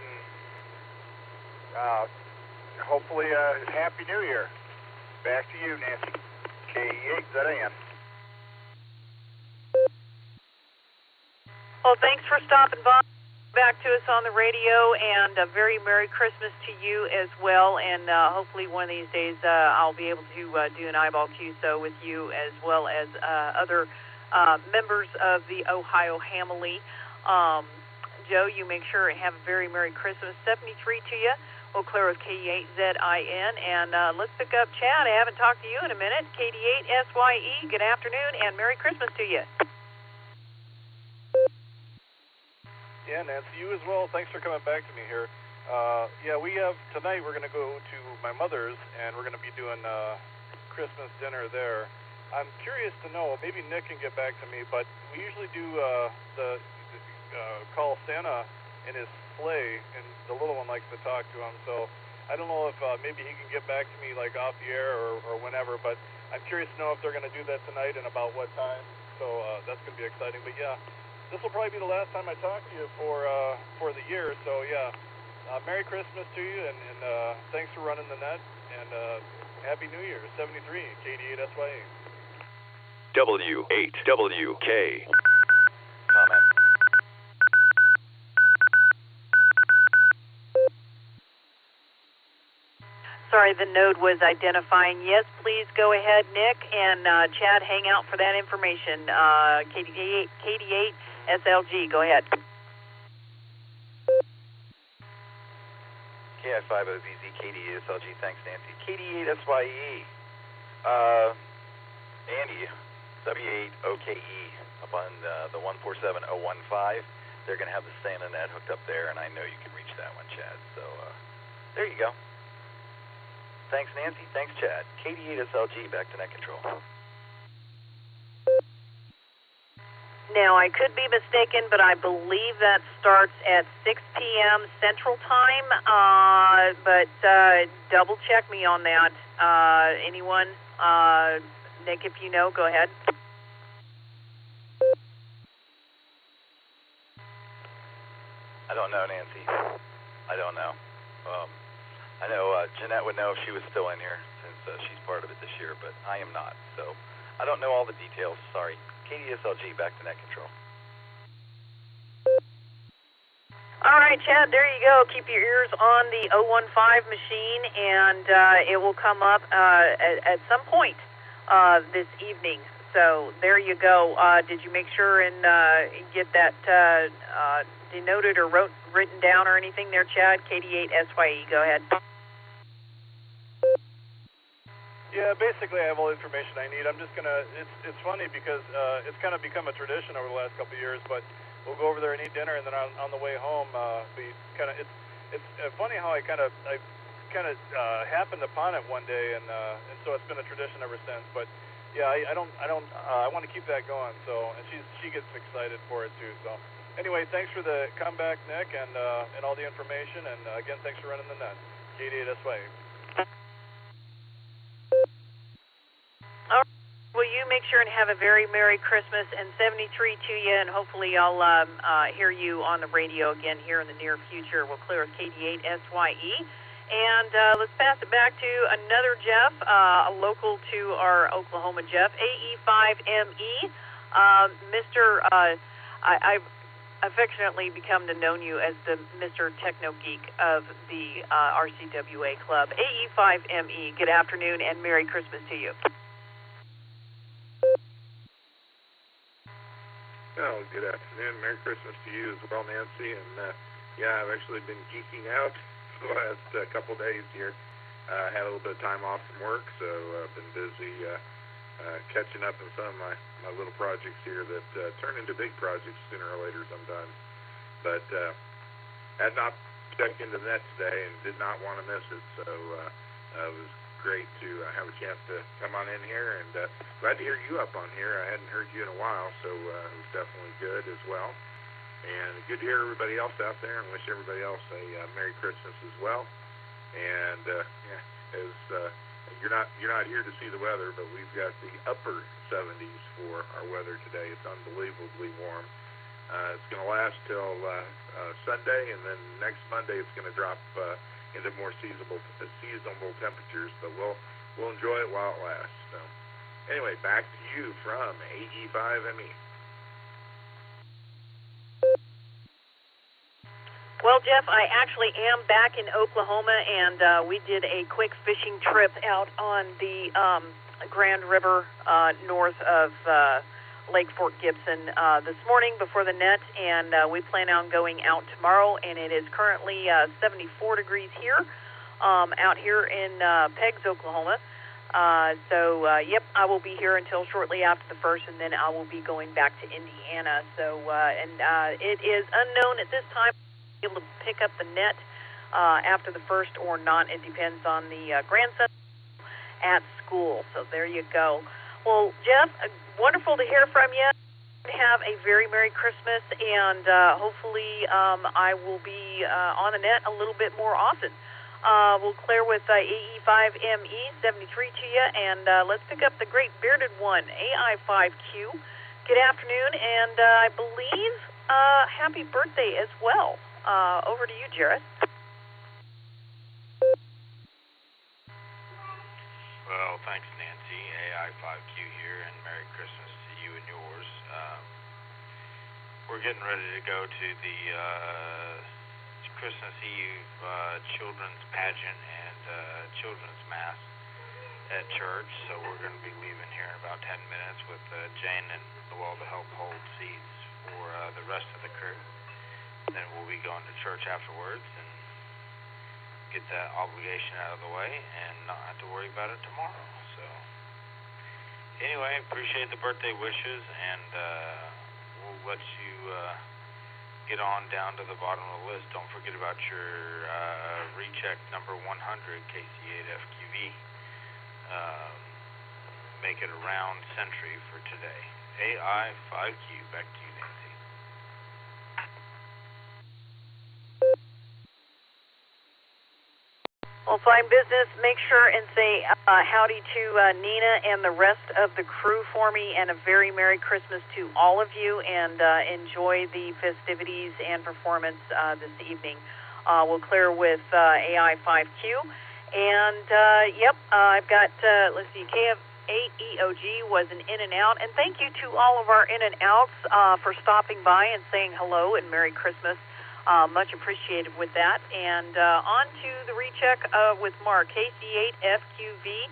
and hopefully a Happy New Year. Back to you, Nancy. KE8ZIN. Well, thanks for stopping by back to us on the radio, and a very Merry Christmas to you as well. And hopefully one of these days I'll be able to do an eyeball QSO with you as well as other members of the Ohio Hamley. Joe, you make sure and have a very Merry Christmas. 73 to you. We'll clear with KE8ZIN, and let's pick up Chad. I haven't talked to you in a minute. KD8SYE, good afternoon, and Merry Christmas to you. Yeah, Nancy, you as well. Thanks for coming back to me here. Yeah, we have, tonight we're going to go to my mother's, and we're going to be doing Christmas dinner there. I'm curious to know, maybe Nick can get back to me, but we usually do the call Santa in his sleigh, and the little one likes to talk to him, so I don't know if maybe he can get back to me like off the air or whenever, but I'm curious to know if they're going to do that tonight and about what time, so that's going to be exciting. But yeah, this will probably be the last time I talk to you for the year, so yeah, Merry Christmas to you, and thanks for running the net, and Happy New Year, 73, KD8SYE. W8WK. Comment. Sorry, the node was identifying. Yes, please go ahead, Nick, and Chad, hang out for that information. KD8 SLG, go ahead. KI50ZZ, KD8 SLG, thanks, Nancy. KD8 SYE, Andy, W8OKE, up on the 147015. They're going to have the Santa net hooked up there, and I know you can reach that one, Chad. So there you go. Thanks, Nancy. Thanks, Chad. KD8 SLG, back to net control. Now, I could be mistaken, but I believe that starts at 6 p.m. Central Time, but double check me on that. Anyone? Nick, if you know, go ahead. I don't know, Nancy. I don't know. I know Jeanette would know if she was still in here, since she's part of it this year, but I am not. So I don't know all the details. Sorry. KDSLG, back to net control. All right, Chad, there you go. Keep your ears on the 015 machine, and it will come up at some point this evening. So there you go. Did you make sure and get that denoted or written down or anything there, Chad? KD8 SYE, go ahead. Yeah, basically I have all the information I need. I'm just gonna. It's funny because it's kind of become a tradition over the last couple of years. But we'll go over there and eat dinner, and then on the way home, we kind of. It's funny how I kind of happened upon it one day, and so it's been a tradition ever since. But yeah, I want to keep that going. So, and she gets excited for it too. So anyway, thanks for the comeback, Nick, and all the information. And again, thanks for running the net. KD8 SYE. All right. Well, you make sure and have a very Merry Christmas and 73 to you, and hopefully I'll hear you on the radio again here in the near future. We'll clear with KD8 SYE. And let's pass it back to another Jeff, a local to our Oklahoma Jeff, AE5ME. Mr. I've affectionately become to know you as the Mr. Techno Geek of the RCWA Club. AE5ME, good afternoon and Merry Christmas to you. Well, good afternoon. Merry Christmas to you as well, Nancy. And yeah, I've actually been geeking out for the last couple days here. Had a little bit of time off from work, so I've been busy catching up on some of my little projects here that turn into big projects sooner or later sometimes. But had not checked into the net today and did not want to miss it, so it was great to have a chance to come on in here, and glad to hear you up on here. I hadn't heard you in a while, so it was definitely good as well. And good to hear everybody else out there, and wish everybody else a Merry Christmas as well. And yeah, as you're not here to see the weather, but we've got the upper 70s for our weather today. It's unbelievably warm. It's going to last till Sunday, and then next Monday it's going to drop into more seasonable temperatures, but we'll enjoy it while it lasts. So anyway, back to you from AE5ME. Well, Jeff, I actually am back in Oklahoma, and we did a quick fishing trip out on the Grand River north of Lake Fort Gibson this morning before the net, and we plan on going out tomorrow, and it is currently 74 degrees here out here in Peggs, Oklahoma. Yep, I will be here until shortly after the first, and then I will be going back to Indiana. So, it is unknown at this time if we'll be able to pick up the net after the first or not. It depends on the grandson at school. So there you go. Well, Jeff, wonderful to hear from you. Have a very Merry Christmas, and hopefully I will be on the net a little bit more often. We'll clear with AE5ME 73 to you, and let's pick up the great bearded one, AI5Q. Good afternoon, and I believe happy birthday as well. Over to you, Jared. Well, thanks, Nancy. AI5Q here, and Merry Christmas to you and yours. We're getting ready to go to the Christmas Eve children's pageant and children's mass at church, so we're going to be leaving here in about 10 minutes with Jane and Noel to help hold seats for the rest of the crew. Then we'll be going to church afterwards and get that obligation out of the way and not have to worry about it tomorrow. So anyway, appreciate the birthday wishes, and we'll let you get on down to the bottom of the list. Don't forget about your recheck number 100 KC8FQV. Make it a round century for today. AI5Q, back to you, Nancy. Well, fine business. Make sure and say howdy to Nina and the rest of the crew for me, and a very Merry Christmas to all of you, and enjoy the festivities and performance this evening. We'll clear with AI5Q. And, yep, I've got, let's see, KF8EOG was an in and out. And thank you to all of our in and outs for stopping by and saying hello and Merry Christmas. Much appreciated with that. And on to the recheck with Mark. KC8FQV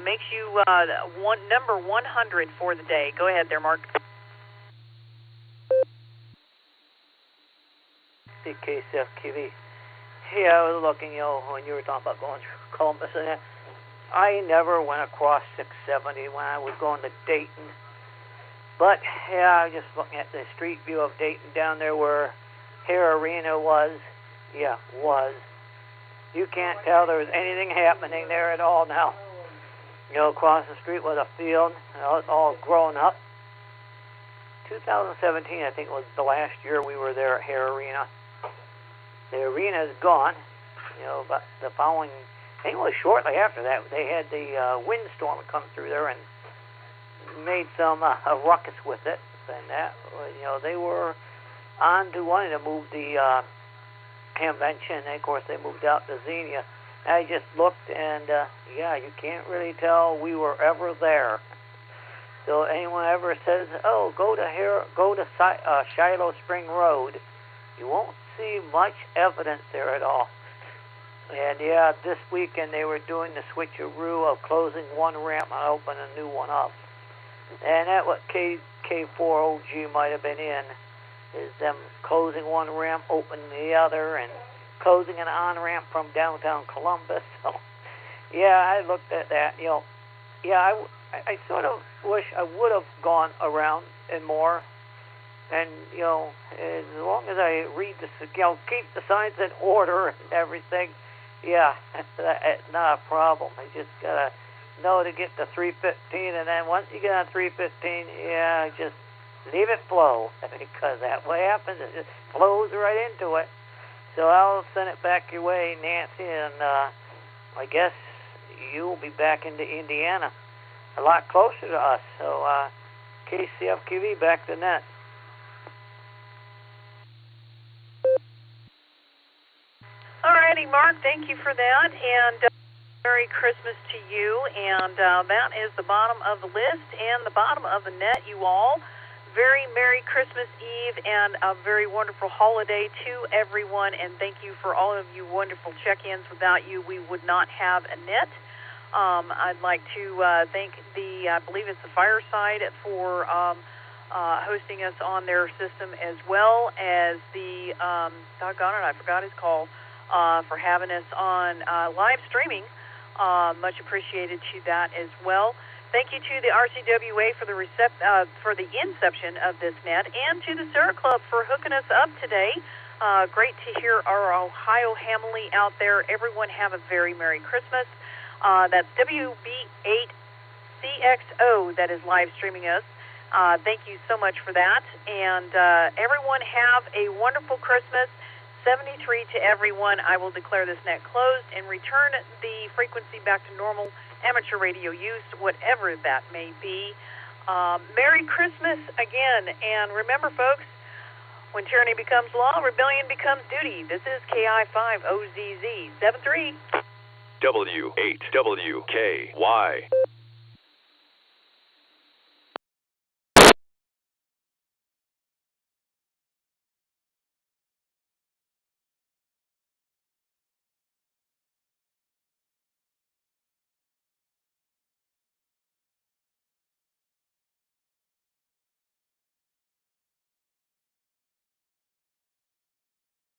makes you number 100 for the day. Go ahead there, Mark. KCFQV. Yeah, I was looking, when you were talking about going through Columbus and that. I never went across 670 when I was going to Dayton. But, yeah, I was just looking at the street view of Dayton down there where Hare Arena was. Yeah, was. You can't tell there was anything happening there at all now. Across the street was a field, all grown up. 2017, I think, was the last year we were there at Hare Arena. The arena is gone, but the following, I think it was shortly after that, they had the windstorm come through there and made some a ruckus with it. And that, they were on to wanting to move the convention. And of course, they moved out to Xenia. I just looked, and yeah, you can't really tell we were ever there. So anyone ever says, "Oh, go to Shiloh Spring Road," you won't see much evidence there at all. And yeah, this weekend they were doing the switcheroo of closing one ramp and opening a new one up. And that what K4OG might have been in, is them closing one ramp, opening the other, and closing an on-ramp from downtown Columbus. So yeah, I looked at that. Yeah, I sort of wish I would have gone around and more. And, as long as I read keep the signs in order and everything, yeah, that's not a problem. I just got to know to get to 315, and then once you get on 315, yeah, just leave it flow, because that way happens, it just flows right into it. So I'll send it back your way, Nancy, and I guess you'll be back into Indiana, a lot closer to us. So KCFQV, back to net. Alrighty, Mark, thank you for that, and Merry Christmas to you, and that is the bottom of the list and the bottom of the net, you all. Very Merry Christmas Eve and a very wonderful holiday to everyone, and thank you for all of you wonderful check-ins. Without you, we would not have a net. I'd like to thank I believe it's the Fireside for hosting us on their system, as well as the, doggone it, I forgot his call, for having us on live streaming. Much appreciated to that as well. Thank you to the RCWA for the inception of this net, and to the SARA Club for hooking us up today. Great to hear our Ohio family out there. Everyone have a very Merry Christmas. That's WB8CXO that is live streaming us. Thank you so much for that. And everyone have a wonderful Christmas. 73 to everyone. I will declare this net closed and return the frequency back to normal amateur radio use, whatever that may be. Merry Christmas again. And remember, folks, when tyranny becomes law, rebellion becomes duty. This is KI5OZZ 73. W8WKY.